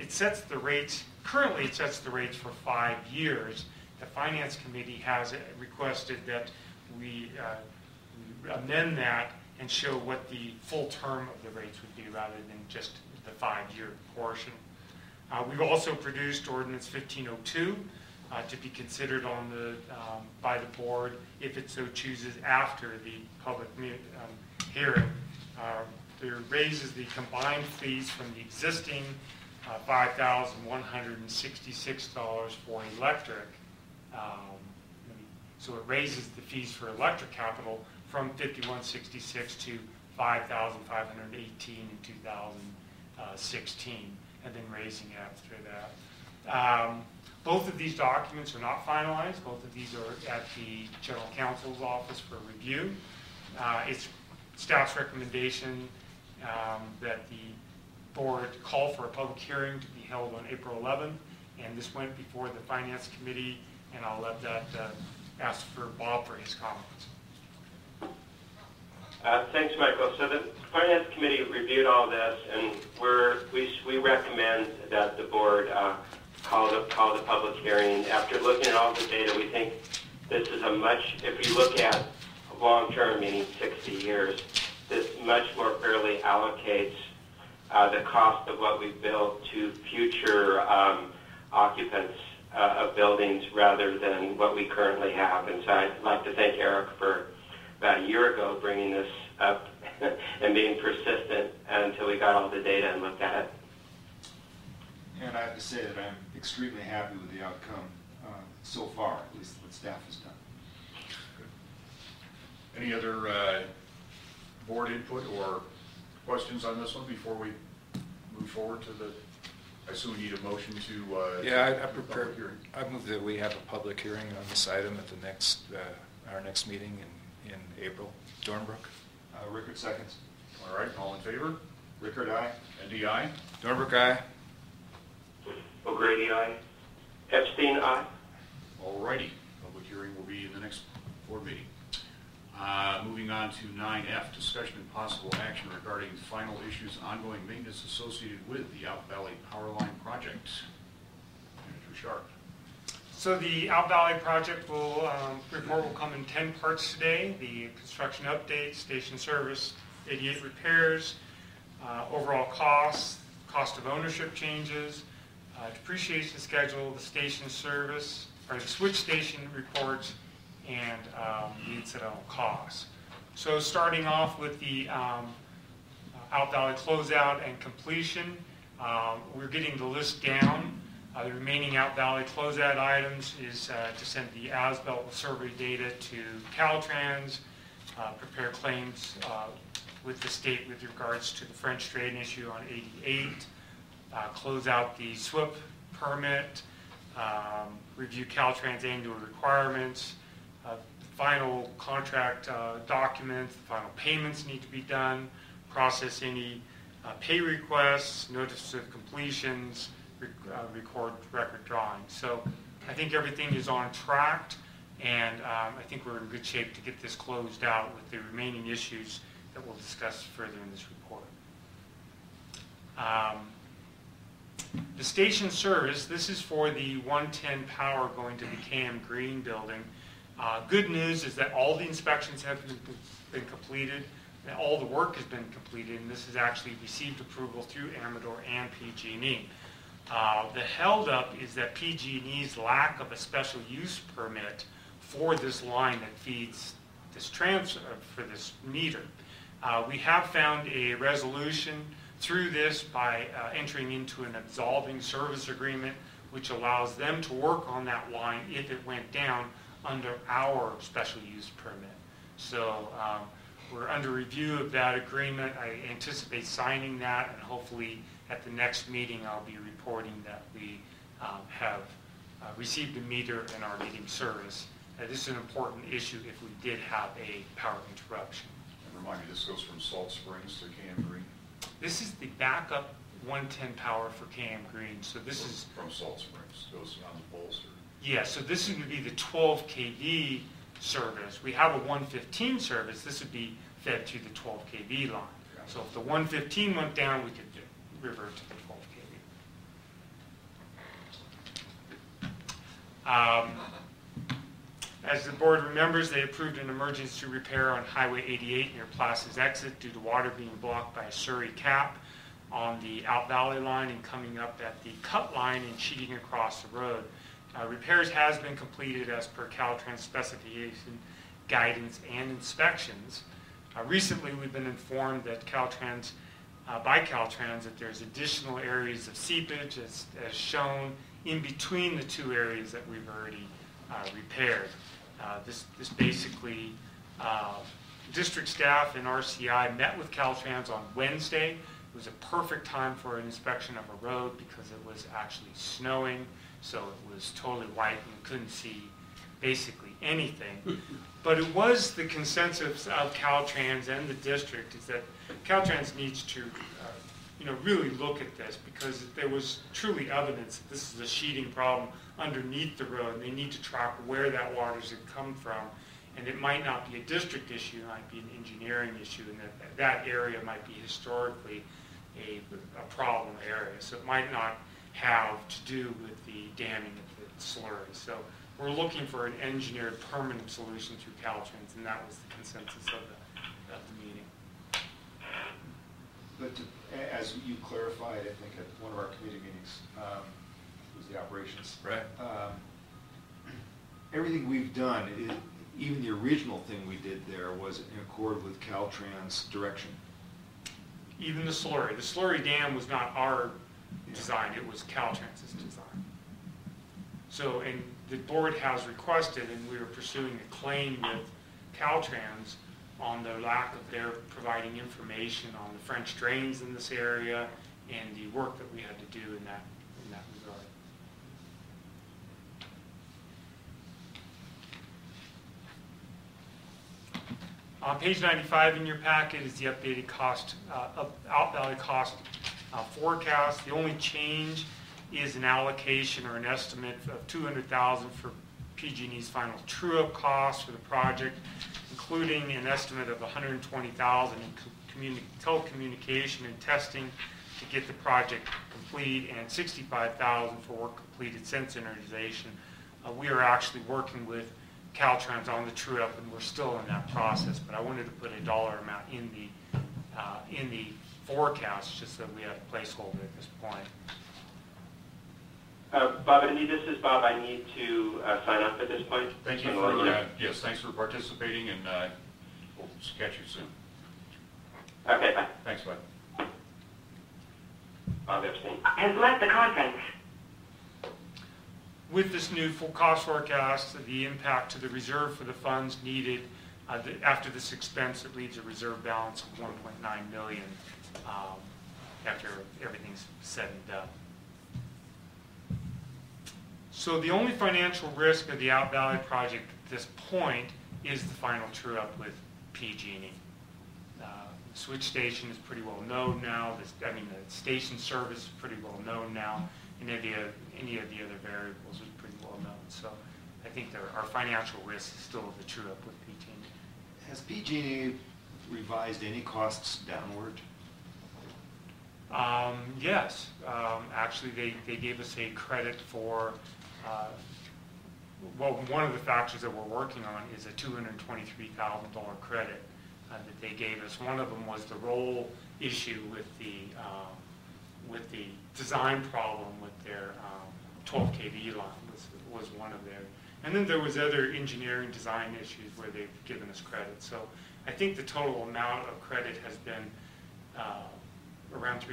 [SPEAKER 1] It sets the rates, currently it sets the rates for 5 years. The Finance Committee has requested that we amend that and show what the full term of the rates would be rather than just the 5-year portion. We've also produced Ordinance 1502 to be considered on the by the board if it so chooses after the public hearing. It raises the combined fees from the existing $5,166 for electric. So it raises the fees for electric capital from $5,166 to $5,518 in 2016, and then raising it after that. Both of these documents are not finalized. Both of these are at the General Counsel's office for review. It's staff's recommendation that the board call for a public hearing to be held on April 11th, and this went before the Finance Committee, and I'll let that ask for Bob for his comments.
[SPEAKER 4] Thanks, Michael. So the Finance Committee reviewed all this, and we recommend that the board call the public hearing. After looking at all the data, we think this is if you look at long-term, meaning 60 years, this much more fairly allocates the cost of what we build to future occupants of buildings rather than what we currently have. And so I'd like to thank Eric for about a year ago bringing this up and being persistent until we got all the data and looked at it.
[SPEAKER 6] And I have to say that I'm extremely happy with the outcome so far, at least what staff has done.
[SPEAKER 2] Good. Any other board input or questions on this one before we move forward to the, I assume we need a motion to
[SPEAKER 5] yeah, I prepared. I move that we have a public hearing on this item at the next our next meeting in April. Dornbrook.
[SPEAKER 6] Rickard seconds.
[SPEAKER 2] All right, all in favor?
[SPEAKER 6] Rickard, aye.
[SPEAKER 2] Andy, aye.
[SPEAKER 5] Dornbrook, aye.
[SPEAKER 4] O'Grady, aye. Epstein, aye.
[SPEAKER 2] All righty, public hearing will be in the next board meeting. Moving on to 9F, discussion and possible action regarding final issues and ongoing maintenance associated with the Out Valley Power Line project. Manager Sharp.
[SPEAKER 1] So the Out Valley project report will come in 10 parts today. The construction update, station service, 88 repairs, overall cost of ownership changes, depreciation schedule, the station service, or the switch station reports, and the incidental costs. So starting off with the Out Valley closeout and completion. We're getting the list down. The remaining Out Valley closeout items is to send the as-built survey data to Caltrans, prepare claims with the state with regards to the French drain issue on 88, close out the SWIP permit, review Caltrans annual requirements, final contract documents, the final payments need to be done, process any pay requests, notice of completions, record record drawings. So I think everything is on track, and I think we're in good shape to get this closed out with the remaining issues that we'll discuss further in this report. The station service, this is for the 110 power going to the KM Green building. Good news is that all the inspections have been completed, and all the work has been completed, and this has actually received approval through Amador and PG&E. The held up is that PG&E's lack of a special use permit for this line that feeds this transfer for this meter. We have found a resolution through this by entering into an absolving service agreement, which allows them to work on that line if it went down under our special use permit. So we're under review of that agreement. I anticipate signing that, and hopefully at the next meeting I'll be reporting that we have received a meter and are getting service. This is an important issue if we did have a power interruption.
[SPEAKER 2] And remind me, this goes from Salt Springs to KM Green?
[SPEAKER 1] This is the backup 110 power for KM Green. So this is
[SPEAKER 2] from Salt Springs, goes on the poles?
[SPEAKER 1] Yeah, so this would be the 12 kV service. We have a 115 service. This would be fed through the 12 kV line. So if the 115 went down, we could revert to the 12 kV. As the board remembers, they approved an emergency repair on Highway 88 near Place's exit due to water being blocked by a Surrey cap on the Out Valley line and coming up at the cut line and sheeting across the road. Repairs has been completed as per Caltrans specification, guidance, and inspections. Recently, we've been informed that by Caltrans that there's additional areas of seepage as shown in between the two areas that we've already repaired. This basically, district staff and RCI met with Caltrans on Wednesday. It was a perfect time for an inspection of a road because it was actually snowing, so it was totally white and you couldn't see basically anything. But it was the consensus of Caltrans and the district is that Caltrans needs to really look at this because there was truly evidence that this is a sheeting problem underneath the road, and they need to track where that water's come from. And it might not be a district issue, it might be an engineering issue, and that area might be historically a problem area. So it might not have to do with the damming of the slurry. So we're looking for an engineered permanent solution through Caltrans, and that was the consensus of the meeting.
[SPEAKER 6] But as you clarified, I think at one of our committee meetings, was the operations.
[SPEAKER 2] Right.
[SPEAKER 6] Everything we've done, even the original thing we did there was in accord with Caltrans' direction.
[SPEAKER 1] Even the slurry dam was not our design, it was Caltrans' design. So, and the board has requested, and we are pursuing a claim with Caltrans on the lack of their providing information on the French drains in this area and the work that we had to do in that regard. On page 95 in your packet is the updated cost, Out Valley cost forecast. The only change is an allocation or an estimate of $200,000 for PG&E's final true-up costs for the project, including an estimate of $120,000 in telecommunication and testing to get the project complete, and $65,000 for work completed since energization. We are actually working with Caltrans on the true-up, and we're still in that process. But I wanted to put a dollar amount in the forecast, just so we have a placeholder at this point.
[SPEAKER 4] Bob, this is Bob. I need to sign up at this point.
[SPEAKER 2] Thank you for yes, thanks for participating, and we'll catch you soon.
[SPEAKER 4] Okay, bye.
[SPEAKER 2] Thanks, bud.
[SPEAKER 4] Bob Epstein.
[SPEAKER 3] Has left the conference.
[SPEAKER 1] With this new full cost forecast, the impact to the reserve for the funds needed, after this expense, it leaves a reserve balance of 1.9 million after everything's said and done. So the only financial risk of the Out Valley project at this point is the final true-up with PG&E. The switch station is pretty well known now. The station service is pretty well known now. Any of the other variables is pretty well known. So I think our financial risk is still the true-up with PG&E.
[SPEAKER 6] Has PG&E revised any costs downward?
[SPEAKER 1] Yes. Actually, they gave us a credit for, one of the factors that we're working on is a $223,000 credit that they gave us. One of them was the roll issue with the design problem with their 12 kV line was one of their. And then there was other engineering design issues where they've given us credit. So I think the total amount of credit has been around $300,000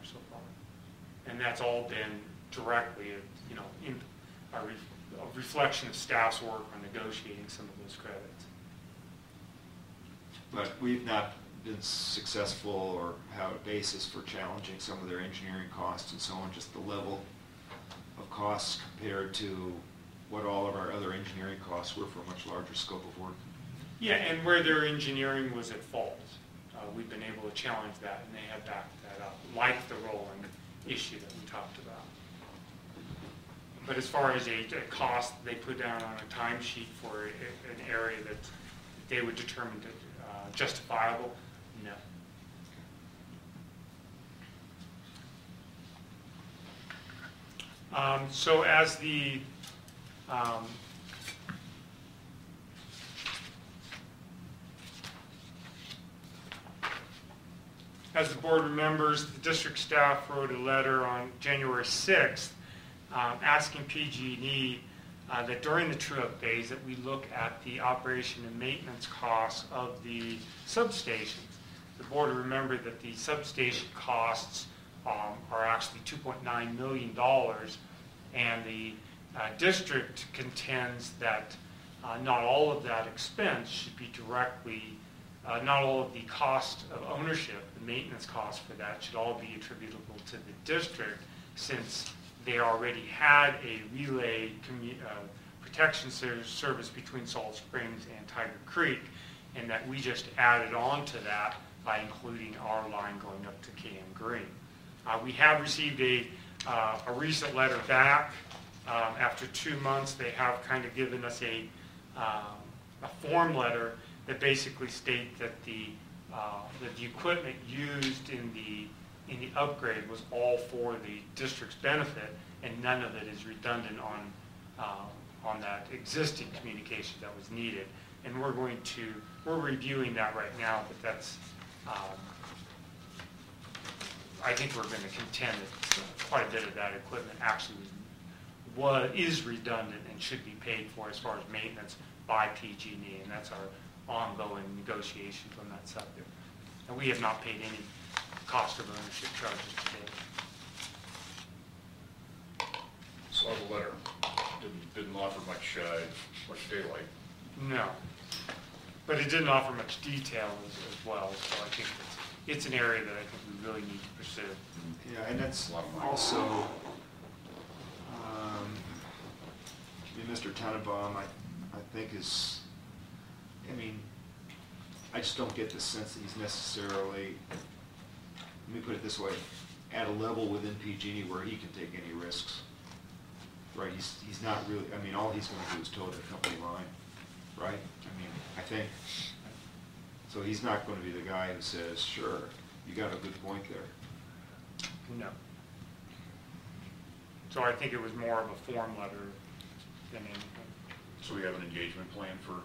[SPEAKER 1] so far. And that's all been directly, in a reflection of staff's work on negotiating some of those credits.
[SPEAKER 6] But we've not been successful or have a basis for challenging some of their engineering costs and so on, just the level of costs compared to what all of our other engineering costs were for a much larger scope of work.
[SPEAKER 1] Yeah, and where their engineering was at fault, we've been able to challenge that, and they have backed that up, like the rolling issue that we talked about. But as far as a cost they put down on a timesheet for an area that they would determine justifiable, no. So as the board remembers, the district staff wrote a letter on January 6th asking PG&E that during the true-up phase that we look at the operation and maintenance costs of the substations. The board remembered that the substation costs are actually $2.9 million, and the district contends that not all of that expense should be directly, not all of the cost of ownership, the maintenance costs for that should all be attributable to the district, since they already had a relay protection service between Salt Springs and Tiger Creek, and that we just added on to that by including our line going up to KM Green. We have received a recent letter back. After 2 months, they have kind of given us a form letter that basically states that the equipment used in the upgrade was all for the district's benefit, and none of it is redundant on that existing communication that was needed. And we're reviewing that right now, but that's, I think we're going to contend that quite a bit of that equipment actually is redundant and should be paid for as far as maintenance by PG&E, and that's our ongoing negotiations on that subject. And we have not paid any cost of ownership charges to date.
[SPEAKER 2] Saw the letter. Didn't offer much daylight.
[SPEAKER 1] No, but it didn't offer much detail as well. So I think it's an area that I think we really need to pursue.
[SPEAKER 6] Yeah, and that's also, Mr. Tannenbaum, I think is, I just don't get the sense that he's necessarily, let me put it this way, at a level within PG&E where he can take any risks. Right, he's not really, all he's going to do is toe the company line, right? I think, so he's not going to be the guy who says, sure, you got a good point there.
[SPEAKER 1] No. So I think it was more of a form letter than anything.
[SPEAKER 2] So we have an engagement plan for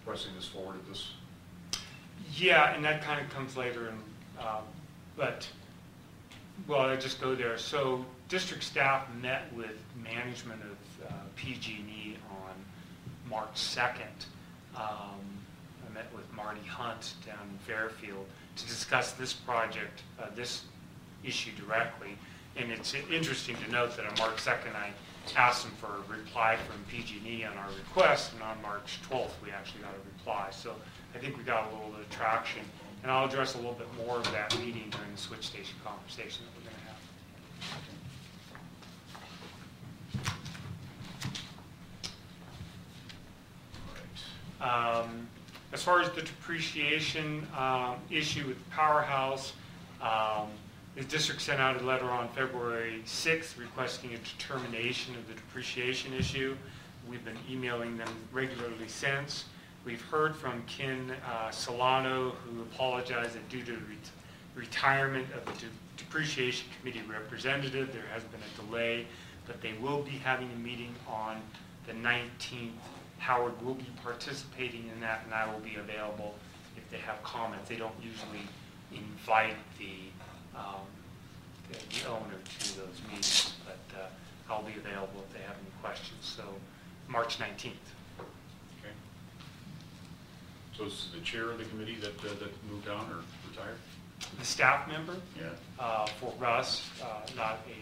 [SPEAKER 2] pressing this forward at this?
[SPEAKER 1] Yeah, and that kind of comes later, I just go there. So district staff met with management of PG&E on March 2nd. I met with Marty Hunt down in Fairfield to discuss this project, this issue directly. And it's interesting to note that on March 2nd, I asked them for a reply from PG&E on our request, and on March 12th, we actually got a reply. So I think we got a little bit of traction. And I'll address a little bit more of that meeting during the switch station conversation that we're going to have. As far as the depreciation issue with the powerhouse, the district sent out a letter on February 6th requesting a determination of the depreciation issue. We've been emailing them regularly since. We've heard from Ken Solano, who apologized that due to the retirement of the depreciation committee representative, there has been a delay, but they will be having a meeting on the 19th. Howard will be participating in that, and I will be available if they have comments. They don't usually invite the owner to those meetings, but I'll be available if they have any questions. So March 19th.
[SPEAKER 2] Okay. So this is the chair of the committee that moved on or retired?
[SPEAKER 1] The staff member?
[SPEAKER 2] Yeah.
[SPEAKER 1] For Russ, not a,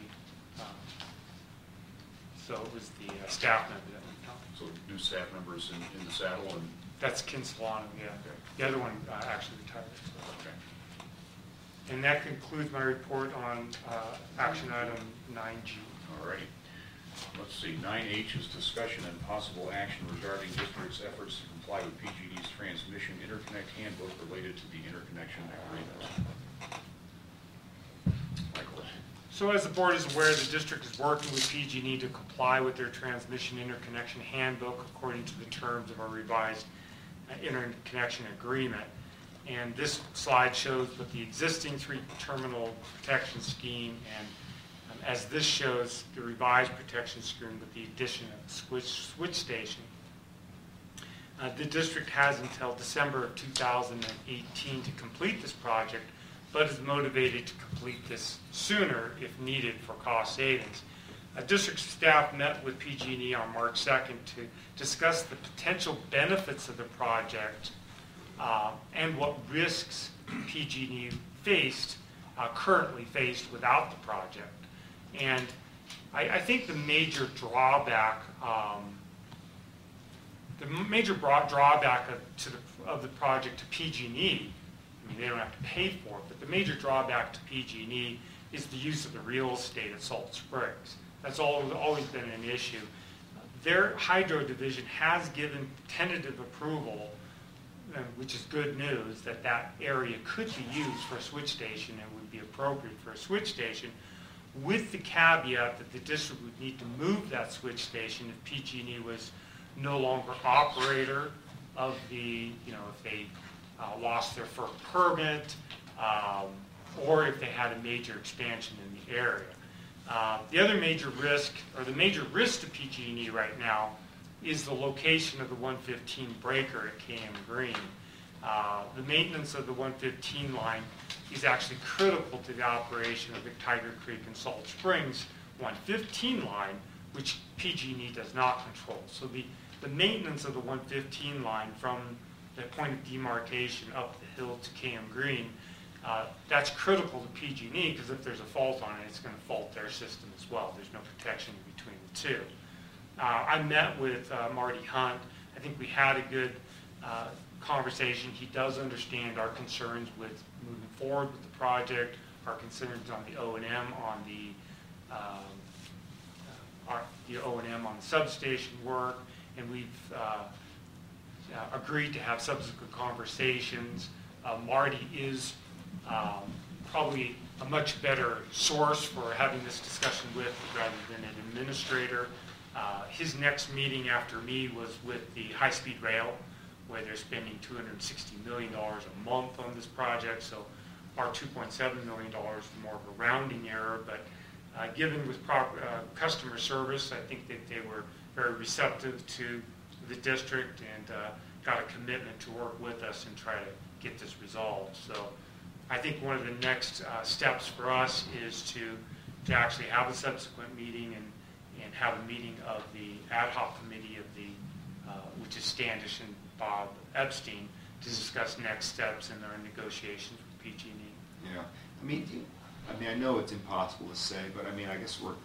[SPEAKER 1] so it was the staff member that moved on.
[SPEAKER 2] So new staff members in the saddle and...
[SPEAKER 1] That's Ken Solano, yeah. The other one actually retired. So.
[SPEAKER 2] Okay.
[SPEAKER 1] And that concludes my report on action item 9G.
[SPEAKER 2] All righty. Let's see, 9H is discussion and possible action regarding district's efforts to comply with PG&E's transmission interconnect handbook related to the interconnection agreement. Michael.
[SPEAKER 1] So as the board is aware, the district is working with PG&E to comply with their transmission interconnection handbook according to the terms of our revised interconnection agreement. And this slide shows what the existing 3-terminal protection scheme, and as this shows the revised protection scheme with the addition of the switch station. The district has until December of 2018 to complete this project, but is motivated to complete this sooner if needed for cost savings. District staff met with PG&E on March 2nd to discuss the potential benefits of the project and what risks PG&E currently faced without the project. And I think the major drawback of the project to PG&E, I mean, they don't have to pay for it, but the major drawback to PG&E is the use of the real estate at Salt Springs. That's always been an issue. Their hydro division has given tentative approval, which is good news, that that area could be used for a switch station and would be appropriate for a switch station, with the caveat that the district would need to move that switch station if PG&E was no longer operator of the, if they lost their FERC permit, or if they had a major expansion in the area. The other major risk, or the major risk to PG&E right now, is the location of the 115 breaker at KM Green. The maintenance of the 115 line is actually critical to the operation of the Tiger Creek and Salt Springs 115 line, which PG&E does not control. So the maintenance of the 115 line from the point of demarcation up the hill to KM Green, that's critical to PG&E, because if there's a fault on it, it's going to fault their system as well. There's no protection between the two. I met with Marty Hunt. I think we had a good conversation. He does understand our concerns with moving forward with the project, our concerns on the O&M on the O&M on the substation work, and we've agreed to have subsequent conversations. Marty is probably a much better source for having this discussion with rather than an administrator. His next meeting after me was with the high-speed rail, where they're spending $260 million a month on this project, so our $2.7 million is more of a rounding error, but given with proper customer service, I think that they were very receptive to the district and got a commitment to work with us and try to get this resolved. So I think one of the next steps for us is to actually have a subsequent meeting and have a meeting of the ad hoc committee of the, which is Standish and Bob Epstein, to discuss next steps in our negotiations with PG&E.
[SPEAKER 6] Yeah, I mean, I mean, I know it's impossible to say, but I mean, I guess we're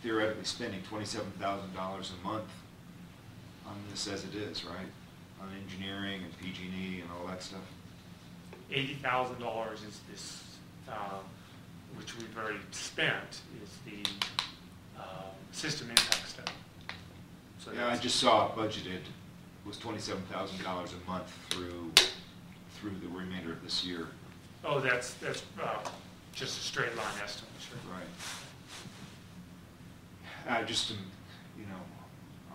[SPEAKER 6] theoretically spending $27,000 a month on this as it is, right? On engineering and PG&E and all that stuff.
[SPEAKER 1] $80,000 is this, which we've already spent, is the system impact study. So
[SPEAKER 6] Yeah, I just saw it budgeted was $27,000 a month through the remainder of this year.
[SPEAKER 1] Oh, that's just a straight line estimate, sure.
[SPEAKER 6] Right. I just, you know,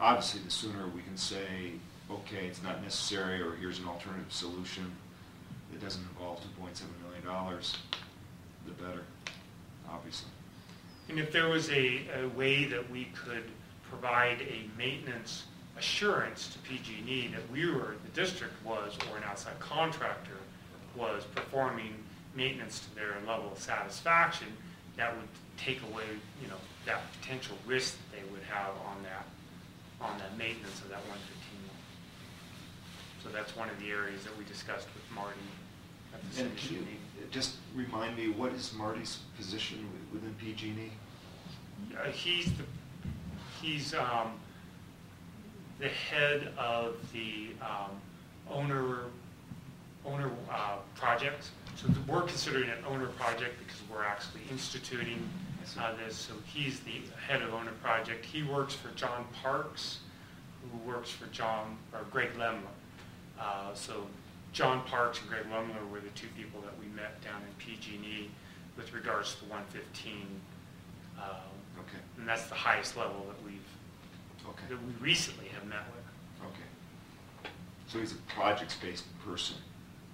[SPEAKER 6] obviously the sooner we can say, okay, it's not necessary, or here's an alternative solution that doesn't involve $2.7 million, the better, obviously.
[SPEAKER 1] And if there was a way that we could provide a maintenance assurance to PG&E that we were, the district was, or an outside contractor was performing maintenance to their level of satisfaction, that would take away, you know, that potential risk that they would have on that maintenance of that 115 line. So that's one of the areas that we discussed with Marty at the
[SPEAKER 6] And can you just remind me, what is Marty's position within PG&E?
[SPEAKER 1] He's the head of the owner projects. So we're considering an owner project because we're actually instituting this. So he's the head of owner project. He works for John Parks, who works for Greg Lemler. So John Parks and Greg Lemler were the two people that we met down in PG&E with regards to the 115.
[SPEAKER 6] Okay.
[SPEAKER 1] And that's the highest level that we recently have met with.
[SPEAKER 6] Okay. So he's a projects-based person.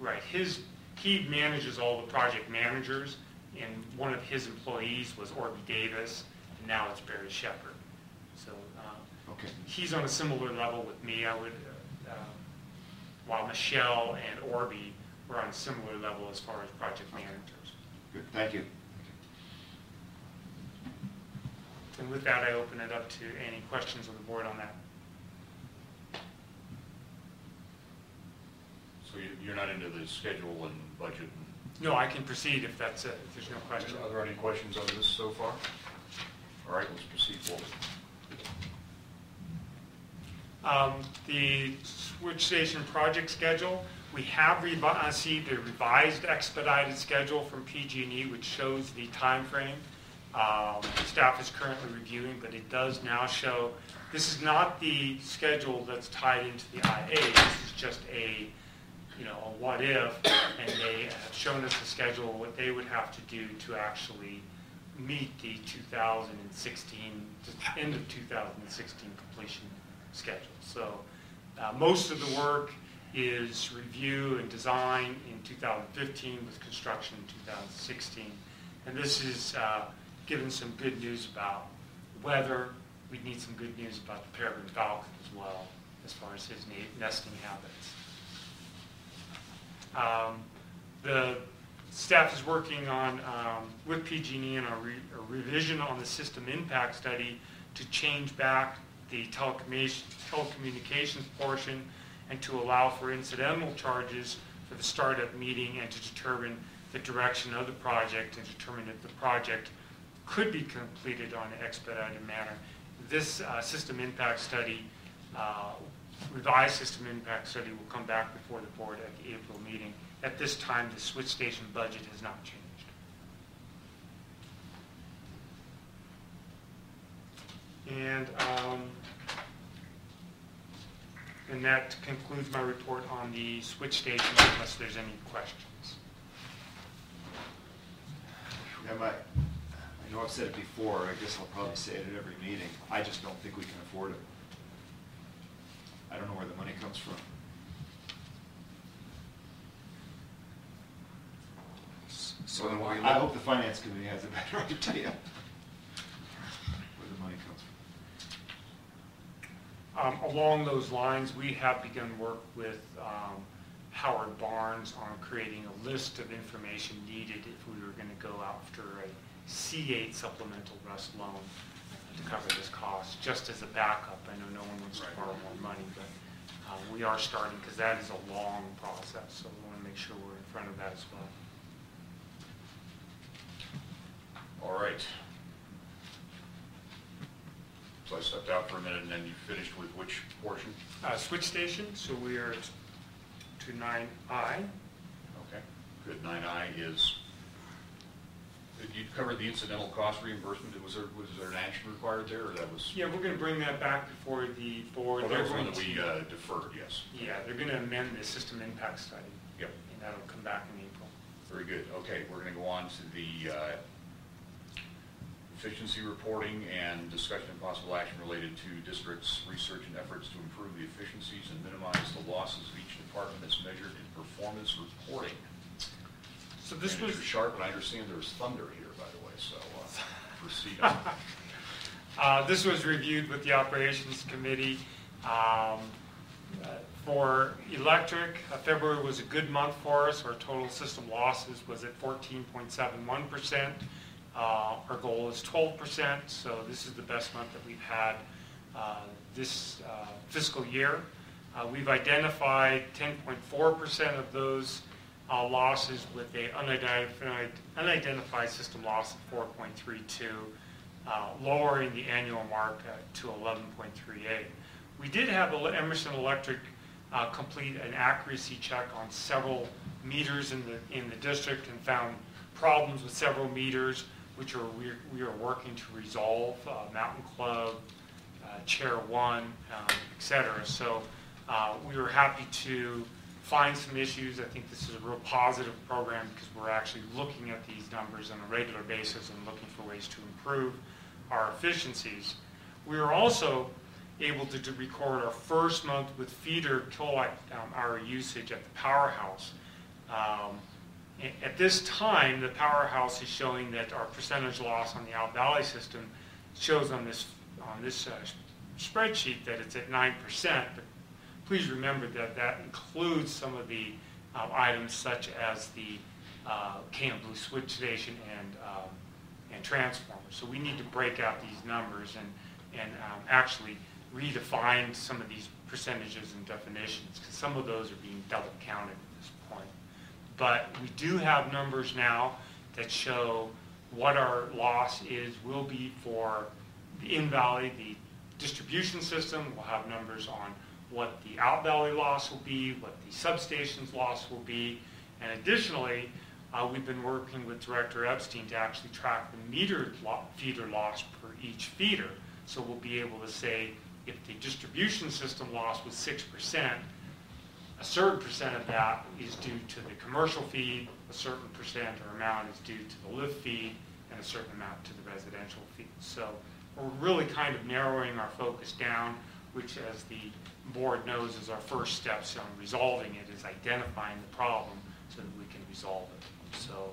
[SPEAKER 1] Right. He manages all the project managers, and one of his employees was Orby Davis, and now it's Barry Shepard. So
[SPEAKER 6] okay.
[SPEAKER 1] He's on a similar level with me. I would, while Michelle and Orby were on a similar level as far as project managers.
[SPEAKER 6] Good. Thank you.
[SPEAKER 1] And with that, I open it up to any questions on the board on that.
[SPEAKER 2] So you're not into the schedule and budget?
[SPEAKER 1] No, I can proceed if that's it, if there's no question.
[SPEAKER 2] Are there any questions on this so far? All right, let's proceed forward.
[SPEAKER 1] The switch station project schedule, we have received a revised expedited schedule from PG&E, which shows the time frame. Staff is currently reviewing, but it does now show, this is not the schedule that's tied into the IA, this is just a what if, and they have shown us the schedule, what they would have to do to actually meet the 2016, end of 2016 completion schedule. So most of the work is review and design in 2015 with construction in 2016. And this is given some good news about weather. We need some good news about the peregrine falcon as well, as far as his nesting habits. The staff is working on, with PG&E on a revision on the system impact study to change back the telecommunications portion and to allow for incidental charges for the startup meeting and to determine the direction of the project and determine if the project could be completed on an expedited manner. This system impact study, revised system impact study, will come back before the board at the April meeting. At this time, the switch station budget has not changed. And that concludes my report on the switch station, unless there's any questions.
[SPEAKER 6] I know I've said it before, I guess I'll probably say it at every meeting. I just don't think we can afford it. I don't know where the money comes from. So I hope the finance committee has a better idea where the money comes from.
[SPEAKER 1] Along those lines, we have begun work with Howard Barnes on creating a list of information needed if we were going to go after a C8 supplemental RUS loan to cover this cost, just as a backup. I know no one wants to borrow more money, but we are starting because that is a long process, so we want to make sure we're in front of that as well.
[SPEAKER 2] All right. So I stepped out for a minute, and then you finished with which portion?
[SPEAKER 1] Switch station, so we are to 9I.
[SPEAKER 2] Okay, good. 9I is, you covered the incidental cost reimbursement. Was there an action required there, or that was?
[SPEAKER 1] Yeah, we're going to bring that back before the board.
[SPEAKER 2] Oh, that was one that we deferred, yes.
[SPEAKER 1] Yeah, they're going to amend the system impact study.
[SPEAKER 2] Yep.
[SPEAKER 1] And that'll come back in April.
[SPEAKER 2] Very good. Okay, we're going to go on to the efficiency reporting and discussion of possible action related to district's research and efforts to improve the efficiencies and minimize the losses of each department as measured in performance reporting.
[SPEAKER 1] So this was
[SPEAKER 2] sharp, and I understand there's thunder here, by the way, so proceed.
[SPEAKER 1] This was reviewed with the operations committee. For electric, February was a good month for us. Our total system losses was at 14.71%. Our goal is 12%, so this is the best month that we've had this fiscal year. We've identified 10.4% of those losses with a unidentified system loss of 4.32, lowering the annual mark to 11.38. We did have Emerson Electric complete an accuracy check on several meters in the district and found problems with several meters, which we are working to resolve. Mountain Club, Chair 1, etc. So we were happy to find some issues. I think this is a real positive program because we're actually looking at these numbers on a regular basis and looking for ways to improve our efficiencies. We were also able to record our first month with feeder kilowatt hour usage at the powerhouse. At this time, the powerhouse is showing that our percentage loss on the Out Valley system shows on this spreadsheet that it's at 9%. But please remember that that includes some of the items such as the KMPUD switch station and transformers. So we need to break out these numbers and actually redefine some of these percentages and definitions, because some of those are being double counted at this point. But we do have numbers now that show what our loss will be for the in-valley, the distribution system. We'll have numbers on what the out-valley loss will be, what the substation's loss will be, and additionally, we've been working with Director Epstein to actually track the metered feeder loss per each feeder. So we'll be able to say if the distribution system loss was 6%, a certain percent of that is due to the commercial feed, a certain percent or amount is due to the lift feed, and a certain amount to the residential feed. So we're really kind of narrowing our focus down, which, as the board knows, is our first steps on resolving it, is identifying the problem so that we can resolve it. So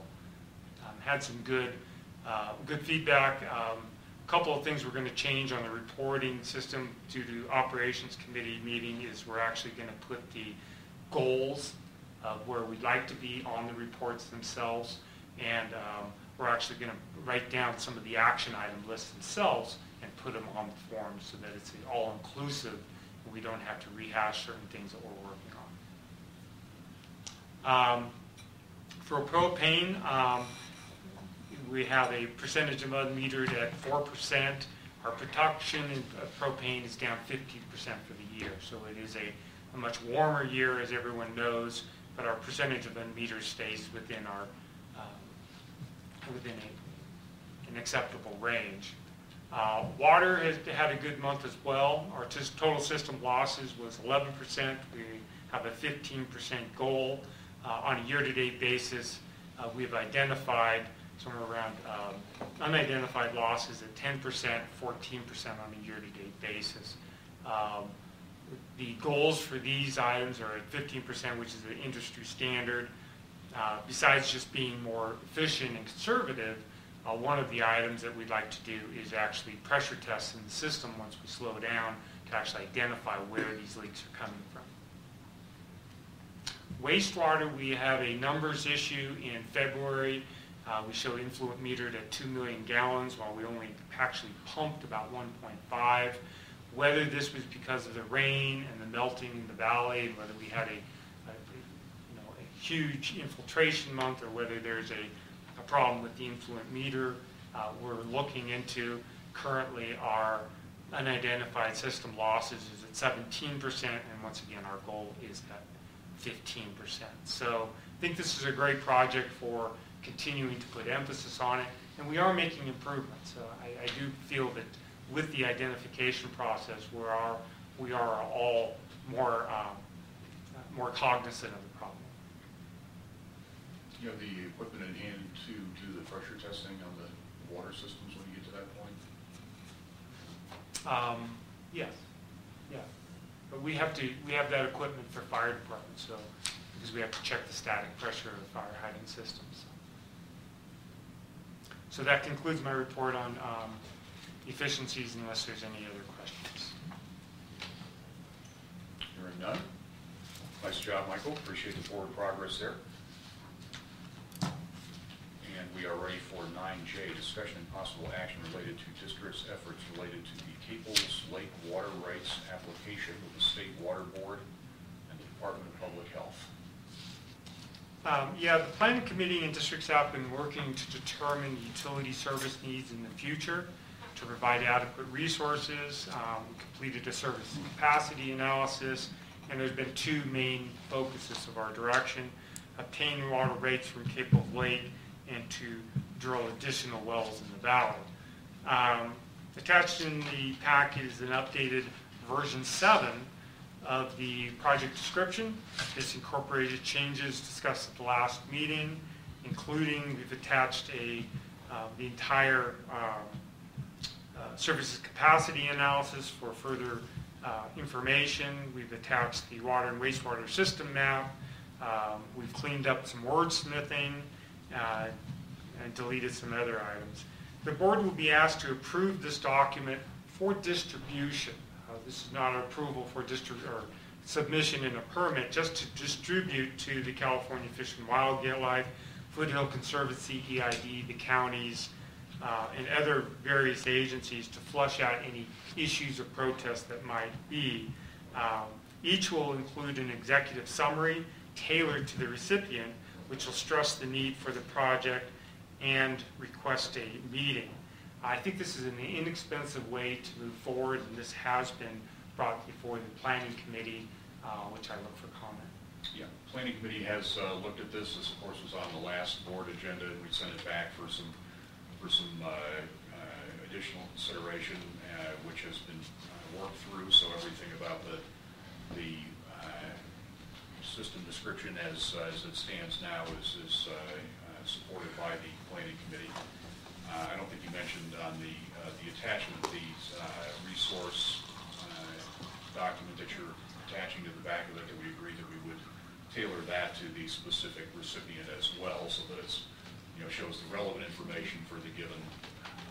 [SPEAKER 1] had some good feedback. A couple of things we're going to change on the reporting system due to operations committee meeting is we're actually going to put the goals of where we'd like to be on the reports themselves, and we're actually going to write down some of the action item lists themselves and put them on the form so that it's all-inclusive and we don't have to rehash certain things that we're working on. For propane, we have a percentage of unmetered at 4%. Our production of propane is down 15% for the year, so it is a much warmer year, as everyone knows, but our percentage of unmetered stays within our within an acceptable range. Water has had a good month as well. Our total system losses was 11%. We have a 15% goal. On a year-to-date basis, we've identified somewhere around unidentified losses at 10%, 14% on a year-to-date basis. The goals for these items are at 15%, which is the industry standard. Besides just being more efficient and conservative, one of the items that we'd like to do is actually pressure tests in the system once we slow down to actually identify where these leaks are coming from. Wastewater, we have a numbers issue in February. We showed influent metered at 2 million gallons while we only actually pumped about 1.5. Whether this was because of the rain and the melting in the valley, and whether we had a huge infiltration month, or whether there's a problem with the influent meter, we're looking into currently are unidentified system losses is at 17%, and once again, our goal is at 15%. So I think this is a great project for continuing to put emphasis on it, and we are making improvements. I do feel that with the identification process, we are all more cognizant of the problem.
[SPEAKER 2] You have the equipment in hand to do the pressure testing on the water systems when you get to that point?
[SPEAKER 1] Yes, yeah. But we have that equipment for fire department, so, because we have to check the static pressure of the fire hydrant systems. So that concludes my report on efficiencies, unless there's any other questions.
[SPEAKER 2] Hearing none. Nice job, Michael. Appreciate the forward progress there. And we are ready for 9J, discussion and possible action related to district's efforts related to the Caples Lake water rights application with the State Water Board and the Department of Public Health.
[SPEAKER 1] Yeah, the planning committee and districts have been working to determine utility service needs in the future to provide adequate resources. We completed a service capacity analysis, and there's been two main focuses of our direction: obtain water rates from Caples Lake and to drill additional wells in the valley. Attached in the packet is an updated version 7 of the project description. This incorporated changes discussed at the last meeting, including we've attached the entire services capacity analysis for further information. We've attached the water and wastewater system map. We've cleaned up some wordsmithing and deleted some other items. The board will be asked to approve this document for distribution. This is not an approval for submission in a permit, just to distribute to the California Fish and Wildlife, Foothill Conservancy, EID, the counties, and other various agencies to flush out any issues or protests that might be. Each will include an executive summary tailored to the recipient, which will stress the need for the project and request a meeting. I think this is an inexpensive way to move forward, and this has been brought before the planning committee, which I look for comment.
[SPEAKER 2] Yeah, planning committee has looked at this. This, of course, was on the last board agenda, and we sent it back for some additional consideration, which has been worked through. So everything about the system description as it stands now is supported by the planning committee. I don't think you mentioned on the attachment of the resource document that you're attaching to the back of it, that we agreed that we would tailor that to the specific recipient as well, so that it's, shows the relevant information for the given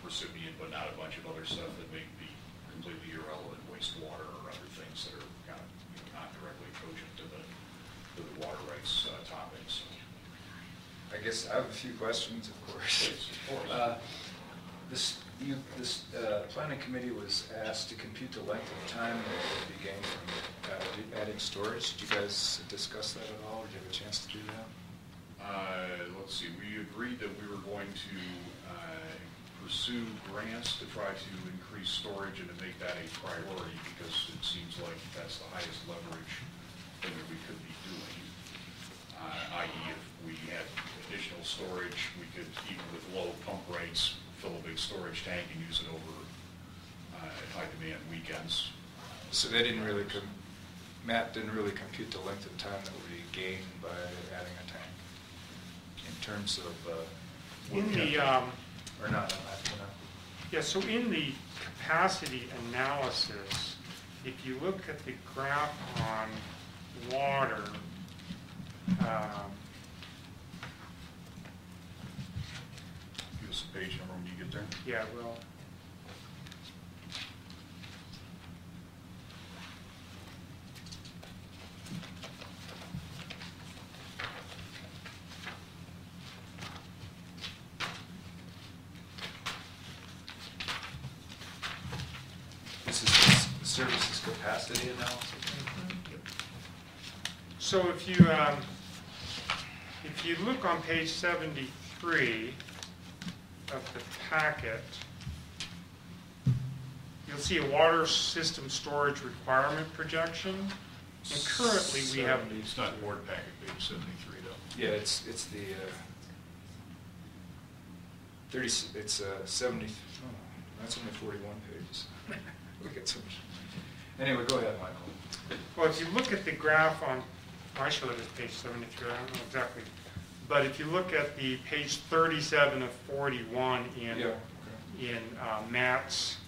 [SPEAKER 2] recipient, but not a bunch of other stuff that may be completely irrelevant, wastewater or other things that are kind of not directly cogent to the water rights topics.
[SPEAKER 5] I guess I have a few questions, of course.
[SPEAKER 2] Please, of course.
[SPEAKER 5] This planning committee was asked to compute the length of time that would be gained from adding storage. Did you guys discuss that at all, or did you have a chance to do that?
[SPEAKER 2] Let's see. We agreed that we were going to pursue grants to try to increase storage and to make that a priority, because it seems like that's the highest leverage thing that we could be doing. I.e., if we had additional storage, we could, even with low pump rates, fill a big storage tank and use it over high demand weekends.
[SPEAKER 5] So they didn't really, Matt didn't really compute the length of time that would be gained by adding a tank in terms of or not.
[SPEAKER 1] Yeah, so in the capacity analysis, if you look at the graph on water,
[SPEAKER 2] give us a page number when you get there.
[SPEAKER 1] yeah, well,
[SPEAKER 5] This is the services capacity analysis.
[SPEAKER 1] so if you look on page 73, of the packet, you'll see a water system storage requirement projection. And currently we have,
[SPEAKER 2] It's not board packet, page 73 though.
[SPEAKER 5] Yeah, it's the 30. It's 70. Oh, that's only 41 pages. We get so much. Anyway, go ahead, Michael.
[SPEAKER 1] well, if you look at the graph on, I showed it as page 73, I don't know exactly. But if you look at the page 37 of 41 in Matt's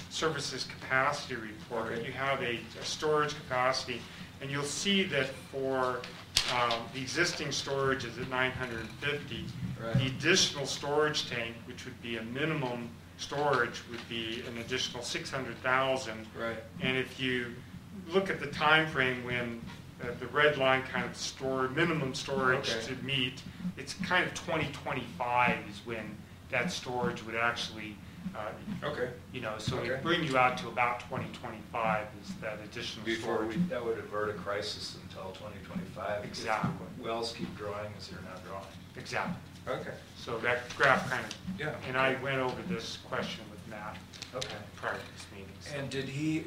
[SPEAKER 1] services capacity report, you have a storage capacity, and you'll see that for the existing storage is at 950.
[SPEAKER 5] Right.
[SPEAKER 1] The additional storage tank, which would be a minimum storage, would be an additional 600,000.
[SPEAKER 5] Right.
[SPEAKER 1] And if you look at the time frame when the red line kind of minimum storage to meet, it's kind of 2025 is when that storage would actually, so it would bring you out to about 2025 is that additional
[SPEAKER 5] Before
[SPEAKER 1] storage.
[SPEAKER 5] that would avert a crisis until 2025.
[SPEAKER 1] Exactly.
[SPEAKER 5] Wells keep drawing as they're not drawing.
[SPEAKER 1] Exactly.
[SPEAKER 5] Okay.
[SPEAKER 1] So that graph kind of, and I went over this question with Matt prior to this meeting. So.
[SPEAKER 5] And did he,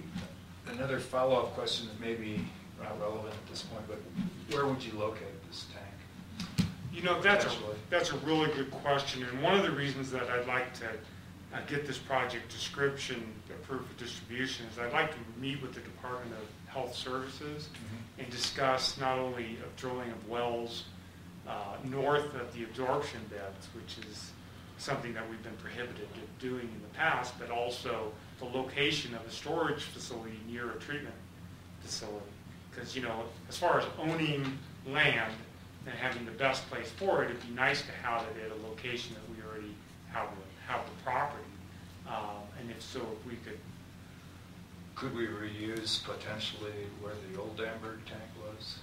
[SPEAKER 5] another follow-up question that may be not relevant at this point, but where would you locate this tank?
[SPEAKER 1] You know, that's a really good question, and one of the reasons that I'd like to get this project description approved for distribution is I'd like to meet with the Department of Health Services and discuss not only of drilling of wells north of the absorption beds, which is something that we've been prohibited of doing in the past, but also the location of a storage facility near a treatment facility. Because, you know, as far as owning land and having the best place for it, it'd be nice to have it at a location that we already have the property. And if so, if we
[SPEAKER 5] could we reuse potentially where the old Danbury tank was?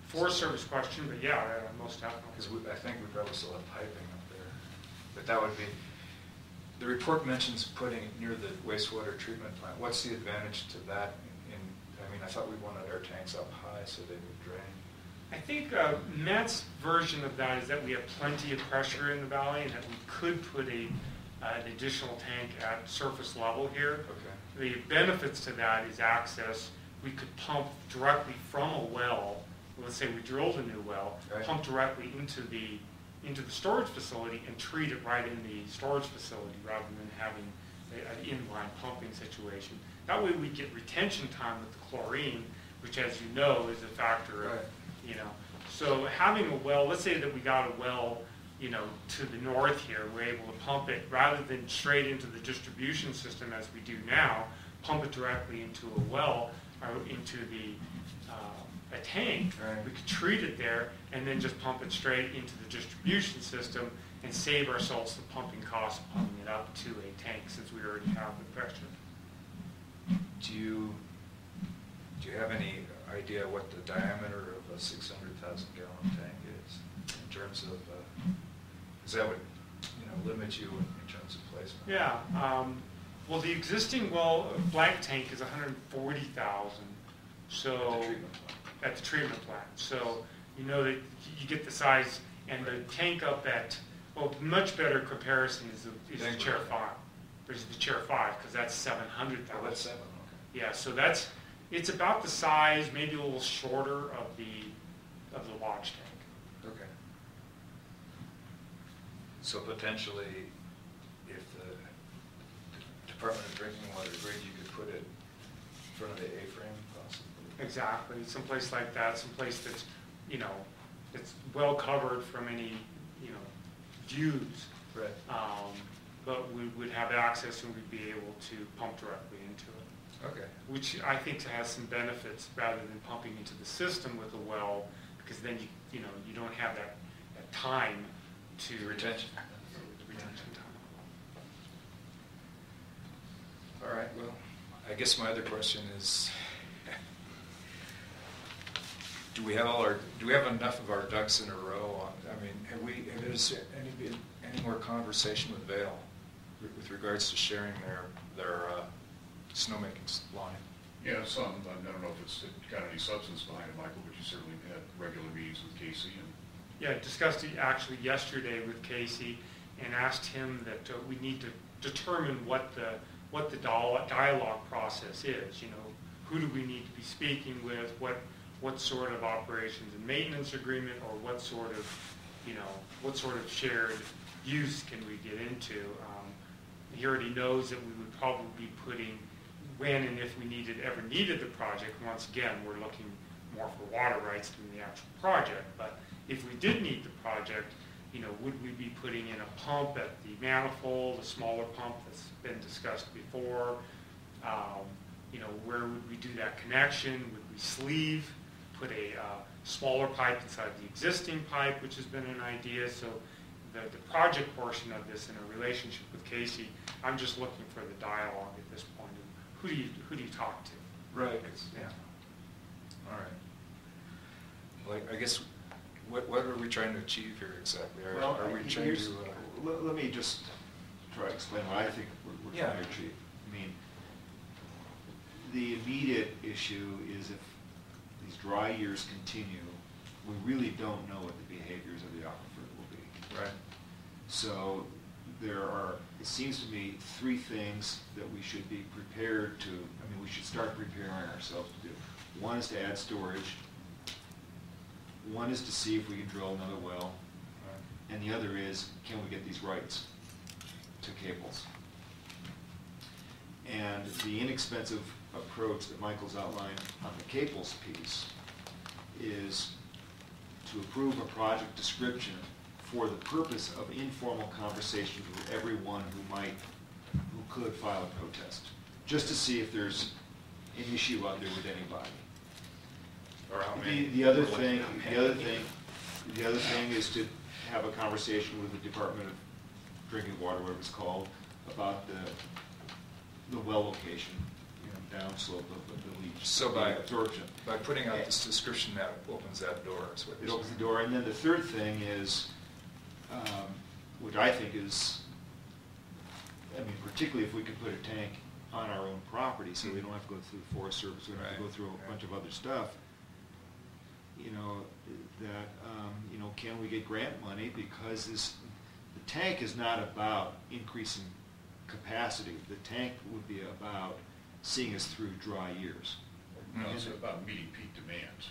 [SPEAKER 1] Forest Service question, but yeah, most definitely.
[SPEAKER 5] Because I think we probably still have piping up there. But that would be, the report mentions putting it near the wastewater treatment plant. What's the advantage to that? I mean, I thought we wanted our tanks up high so they would drain.
[SPEAKER 1] I think Matt's version of that is that we have plenty of pressure in the valley and that we could put an additional tank at surface level here. Okay. The benefits to that is access. We could pump directly from a well. Let's say we drilled a new well, pump directly into the storage facility and treat it right in the storage facility rather than having an inline pumping situation. That way we get retention time with the chlorine, which, as you know, is a factor of, you know. So having a well, let's say that we got a well, you know, to the north here, we're able to pump it rather than straight into the distribution system as we do now, pump it directly into a well or into a tank. We could treat it there and then just pump it straight into the distribution system and save ourselves the pumping cost of pumping it up to a tank since we already have the pressure.
[SPEAKER 5] Do you have any idea what the diameter of a 600,000 gallon tank is in terms of, because that would, you know, limit you in terms of placement?
[SPEAKER 1] Yeah. Well, the existing black tank is 140,000. So at the treatment plant. So you know that you get the size and the tank up at, well, much better comparison is the Chair 5. There's the Chair 5 because that's 700,000.
[SPEAKER 5] Oh, that's 7. Okay.
[SPEAKER 1] Yeah. So it's about the size, maybe a little shorter of the watch tank.
[SPEAKER 5] Okay. So potentially, if the Department of Drinking Water agreed, you could put it in front of the A-frame possibly.
[SPEAKER 1] Exactly, someplace like that, someplace that's, you know, it's well covered from any, you know, views.
[SPEAKER 5] Right.
[SPEAKER 1] But we would have access and we'd be able to pump directly into it.
[SPEAKER 5] Okay.
[SPEAKER 1] Which I think has some benefits rather than pumping into the system with a well, because then you know you don't have that time to
[SPEAKER 5] retention.
[SPEAKER 1] Retention time.
[SPEAKER 5] All right. Well, I guess my other question is, do we have enough of our ducks in a row? I mean, have there been any more conversation with Vail with regards to sharing their snowmaking line?
[SPEAKER 2] Yeah, some. I don't know if it's got any substance behind it, Michael, but you certainly had regular meetings with Casey and
[SPEAKER 1] Yeah, discussed it actually yesterday with Casey and asked him that we need to determine what the dialogue process is. You know, who do we need to be speaking with? What sort of operations and maintenance agreement, or what sort of, you know, what sort of shared use can we get into? He already knows that we would probably be putting, when and if we ever needed the project. Once again, we're looking more for water rights than the actual project. But if we did need the project, you know, would we be putting in a pump at the manifold, a smaller pump that's been discussed before? You know, where would we do that connection? Would we sleeve, put a smaller pipe inside the existing pipe, which has been an idea? So the project portion of this in a relationship with Casey, I'm just looking for the dialogue at this point. Who do you talk to?
[SPEAKER 5] Right. Yeah. All right. Well, I guess, what are we trying to achieve here exactly? Are we trying to...
[SPEAKER 6] Let me just try to explain what I think we're trying to achieve. I mean, the immediate issue is if these dry years continue, we really don't know what the behaviors of the aquifer will be.
[SPEAKER 5] Right.
[SPEAKER 6] So there are, it seems to me, three things that we should be prepared to, I mean, we should start preparing ourselves to do. One is to add storage. One is to see if we can drill another well. And the other is, can we get these rights to cables? And the inexpensive approach that Michael's outlined on the cables piece is to approve a project description for the purpose of informal conversations with everyone who could file a protest, just to see if there's an issue out there with anybody.
[SPEAKER 5] Or how many?
[SPEAKER 6] The other thing is to have a conversation with the Department of Drinking Water, whatever it's called, about the well location, you know, downslope of the leach.
[SPEAKER 5] So by
[SPEAKER 6] absorption.
[SPEAKER 5] By putting out this description, that opens that door. Is what
[SPEAKER 6] It opens the door, and then the third thing is, which I think is, I mean, particularly if we could put a tank on our own property, so we don't have to go through the Forest Service, we don't have to go through a bunch of other stuff. You know, that, you know, can we get grant money? Because the tank is not about increasing capacity. The tank would be about seeing us through dry years.
[SPEAKER 2] No, it's about meeting peak demands.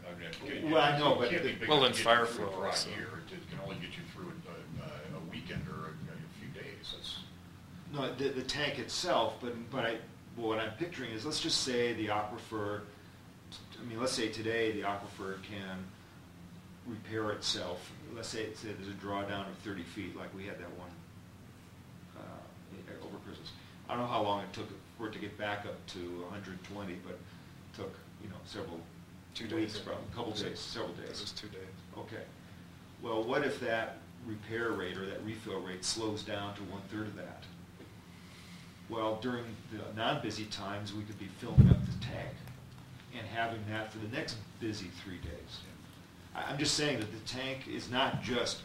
[SPEAKER 2] I mean,
[SPEAKER 6] well, I know, but
[SPEAKER 5] well, in fire flow,
[SPEAKER 2] for a
[SPEAKER 5] also.
[SPEAKER 2] year, it can only get you through a weekend or a few days. That's
[SPEAKER 6] no, the tank itself. But what I'm picturing is, let's just say the aquifer. I mean, let's say today the aquifer can repair itself. Let's say there's a drawdown of 30 feet, like we had that one over Christmas. I don't know how long it took for it to get back up to 120, but it took, you know, several
[SPEAKER 5] 2
[SPEAKER 6] weeks,
[SPEAKER 5] days,
[SPEAKER 6] probably a couple days, several days.
[SPEAKER 5] It was 2 days.
[SPEAKER 6] Okay. Well, what if that repair rate or that refill rate slows down to 1/3 of that? Well, during the non-busy times, we could be filling up the tank and having that for the next busy 3 days. I'm just saying that the tank is not just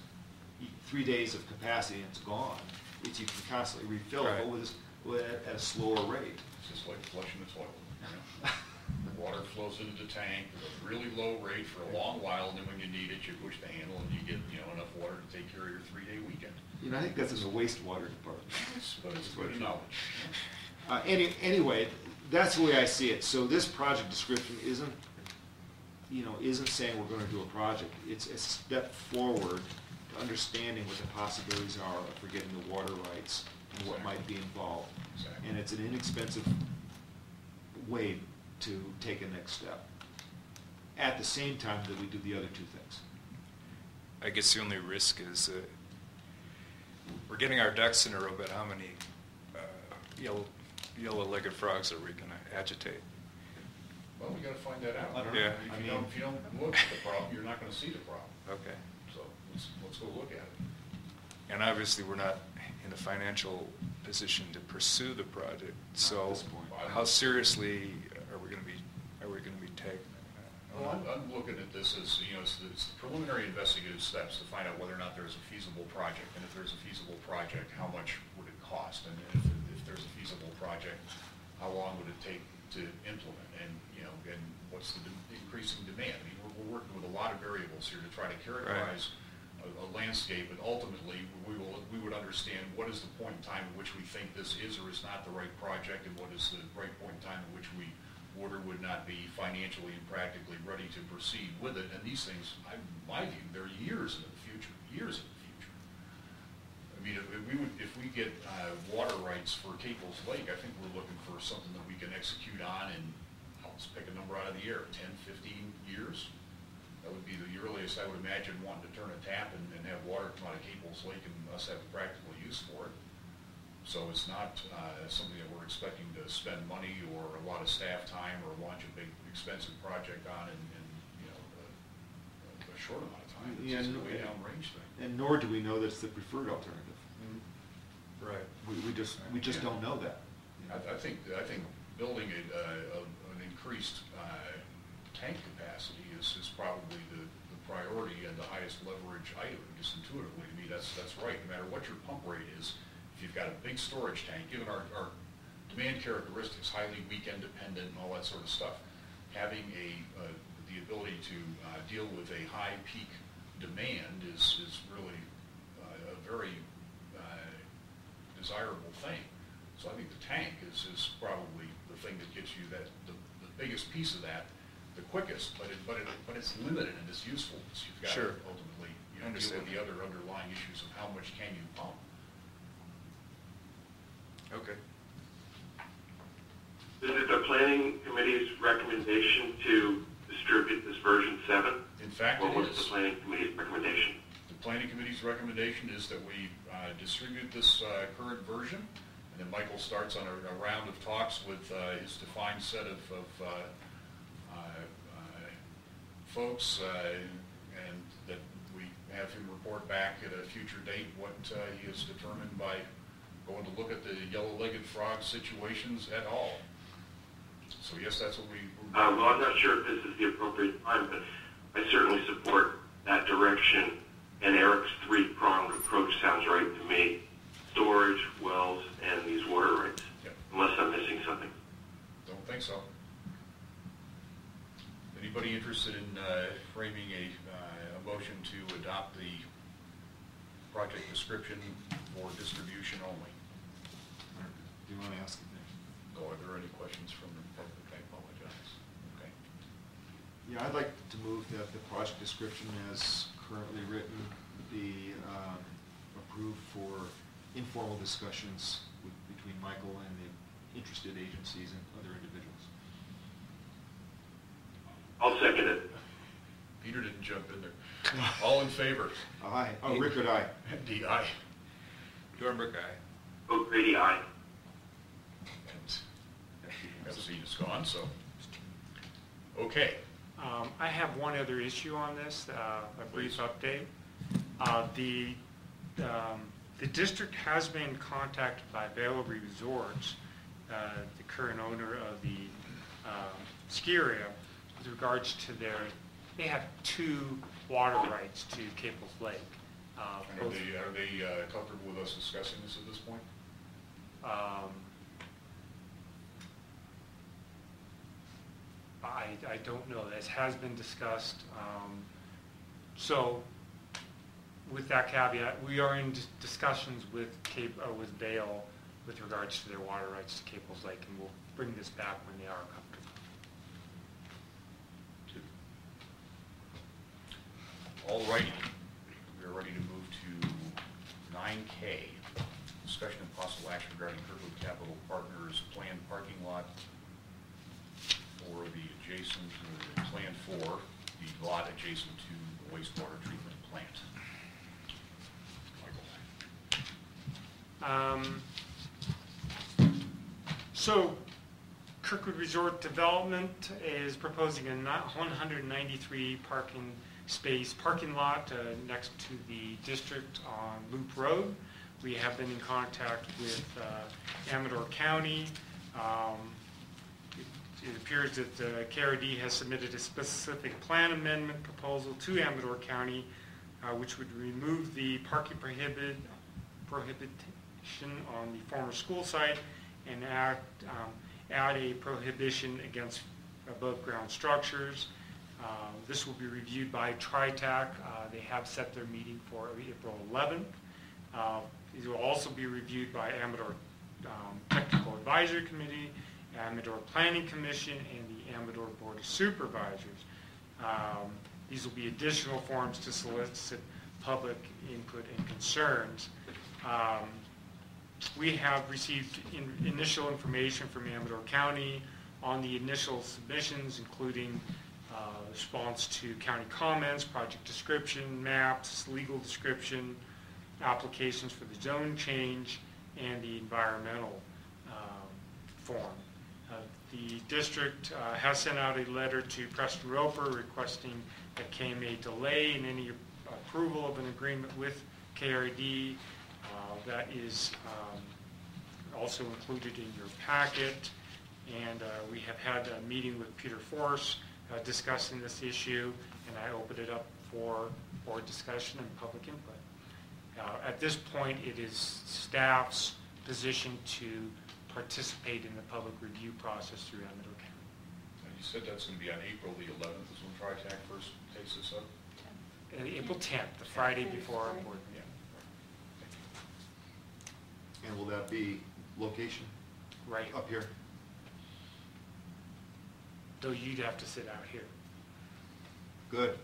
[SPEAKER 6] 3 days of capacity and it's gone. It's, you can constantly refill it, but at a slower rate.
[SPEAKER 2] It's just like flushing the toilet. You know? The water flows into the tank at a really low rate for a long while, and then when you need it, you push the handle and you get, you know, enough water to take care of your 3-day weekend.
[SPEAKER 6] You know, I think that's in the wastewater department.
[SPEAKER 2] But it's good knowledge.
[SPEAKER 6] Anyway, that's the way I see it. So this project description isn't, you know, isn't saying we're going to do a project. It's a step forward to understanding what the possibilities are for getting the water rights and what might be involved.
[SPEAKER 2] Exactly.
[SPEAKER 6] And it's an inexpensive way to take a next step at the same time that we do the other two things.
[SPEAKER 5] I guess the only risk is we're getting our ducks in a row, but how many yellow-legged frogs are we going to agitate?
[SPEAKER 2] Well, we got to find that out.
[SPEAKER 6] I don't know.
[SPEAKER 5] Yeah.
[SPEAKER 2] If you don't look at the problem, you're not going to see the problem.
[SPEAKER 5] Okay.
[SPEAKER 2] So let's go look at it.
[SPEAKER 5] And obviously, we're not in a financial position to pursue the project. So,
[SPEAKER 6] this point.
[SPEAKER 5] how seriously are we going to be? Are we going to be taking?
[SPEAKER 2] Well, I'm looking at this as, you know, it's preliminary investigative steps to find out whether or not there's a feasible project, and if there's a feasible project, how much would it cost, and if there's a feasible project, how long would it take to implement, and you know, and what's the increasing demand? I mean, we're working with a lot of variables variables here to try to characterize a landscape, and ultimately we would understand what is the point in time in which we think this is or is not the right project, and what is the right point in time in which we would or would not be financially and practically ready to proceed with it. And these things, in my view, they're years into the future, years into the future. I mean, if we get water rights for Caples Lake, I think we're looking for something that we can execute on in, let's pick a number out of the air, 10, 15 years. That would be the earliest I would imagine wanting to turn a tap and have water come out of Caples Lake and us have a practical use for it. So it's not something that we're expecting to spend money or a lot of staff time or launch a big expensive project on in a short amount of time. It's just a way downrange thing.
[SPEAKER 6] And nor do we know that's the preferred alternative.
[SPEAKER 5] Right.
[SPEAKER 6] We just don't know that.
[SPEAKER 2] I think building an increased tank capacity is probably the priority and the highest leverage item. Just intuitively to me, that's right. No matter what your pump rate is, if you've got a big storage tank, given our demand characteristics, highly weekend dependent and all that sort of stuff, having the ability to deal with a high peak demand is really a very desirable thing. So I think the tank is probably the thing that gets you the biggest piece of that, the quickest, but it's limited in its usefulness. You've got to ultimately deal with the other underlying issues of how much can you pump.
[SPEAKER 5] Okay.
[SPEAKER 7] Is it the planning committee's recommendation to distribute this version 7?
[SPEAKER 2] In fact,
[SPEAKER 7] or
[SPEAKER 2] it
[SPEAKER 7] what's
[SPEAKER 2] is.
[SPEAKER 7] the planning committee's recommendation?
[SPEAKER 2] The planning committee's recommendation is that we distribute this current version, and then Michael starts on a round of talks with his defined set of folks, and that we have him report back at a future date what he has determined by going to look at the yellow-legged frog situations at all. So yes, that's what
[SPEAKER 7] well, I'm not sure if this is the appropriate time, but I certainly support that direction, and Eric's three-pronged approach sounds right to me. Storage, wells, and these water rights, unless I'm missing something.
[SPEAKER 2] Don't think so. Anybody interested in framing a motion to adopt the project description for distribution only?
[SPEAKER 6] Do you want to ask it?
[SPEAKER 2] Are there any questions from the public? I apologize. Okay.
[SPEAKER 6] Yeah, I'd like to move that the project description as currently written be approved for informal discussions between Michael and the interested agencies and other individuals.
[SPEAKER 7] I'll second it.
[SPEAKER 2] Peter didn't jump in there. All in favor?
[SPEAKER 6] Aye. Oh, Rickard, aye.
[SPEAKER 2] MD, aye.
[SPEAKER 5] Dornbrook, aye.
[SPEAKER 7] O'Grady, aye.
[SPEAKER 2] And Epstein is gone, so. Okay.
[SPEAKER 1] I have one other issue on this, a brief update. The district has been contacted by Vail Resorts, the current owner of the ski area, with regards to they have 2 water rights to Caples Lake.
[SPEAKER 2] Are they comfortable with us discussing this at this point?
[SPEAKER 1] I don't know. This has been discussed. So, with that caveat, we are in discussions with Vail with regards to their water rights to Caples Lake, and we'll bring this back when they are comfortable.
[SPEAKER 2] All righty. We are ready to move to 9K. Discussion and possible action regarding Kirkwood Capital Partners planned parking lot for the adjacent, plan for the lot adjacent to the wastewater treatment plant.
[SPEAKER 1] So, Kirkwood Resort Development is proposing a 193 parking space parking lot next to the district on Loop Road. We have been in contact with Amador County. It appears that KRD has submitted a specific plan amendment proposal to Amador County, which would remove the parking prohibition on the former school site and add a prohibition against above-ground structures. This will be reviewed by TriTac. They have set their meeting for April 11th. These will also be reviewed by Amador Technical Advisory Committee, Amador Planning Commission, and the Amador Board of Supervisors. These will be additional forums to solicit public input and concerns. We have received initial information from Amador County on the initial submissions, including response to county comments, project description, maps, legal description, applications for the zone change, and the environmental form. The district has sent out a letter to Preston Roper requesting that KMA delay in any approval of an agreement with KRD. That is also included in your packet. And we have had a meeting with Peter Force discussing this issue, and I opened it up for discussion and public input. At this point, it is staff's position to participate in the public review process through Amador County.
[SPEAKER 2] And you said that's going to be on April the 11th is when TriTac first takes this up?
[SPEAKER 1] April 10th, the Friday before our board meeting.
[SPEAKER 6] And will that be location
[SPEAKER 1] Right.
[SPEAKER 6] up here?
[SPEAKER 1] Though you'd have to sit out here.
[SPEAKER 6] Good.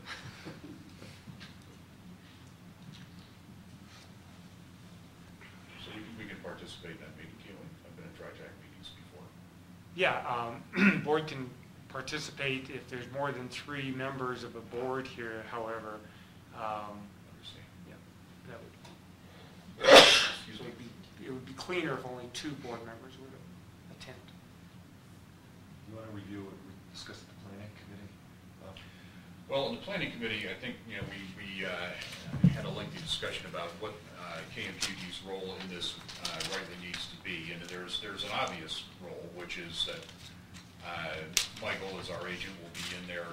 [SPEAKER 2] So we can participate in that meeting, can't we? I've been in TriTac meetings before.
[SPEAKER 1] Yeah, board can participate if there's more than 3 members of a board here, however.
[SPEAKER 2] Understand.
[SPEAKER 1] Yeah, that would,
[SPEAKER 2] Excuse me.
[SPEAKER 1] it would be cleaner if only 2 board members would attend.
[SPEAKER 6] You want to review what we discussed at the planning committee?
[SPEAKER 2] Well, in the planning committee, I think, you know, we had a lengthy discussion about what KMPUD's role in this rightly needs to be. And there's an obvious role, which is that Michael, as our agent, will be in there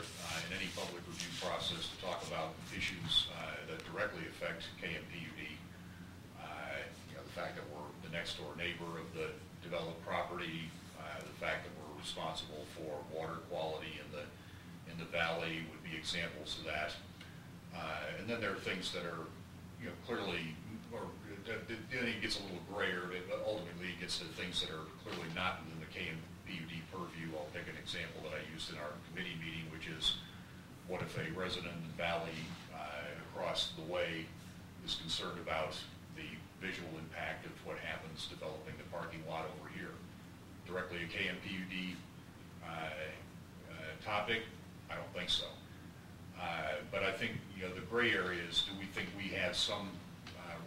[SPEAKER 2] in any public review process to talk about issues that directly affect KMPUD. You know, the fact that we're the next door neighbor of the developed property, the fact that we're responsible for water quality in the valley would be examples of that. And then there are things that are, you know, clearly, or then it gets a little grayer, but ultimately it gets to things that are clearly not within the KMPUD purview. I'll pick an example that I used in our committee meeting, which is what if a resident in the valley across the way is concerned about the visual impact of what happens developing the parking lot over here. Directly a KMPUD topic? I don't think so. But I think, you know, the gray area is, do we think we have some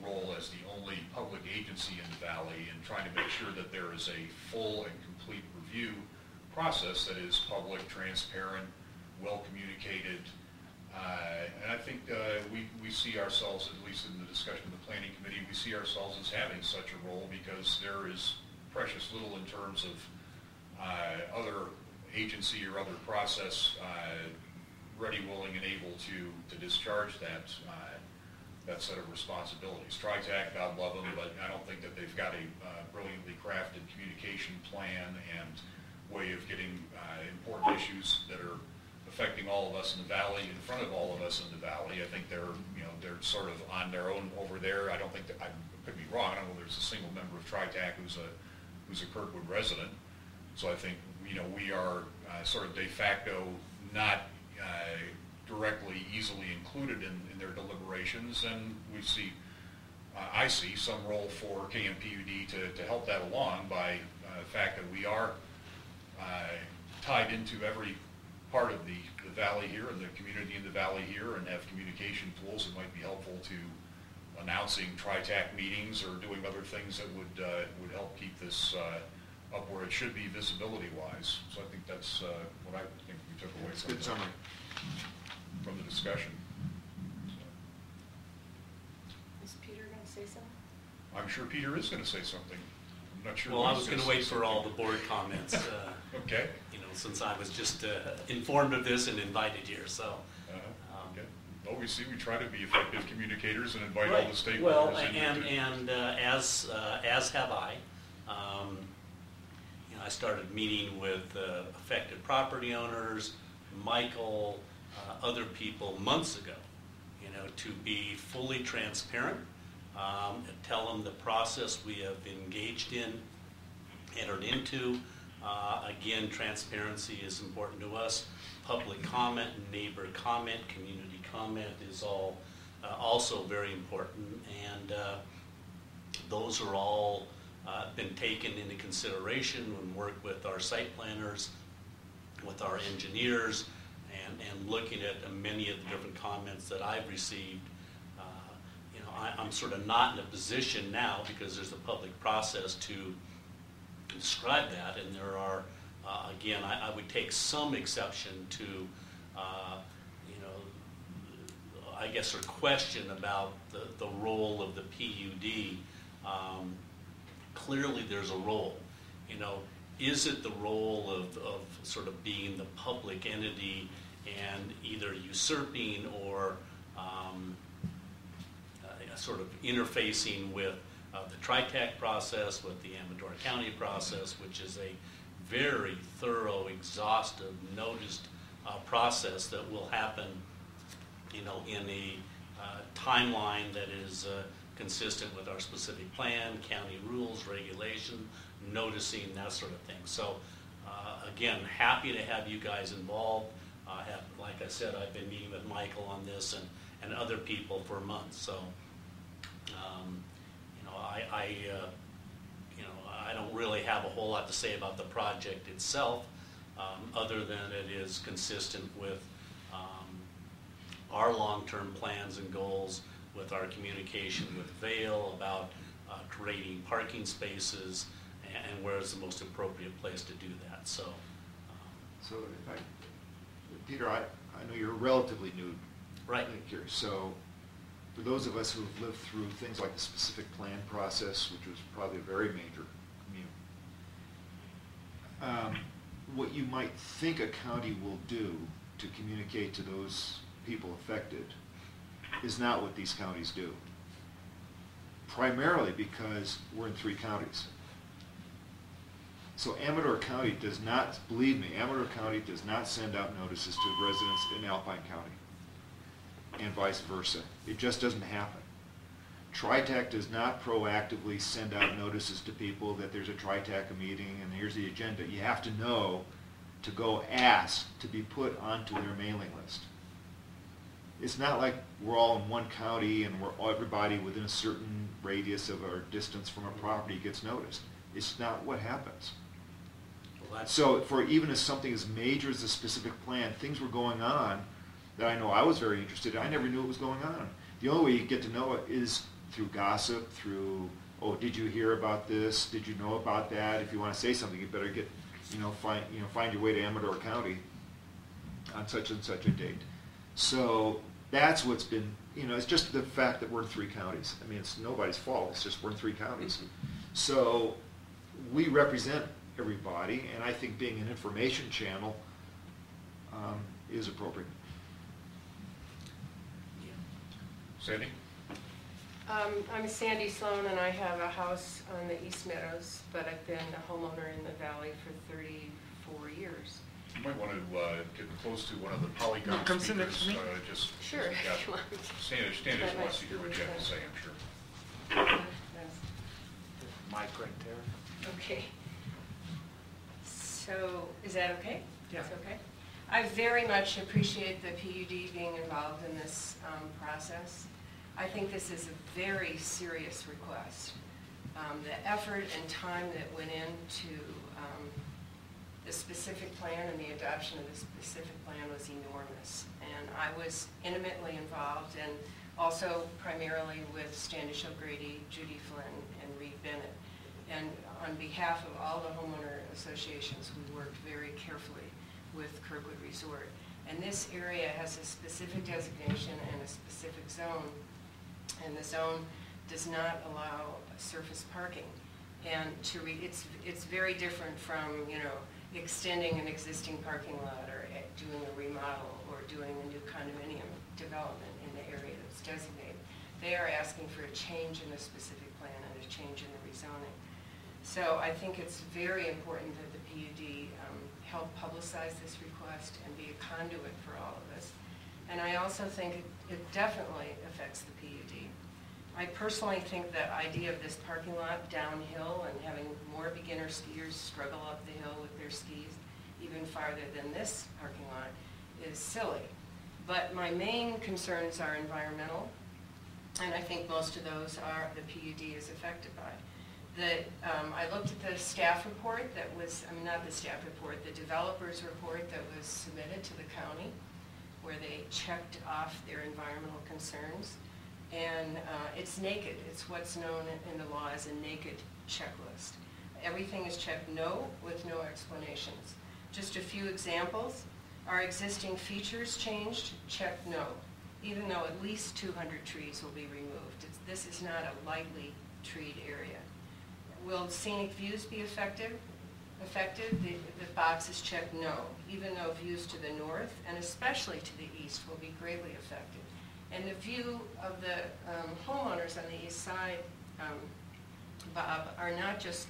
[SPEAKER 2] role as the only public agency in the valley in trying to make sure that there is a full and complete review process that is public, transparent, well communicated. And I think we see ourselves, at least in the discussion of the planning committee, we see ourselves as having such a role because there is precious little in terms of other agency or other process ready, willing, and able to discharge that set of responsibilities. TriTac, God love them, but I don't think that they've got a brilliantly crafted communication plan and way of getting important issues that are affecting all of us in the valley in front of all of us in the valley. I think they're sort of on their own over there. I don't think that, I could be wrong, I don't know if there's a single member of TriTac who's a Kirkwood resident. So I think, you know, we are sort of de facto not directly easily included in their deliberations, and I see some role for KMPUD to help that along by the fact that we are tied into every part of the valley here and the community in the valley here, and have communication tools that might be helpful to announcing TriTac meetings or doing other things that would help keep this up where it should be visibility-wise. So I think that's what I think we took away from
[SPEAKER 6] Good summary.
[SPEAKER 2] From the discussion.
[SPEAKER 14] Is Peter going to say something?
[SPEAKER 2] I'm sure Peter is going to say something. I'm not sure.
[SPEAKER 10] Well, I
[SPEAKER 2] he's
[SPEAKER 10] was going to
[SPEAKER 2] say
[SPEAKER 10] wait for all the board comments.
[SPEAKER 2] Okay.
[SPEAKER 10] You know, since I was just informed of this and invited here, so.
[SPEAKER 2] Okay. Well, we try to be effective communicators and invite
[SPEAKER 10] Right.
[SPEAKER 2] all the stakeholders.
[SPEAKER 10] Well,
[SPEAKER 2] in
[SPEAKER 10] and as have I. You know, I started meeting with affected property owners, Michael, other people months ago, to be fully transparent, and tell them the process we have engaged in, entered into. Again, transparency is important to us. Public comment, neighbor comment, community comment is all also very important, and those are all been taken into consideration when we work with our site planners, with our engineers, and looking at many of the different comments that I've received. I'm sort of not in a position now, because there's a public process, to describe that, and there are, again, I would take some exception to, I guess, a question about the role of the PUD. Clearly there's a role. Is it the role of sort of being the public entity and either usurping or sort of interfacing with the TriTac process, with the Amador County process, which is a very thorough, exhaustive, noticed process that will happen, in a timeline that is consistent with our specific plan, county rules, regulation, noticing, that sort of thing. So, again, happy to have you guys involved. Like I said, I've been meeting with Michael on this and other people for months. So, I don't really have a whole lot to say about the project itself, other than it is consistent with our long-term plans and goals, with our communication with Vail about creating parking spaces and where is the most appropriate place to do that. So,
[SPEAKER 6] Peter, I know you're relatively new
[SPEAKER 10] right
[SPEAKER 6] here. So, for those of us who have lived through things like the specific plan process, which was probably a very major what you might think a county will do to communicate to those people affected is not what these counties do. Primarily because we're in 3 counties. So Amador County does not, believe me, Amador County does not send out notices to residents in Alpine County, and vice versa. It just doesn't happen. TriTac does not proactively send out notices to people that there's a TriTac meeting and here's the agenda. You have to know to go ask to be put onto their mailing list. It's not like we're all in one county and everybody within a certain radius of our distance from a property gets noticed. It's not what happens.
[SPEAKER 10] Well,
[SPEAKER 6] so for even as something as major as a specific plan, things were going on that I know I was very interested in. I never knew what was going on. The only way you get to know it is through gossip, through, oh, did you hear about this? Did you know about that? If you want to say something, you better get, find your way to Amador County on such and such a date. So that's what's been, it's just the fact that we're in 3 counties. I mean, it's nobody's fault. It's just we're in 3 counties. So we represent everybody, and I think being an information channel is appropriate.
[SPEAKER 2] Sandy?
[SPEAKER 15] I'm Sandy Sloan, and I have a house on the East Meadows, but I've been a homeowner in the valley for 34 years.
[SPEAKER 2] You might want to get close to one of the polygon
[SPEAKER 1] Come sit next
[SPEAKER 2] speakers.
[SPEAKER 1] to me.
[SPEAKER 15] Sure.
[SPEAKER 2] Sandy just wants to hear what you have to say, I'm sure.
[SPEAKER 1] Mic right there.
[SPEAKER 15] Okay. So, is that okay?
[SPEAKER 1] Yeah.
[SPEAKER 15] That's okay. I very much appreciate the PUD being involved in this process. I think this is a very serious request. The effort and time that went into the specific plan and the adoption of the specific plan was enormous. And I was intimately involved, and also primarily with Standish O'Grady, Judy Flynn, and Reed Bennett. And on behalf of all the homeowner associations, we worked very carefully with Kirkwood Resort. And this area has a specific designation and a specific zone, and the zone does not allow surface parking. And it's very different from, extending an existing parking lot or doing a remodel or doing a new condominium development in the area that's designated. They are asking for a change in the specific plan and a change in the rezoning. So I think it's very important that the PUD help publicize this request and be a conduit for all of us. And I also think it definitely affects the PUD. I personally think the idea of this parking lot downhill and having more beginner skiers struggle up the hill with their skis even farther than this parking lot is silly. But my main concerns are environmental, and I think most of those are the PUD is affected by. I looked at the staff report that was, I mean, not the staff report, the developer's report that was submitted to the county, where they checked off their environmental concerns. And it's naked. It's what's known in the law as a naked checklist. Everything is checked no with no explanations. Just a few examples. Are existing features changed? Check no, even though at least 200 trees will be removed. This is not a lightly treed area. Will scenic views be affected? The box is checked no, even though views to the north and especially to the east will be greatly affected. And the view of the homeowners on the east side, Bob, are not just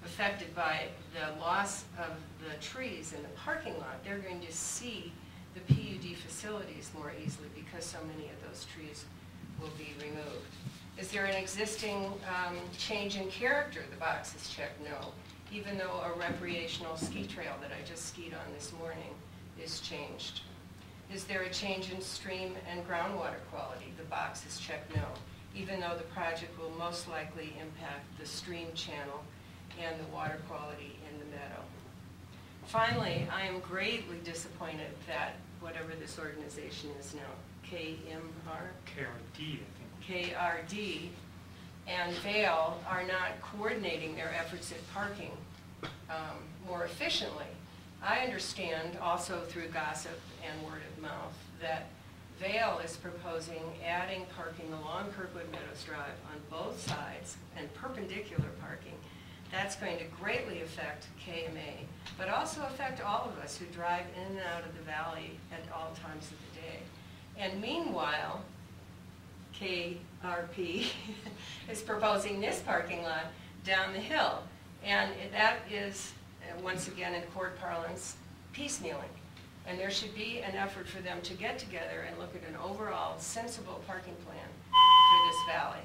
[SPEAKER 15] affected by the loss of the trees in the parking lot. They're going to see the PUD facilities more easily because so many of those trees will be removed. Is there an existing change in character? The box is checked no, even though a recreational ski trail that I just skied on this morning is changed. Is there a change in stream and groundwater quality? The box is checked no, even though the project will most likely impact the stream channel and the water quality in the meadow. Finally, I am greatly disappointed that whatever this organization is now,
[SPEAKER 1] KRD, I think.
[SPEAKER 15] KRD and Vail are not coordinating their efforts at parking more efficiently. I understand also through gossip and word of mouth that Vail is proposing adding parking along Kirkwood Meadows Drive on both sides and perpendicular parking. That's going to greatly affect KMA, but also affect all of us who drive in and out of the valley at all times of the day. And meanwhile, KRP is proposing this parking lot down the hill. And that is, once again in court parlance, piecemealing. And there should be an effort for them to get together and look at an overall sensible parking plan for this valley.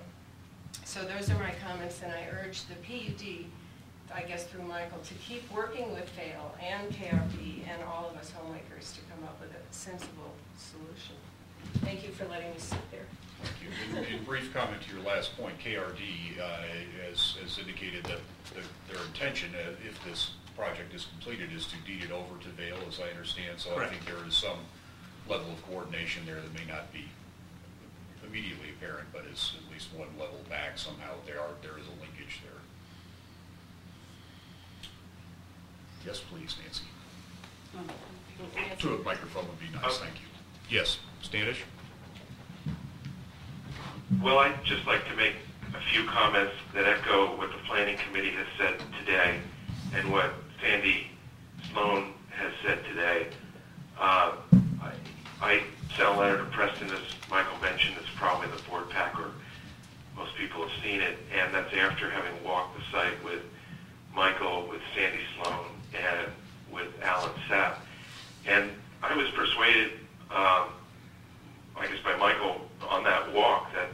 [SPEAKER 15] So those are my comments, and I urge the PUD, I guess through Michael, to keep working with Vail and KRP and all of us homemakers to come up with a sensible solution. Thank you for letting me sit there.
[SPEAKER 2] Thank you. In brief comment to your last point, KRD has indicated that their intention, if this project is completed, is to deed it over to Vail, as I understand. So
[SPEAKER 1] Correct.
[SPEAKER 2] I think there is some level of coordination there that may not be immediately apparent, but is at least one level back somehow. There is a linkage there. Yes, please, Nancy. To a microphone would be nice, thank you. Yes, Standish?
[SPEAKER 7] Well, I'd just like to make a few comments that echo what the Planning Committee has said today and what Sandy Sloan has said today. I sent a letter to Preston, as Michael mentioned. It's probably the board packer. Most people have seen it, and that's after having walked the site with Michael, with Sandy Sloan, and with Alan Sapp. And I was persuaded, I guess by Michael on that walk, that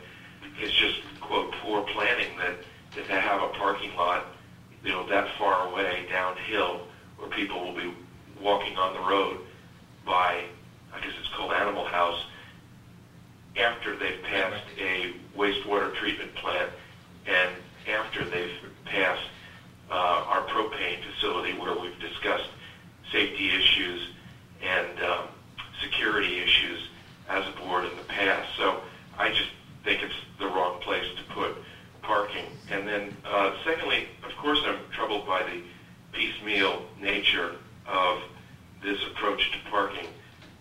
[SPEAKER 7] it's just, quote, poor planning that to have a parking lot, you know, that far away downhill where people will be walking on the road by, I guess it's called Animal House, after they've passed a wastewater treatment plant and after they've passed our propane facility where we've discussed safety issues and security issues as a board in the past. So I just think it's the wrong place to put parking. And then secondly, of course, I'm troubled by the piecemeal nature of this approach to parking,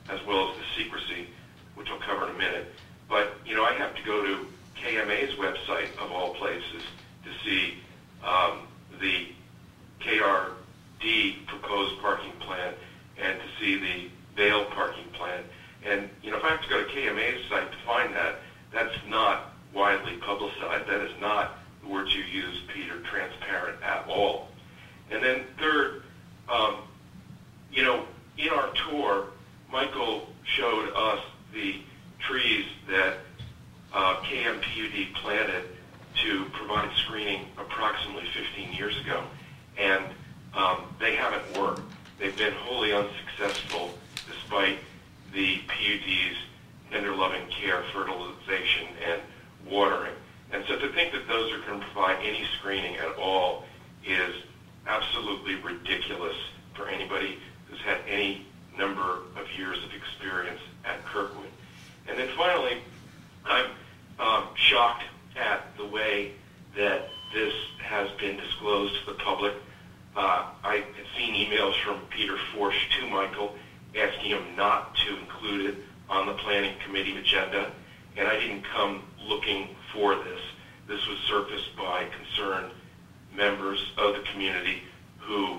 [SPEAKER 7] as well as the secrecy, which I'll cover in a minute. But, you know, I have to go to KMA's website, of all places, to see the KRD proposed parking plan and to see the Vail parking plan. And, you know, if I have to go to KMA's site to find that, that's not widely publicized. That is not the words you use, Peter, transparent at all. And then third, you know, in our tour, Michael showed us the trees that KMPUD planted to provide screening approximately 15 years ago, and they haven't worked. They've been wholly unsuccessful despite the PUD's tender-loving care, fertilization, and watering. And so to think that those are going to provide any screening at all is absolutely ridiculous for anybody who's had any number of years of experience at Kirkwood. And then finally, I'm shocked at the way that this has been disclosed to the public. I had seen emails from Peter Forsch to Michael asking him not to include it on the planning committee agenda, and I didn't come looking for this. This was surfaced by concerned members of the community who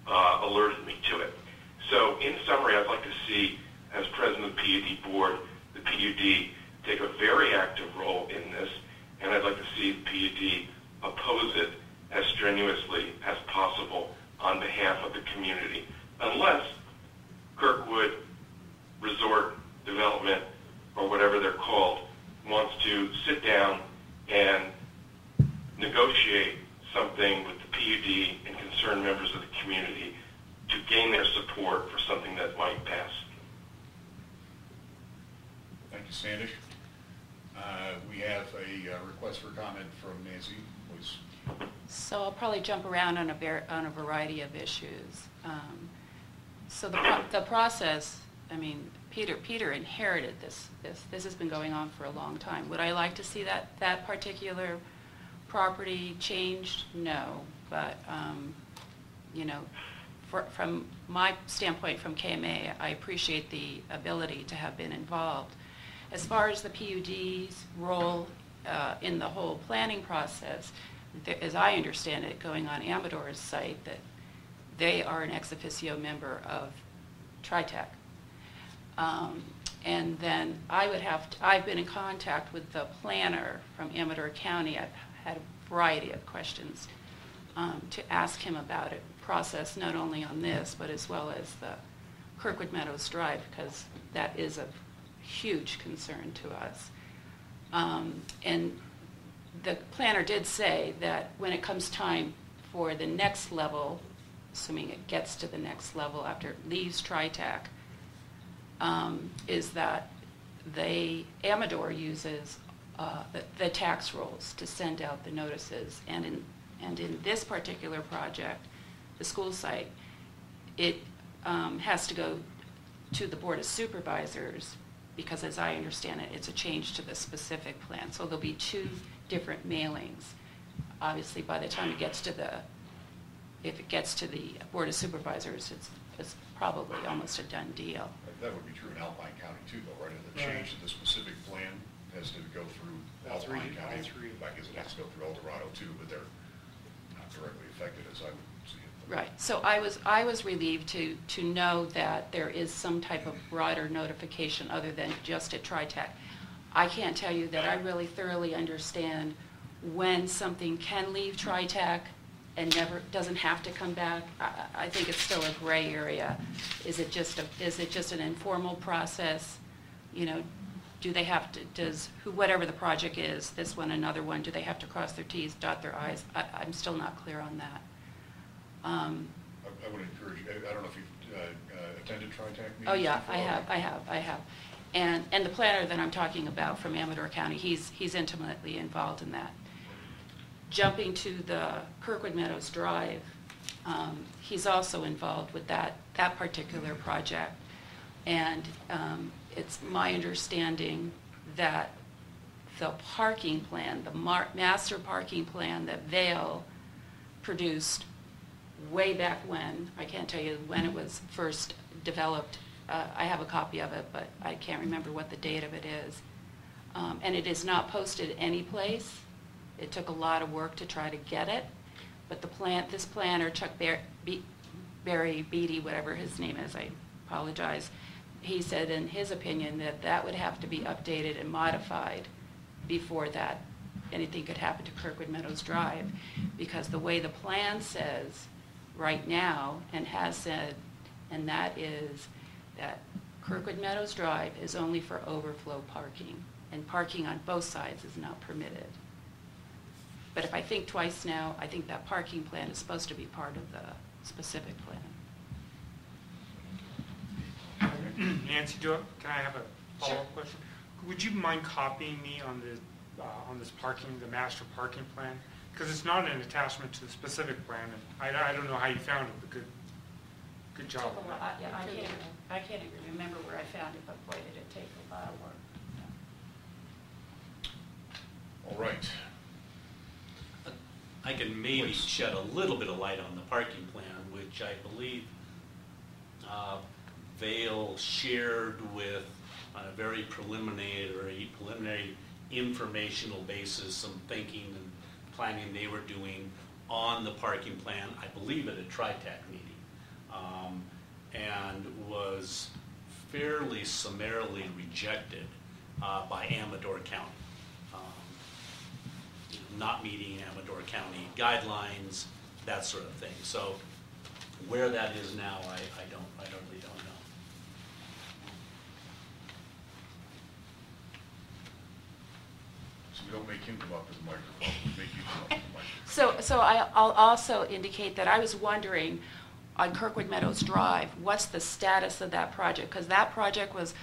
[SPEAKER 7] alerted me to it. So in summary, I'd like to see, as president of the PUD board, the PUD take a very active role in this, and I'd like to see the PUD oppose it as strenuously as possible on behalf of the community, unless Kirkwood Resort Development, or whatever they're called, wants to sit down and negotiate something with the PUD and concerned members of the community to gain their support for something that might pass.
[SPEAKER 2] Thank you, Standish. We have a request for comment from Nancy, please.
[SPEAKER 9] So I'll probably jump around on a variety of issues. So the process, I mean, Peter inherited this. This has been going on for a long time. Would I like to see that particular property changed? No, but you know, from my standpoint from KMA, I appreciate the ability to have been involved. As far as the PUD's role in the whole planning process, as I understand it, going on Amador's site, that they are an ex officio member of TriTech. And then I've been in contact with the planner from Amador County. I've had a variety of questions to ask him about it, process not only on this, but as well as the Kirkwood Meadows Drive, because that is of huge concern to us. And the planner did say that when it comes time for the next level, assuming it gets to the next level after it leaves TriTech, is that Amador uses the tax rolls to send out the notices. And in this particular project, the school site, it has to go to the Board of Supervisors because, as I understand it, it's a change to the specific plan. So there'll be two different mailings. Obviously, by the time it gets to if it gets to the Board of Supervisors, it's probably almost a done deal.
[SPEAKER 2] That would be true in Alpine County too, though, right? And the change to the specific plan has to go through Alpine County. I guess it has to go through El Dorado too, but they're not directly affected as I would see it.
[SPEAKER 9] Right. So I was relieved to know that there is some type of broader notification other than just at TriTech. I can't tell you that I really thoroughly understand when something can leave TriTech and doesn't have to come back. I think it's still a gray area. Is it just an informal process? You know, do they have to, whatever the project is, this one, another one, do they have to cross their T's, dot their I's? I'm still not clear on that.
[SPEAKER 2] I would encourage you, I don't know if you've attended TriTech meetings.
[SPEAKER 9] Oh yeah,
[SPEAKER 2] before.
[SPEAKER 9] I have. And the planner that I'm talking about from Amador County, he's intimately involved in that. Jumping to the Kirkwood Meadows Drive, he's also involved with that particular project. And it's my understanding that the parking plan, the master parking plan that Vail produced way back when, I can't tell you when it was first developed. I have a copy of it, but I can't remember what the date of it is. And it is not posted any place. It took a lot of work to try to get it, but this planner, Chuck Barry Beatty, whatever his name is, I apologize, he said in his opinion that would have to be updated and modified before that anything could happen to Kirkwood Meadows Drive, because the way the plan says right now and has said, and that is that Kirkwood Meadows Drive is only for overflow parking, and parking on both sides is not permitted. But if I think twice now, I think that parking plan is supposed to be part of the specific plan.
[SPEAKER 1] Nancy, can I have a follow-up question? Would you mind copying me on this parking, the master parking plan? Because it's not an attachment to the specific plan, and I don't know how you found it, but good job.
[SPEAKER 9] Yeah, I can't even remember where I found it, but boy, did it take a lot of work.
[SPEAKER 2] All right.
[SPEAKER 10] I can maybe
[SPEAKER 2] Please.
[SPEAKER 10] shed a little bit of light on the parking plan, which I believe Vail shared with, on a very preliminary informational basis, some thinking and planning they were doing on the parking plan, I believe at a TriTac meeting, and was fairly summarily rejected by Amador County. Not meeting Amador County guidelines, that sort of thing. So where that is now, I really don't know.
[SPEAKER 2] So we don't make him come up to the microphone, we make you come up to the microphone.
[SPEAKER 9] So I'll also indicate that I was wondering on Kirkwood Meadows Drive, what's the status of that project? Because that project was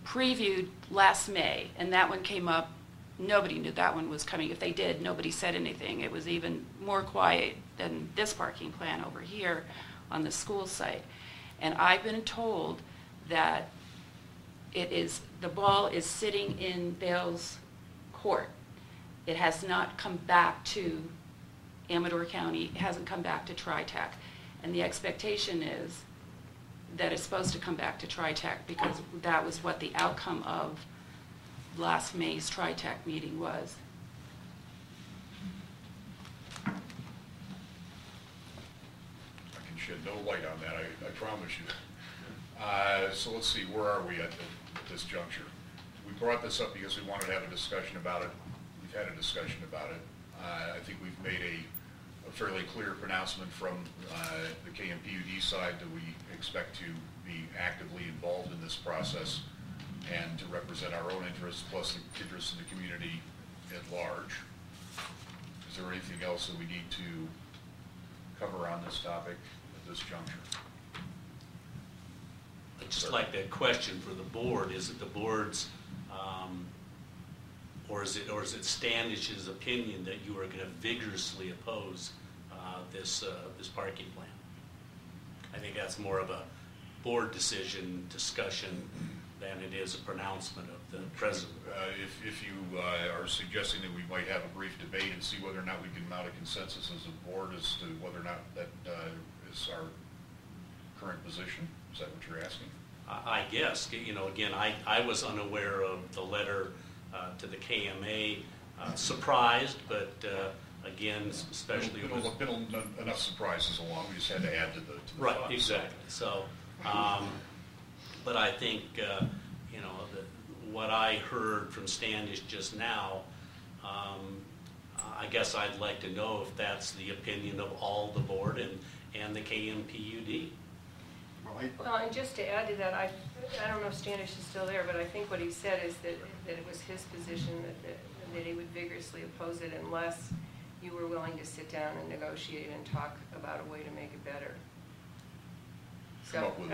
[SPEAKER 9] previewed last May, and that one came up. Nobody knew that one was coming. If they did, nobody said anything. It was even more quiet than this parking plan over here on the school site. And I've been told that the ball is sitting in Vail's court. It has not come back to Amador County. It hasn't come back to TriTac. And the expectation is that it's supposed to come back to TriTac because that was what the outcome of last May's TriTac meeting was.
[SPEAKER 2] I can shed no light on that, I promise you. So let's see, where are we at this juncture? We brought this up because we wanted to have a discussion about it. We've had a discussion about it. I think we've made a fairly clear pronouncement from the KMPUD side that we expect to be actively involved in this process and to represent our own interests plus the interests of the community at large. Is there anything else that we need to cover on this topic at this juncture?
[SPEAKER 10] I'd just like that question for the board. Is it the board's, or is it Standish's opinion that you are going to vigorously oppose this parking plan? I think that's more of a board decision discussion than it is a pronouncement of the president.
[SPEAKER 2] If you are suggesting that we might have a brief debate and see whether or not we can mount a consensus as a board as to whether or not that is our current position, is that what you're asking?
[SPEAKER 10] I guess, again, I was unaware of the letter to the KMA, surprised, but again, especially
[SPEAKER 2] been enough surprises along. We just had to add to the
[SPEAKER 10] right,
[SPEAKER 2] thoughts.
[SPEAKER 10] exactly. So, but I think what I heard from Standish just now, I guess I'd like to know if that's the opinion of all the board and the KMPUD.
[SPEAKER 15] Well, and just to add to that, I don't know if Standish is still there, but I think what he said is that it was his position that he would vigorously oppose it unless you were willing to sit down and negotiate and talk about a way to make it better. So, I don't know,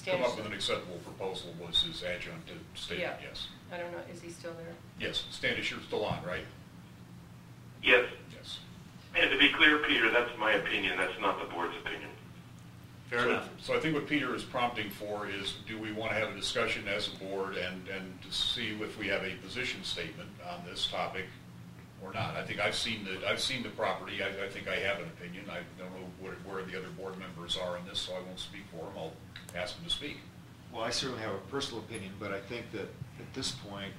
[SPEAKER 2] come up with an acceptable proposal was his adjunct statement,
[SPEAKER 15] Yeah.
[SPEAKER 2] yes.
[SPEAKER 15] I don't know, is he still there?
[SPEAKER 2] Yes, Standish, you're still on, right?
[SPEAKER 7] Yes.
[SPEAKER 2] Yes.
[SPEAKER 7] And to be clear, Peter, that's my opinion. That's not the board's opinion.
[SPEAKER 10] Fair enough.
[SPEAKER 2] So I think what Peter is prompting for is, do we want to have a discussion as a board and to see if we have a position statement on this topic or not? I think I've seen the property. I think I have an opinion. I don't know where the other board members are in this, so I won't speak for them. I'll ask them to speak.
[SPEAKER 6] Well, I certainly have a personal opinion, but I think that at this point,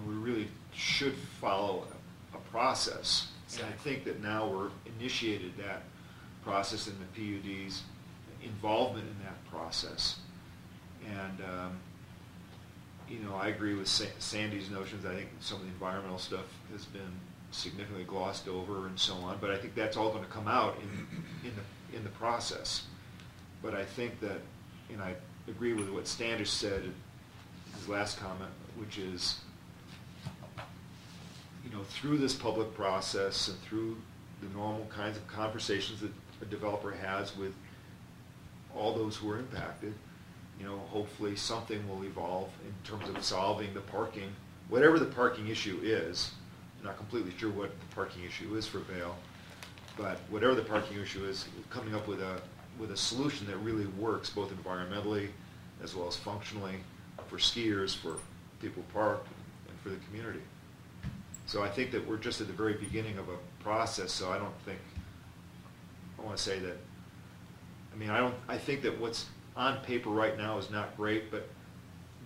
[SPEAKER 6] we really should follow a process. And I think that now we're initiated that process in the PUD's involvement in that process. And, I agree with Sandy's notions. I think some of the environmental stuff has been significantly glossed over and so on, but I think that's all going to come out in the process. But I think that, and I agree with what Standish said in his last comment, which is, through this public process and through the normal kinds of conversations that a developer has with all those who are impacted, hopefully something will evolve in terms of solving the parking, whatever the parking issue is. I'm not completely sure what the parking issue is for Vail, but whatever the parking issue is, coming up with a solution that really works both environmentally as well as functionally for skiers, for people who park, and for the community. So I think that we're just at the very beginning of a process, so I want to say that, I think that what's on paper right now is not great, but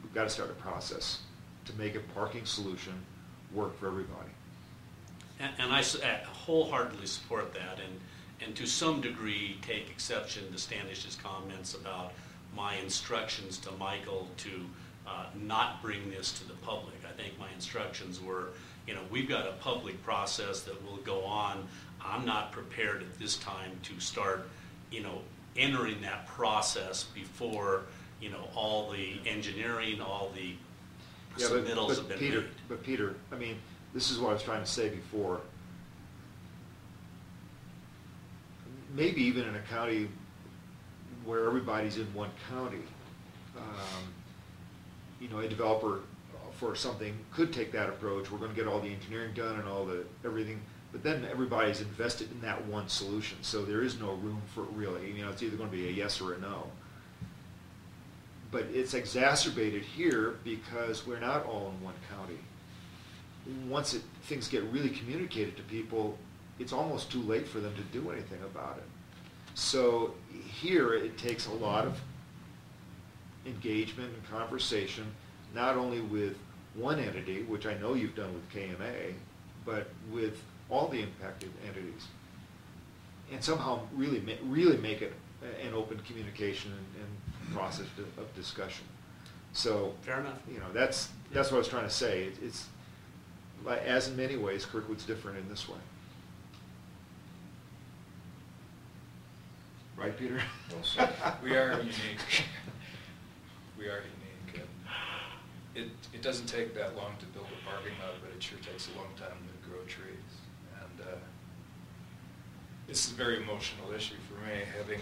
[SPEAKER 6] we've got to start a process to make a parking solution work for everybody.
[SPEAKER 10] And I wholeheartedly support that, and to some degree take exception to Standish's comments about my instructions to Michael to not bring this to the public. I think my instructions were, we've got a public process that will go on. I'm not prepared at this time to start, entering that process before, all the engineering, all the submittals have been made.
[SPEAKER 6] But Peter, this is what I was trying to say before. Maybe even in a county where everybody's in one county, a developer for something could take that approach. We're going to get all the engineering done and everything, but then everybody's invested in that one solution, so there is no room for really. It's either going to be a yes or a no. But it's exacerbated here because we're not all in one county. Once things get really communicated to people, it's almost too late for them to do anything about it. So here it takes a lot of engagement and conversation, not only with one entity, which I know you've done with KMA, but with all the impacted entities, and somehow really make it an open communication and process of discussion. So
[SPEAKER 10] fair enough.
[SPEAKER 6] That's what I was trying to say. It's as in many ways, Kirkwood's different in this way. Right, Peter?
[SPEAKER 5] Well said. We are unique. We are unique. And it doesn't take that long to build a parking lot, but it sure takes a long time to grow trees. And it's a very emotional issue for me,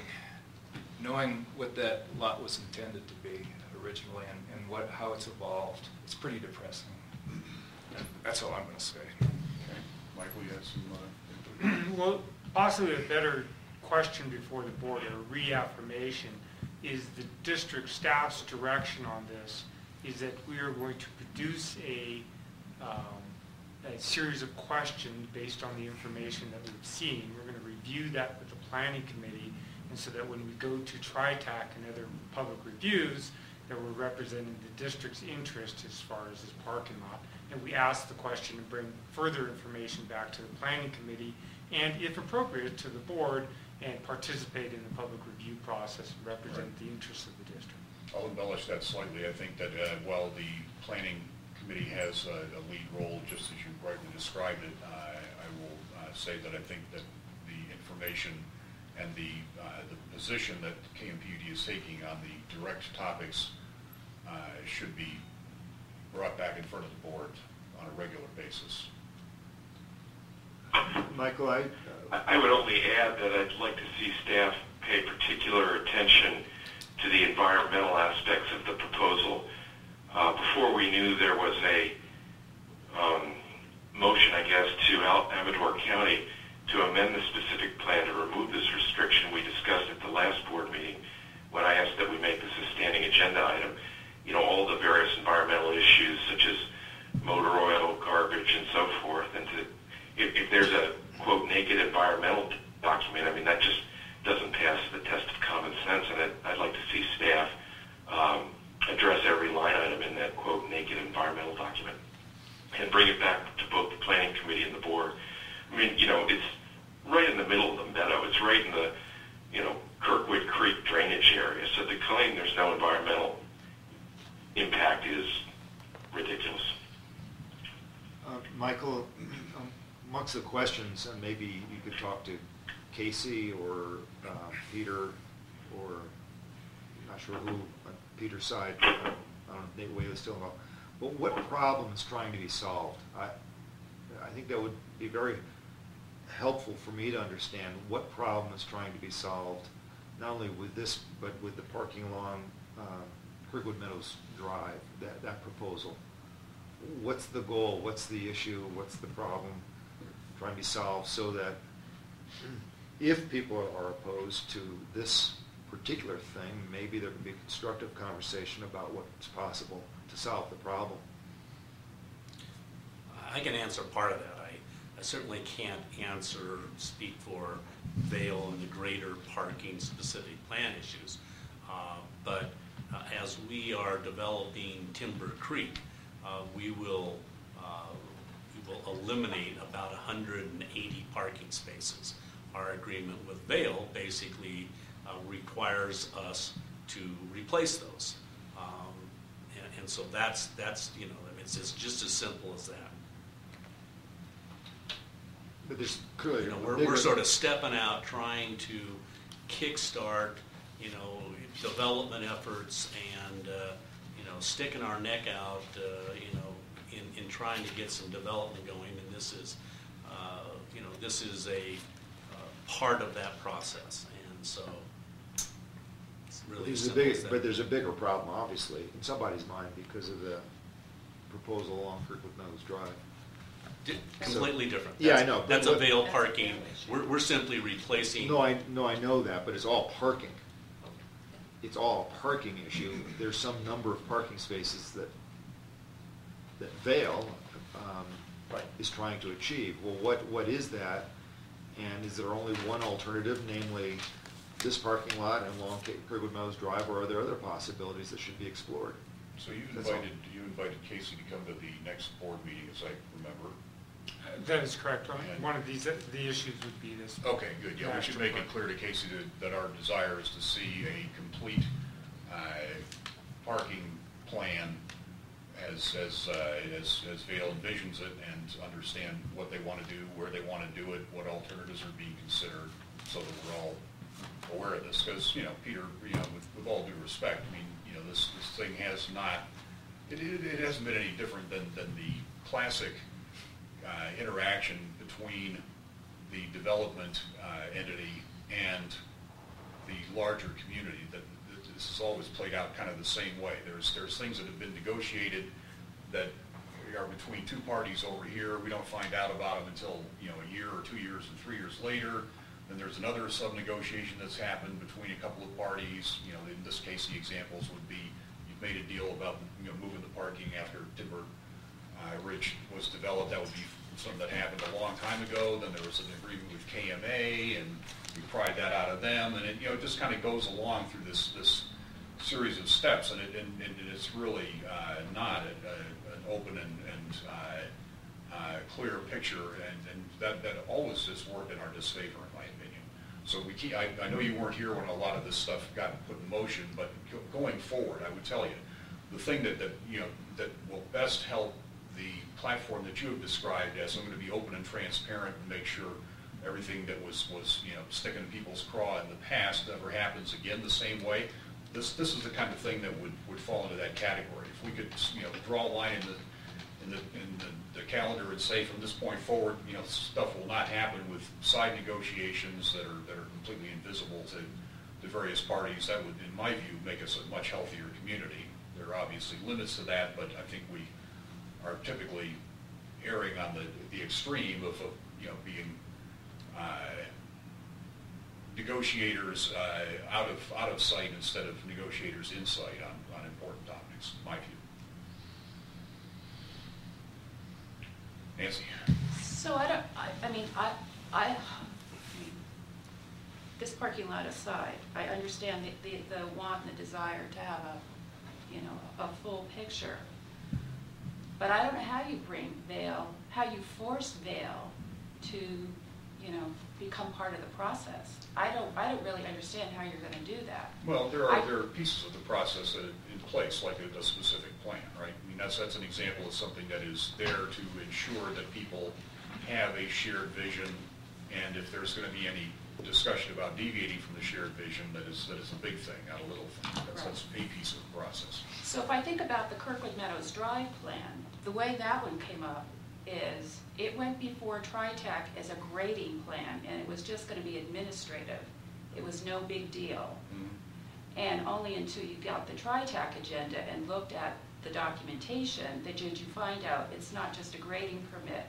[SPEAKER 5] knowing what that lot was intended to be originally and how it's evolved. It's pretty depressing. And that's all I'm going to say.
[SPEAKER 2] Okay. Michael, you had some input?
[SPEAKER 1] Well, possibly a better question before the board, or reaffirmation, is the district staff's direction on this is that we are going to produce a series of questions based on the information that we've seen. We're going to review that with the planning committee, and so that when we go to TriTac and other public reviews, that we're representing the district's interest as far as this parking lot. And we ask the question and bring further information back to the planning committee, and if appropriate, to the board, and participate in the public review process and represent the interests of the district.
[SPEAKER 2] I'll embellish that slightly. I think that while the planning committee has a lead role, just as you rightly described it, I will say that I think that the information and the position that KMPUD is taking on the direct topics should be brought back in front of the board on a regular basis.
[SPEAKER 6] Michael,
[SPEAKER 7] I would only add that I'd like to see staff pay particular attention to the environmental aspects of the proposal. Before we knew there was a motion, I guess, to Amador County to amend the specific plan to remove this restriction, we discussed at the last board meeting when I asked that we make this a standing agenda item. All the various environmental issues such as motor oil, garbage, and so forth, and if there's a, quote, naked environmental document, that just doesn't pass the test of common sense, and I'd like to see staff address every line item in that, quote, naked environmental document and bring it back to both the planning committee and the board. It's right in the middle of the meadow. It's right in the, Kirkwood Creek drainage area, so the claim there's no environmental impact is ridiculous.
[SPEAKER 6] Michael, amongst the questions, and maybe you could talk to Casey or Peter or not sure who on Peter's side, I don't know if Nate Whaley is still involved, but what problem is trying to be solved? I think that would be very helpful for me to understand what problem is trying to be solved, not only with this, but with the parking along Kirkwood Meadows Drive, that proposal. What's the goal? What's the issue? What's the problem trying to be solved so that if people are opposed to this particular thing, maybe there could be a constructive conversation about what's possible to solve the problem.
[SPEAKER 10] I can answer part of that. I certainly can't speak for Vail and the greater parking specific plan issues. But as we are developing Timber Creek, we will eliminate about 180 parking spaces. Our agreement with Vail basically requires us to replace those. And so that's it's just as simple as that.
[SPEAKER 6] But there's clearly,
[SPEAKER 10] we're sort of stepping out, trying to kickstart, development efforts, and sticking our neck out, in trying to get some development going. And this is, this is a part of that process. And so it's really simple.
[SPEAKER 6] But there's a bigger problem, obviously, in somebody's mind because of the proposal along Kirkwood Meadows Drive.
[SPEAKER 10] Completely different.
[SPEAKER 6] Yeah, I know.
[SPEAKER 10] That's a Vail parking. We're simply replacing.
[SPEAKER 6] No, I know that, but it's all parking. It's all a parking issue. There's some number of parking spaces that Vail is trying to achieve. Well, what is that? And is there only one alternative, namely this parking lot and along Kirkwood Meadows Drive, or are there other possibilities that should be explored?
[SPEAKER 2] So you invited Casey to come to the next board meeting, as I remember.
[SPEAKER 1] That is correct. One of the issues would be this.
[SPEAKER 2] Okay, good. Yeah, we should make it clear to Casey that our desire is to see a complete parking plan as Vail envisions it, and understand what they want to do, where they want to do it, what alternatives are being considered, so that we're all aware of this. Because Peter, with all due respect, I mean, this thing has not. It hasn't been any different than the classic interaction between the development entity and the larger community. That this has always played out kind of the same way. There's things that have been negotiated that are between two parties over here. We don't find out about them until a year or 2 years and 3 years later. Then there's another sub-negotiation that's happened between a couple of parties. In this case, the examples would be you've made a deal about moving the parking after Timber Ridge was developed. That would be something that happened a long time ago. Then there was an agreement with KMA, and we pried that out of them, and it just kind of goes along through this series of steps, and it's really not an open and clear picture, and that always has worked in our disfavor, in my opinion. So I know you weren't here when a lot of this stuff got put in motion, but going forward, I would tell you, the thing that will best help the platform that you have described as I'm going to be open and transparent and make sure everything that was sticking in people's craw in the past never happens again the same way. This is the kind of thing that would fall into that category. If we could draw a line in the calendar and say from this point forward, stuff will not happen with side negotiations that are completely invisible to various parties, that would, in my view, make us a much healthier community. There are obviously limits to that, but I think we are typically erring on the extreme of being negotiators out of sight instead of negotiators in sight on important topics, in my view. Nancy.
[SPEAKER 9] So this parking lot aside, I understand the want and the desire to have a full picture. But I don't know how you bring Vail, how you force Vail to, become part of the process. I don't really understand how you're going to do that.
[SPEAKER 2] Well, there are pieces of the process that are in place, like a specific plan, right? I mean, that's an example of something that is there to ensure that people have a shared vision, and if there's going to be any discussion about deviating from the shared vision that is a big thing, not a little thing. That's a piece of the process.
[SPEAKER 9] So if I think about the Kirkwood Meadows Drive plan, the way that one came up is it went before TriTac as a grading plan, and it was just going to be administrative. It was no big deal. Mm-hmm. And only until you got the TriTac agenda and looked at the documentation that did you find out it's not just a grading permit.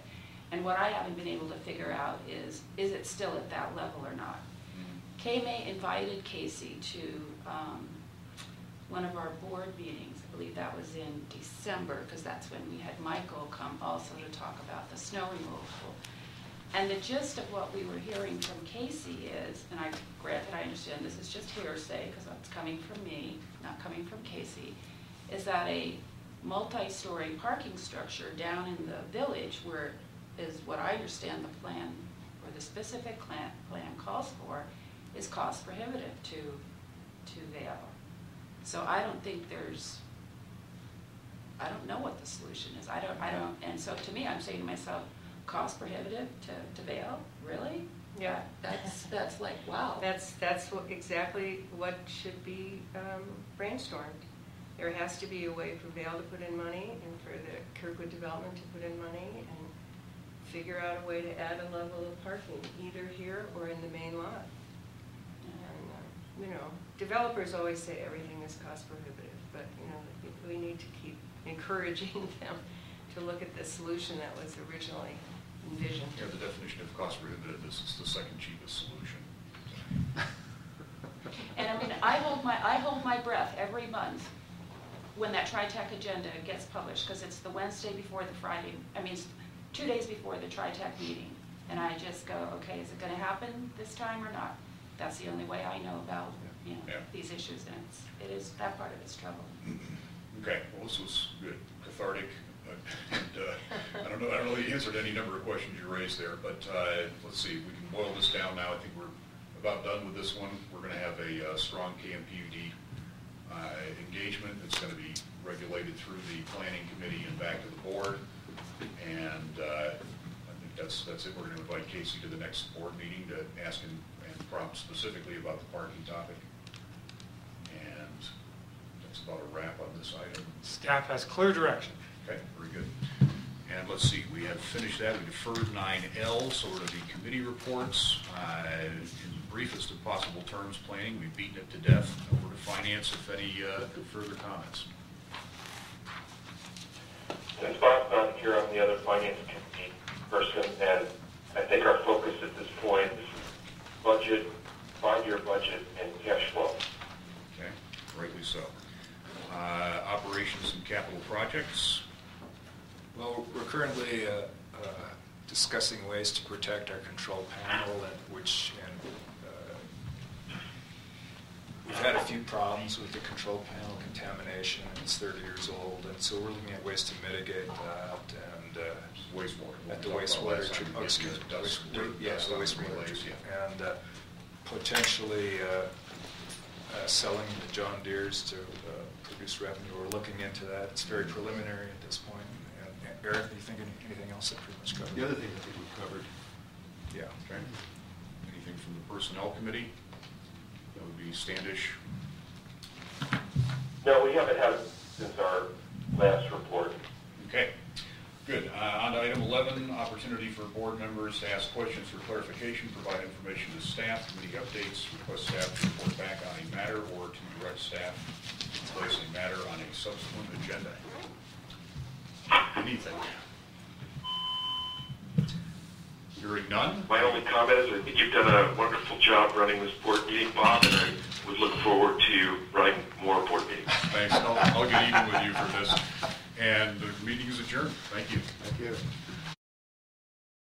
[SPEAKER 9] And what I haven't been able to figure out is it still at that level or not? Mm-hmm. KMA invited Casey to one of our board meetings. I believe that was in December, because that's when we had Michael come also to talk about the snow removal. And the gist of what we were hearing from Casey is, and granted I understand this is just hearsay because it's coming from me, not coming from Casey, is that a multi-story parking structure down in the village, where is what I understand the plan, or the specific plan calls for, is cost prohibitive to Vail. So I don't think I don't know what the solution is. I don't, and so to me, I'm saying to myself, cost prohibitive to Vail? Really?
[SPEAKER 15] Yeah.
[SPEAKER 9] That's like, wow.
[SPEAKER 15] That's exactly what should be brainstormed. There has to be a way for Vail to put in money and for the Kirkwood development to put in money and figure out a way to add a level of parking, either here or in the main lot. And, you know, developers always say everything is cost prohibitive, but, you know, we need to keep encouraging them to look at the solution that was originally envisioned.
[SPEAKER 2] Yeah, the definition of cost prohibitive is the second cheapest solution.
[SPEAKER 9] And I mean, I hold my breath every month when that TriTac agenda gets published, because it's the Wednesday before the Friday, I mean, 2 days before the TriTac meeting. And I just go, okay, is it going to happen this time or not? That's the only way I know about, you know, these issues, and it is that part of it's trouble.
[SPEAKER 2] Okay, well, this was good, cathartic, and I don't know you answered any number of questions you raised there, but let's see, we can boil this down now. I think we're about done with this one. We're going to have a strong KMPUD engagement. It's going to be regulated through the planning committee and back to the board, and I think that's it. We're going to invite Casey to the next board meeting to ask and prompt specifically about the parking topic, and that's about a wrap on this item.
[SPEAKER 1] Staff has clear direction.
[SPEAKER 2] Okay, very good. And let's see, we have finished that. We deferred 9L, so we're to the committee reports. In the briefest of possible terms, planning, we've beaten it to death. Over to finance, if any further comments.
[SPEAKER 7] Since Bob's not here, I'm the other finance committee person, and I think our focus at this point is budget, 5-year budget, and cash flow.
[SPEAKER 2] Okay, rightly so. Operations and capital projects.
[SPEAKER 5] Well, we're currently discussing ways to protect our control panel, we've had a few problems with the control panel contamination, and it's 30 years old, and so we're looking at ways to mitigate that. And
[SPEAKER 2] wastewater.
[SPEAKER 5] At the wastewater treatment. Oh, excuse me. Yes, the wastewater treatment. And potentially selling the John Deeres to produce revenue. We're looking into that. It's very preliminary at this point. Eric, do you think anything else that pretty much covered?
[SPEAKER 6] The other thing I think we covered.
[SPEAKER 2] Yeah. Okay. Anything from the personnel committee? That would be Standish.
[SPEAKER 7] No, we haven't had it since our last report.
[SPEAKER 2] Okay. Good. On to item 11, opportunity for board members to ask questions for clarification, provide information to staff, committee updates, request staff to report back on a matter, or to direct staff to place a matter on a subsequent agenda. Anything? Hearing none?
[SPEAKER 7] My only comment is I think you've done a wonderful job running this board meeting, Bob, and I would look forward to running more board meetings.
[SPEAKER 2] Thanks. I'll get even with you for this. And the meeting is adjourned. Thank you.
[SPEAKER 6] Thank you.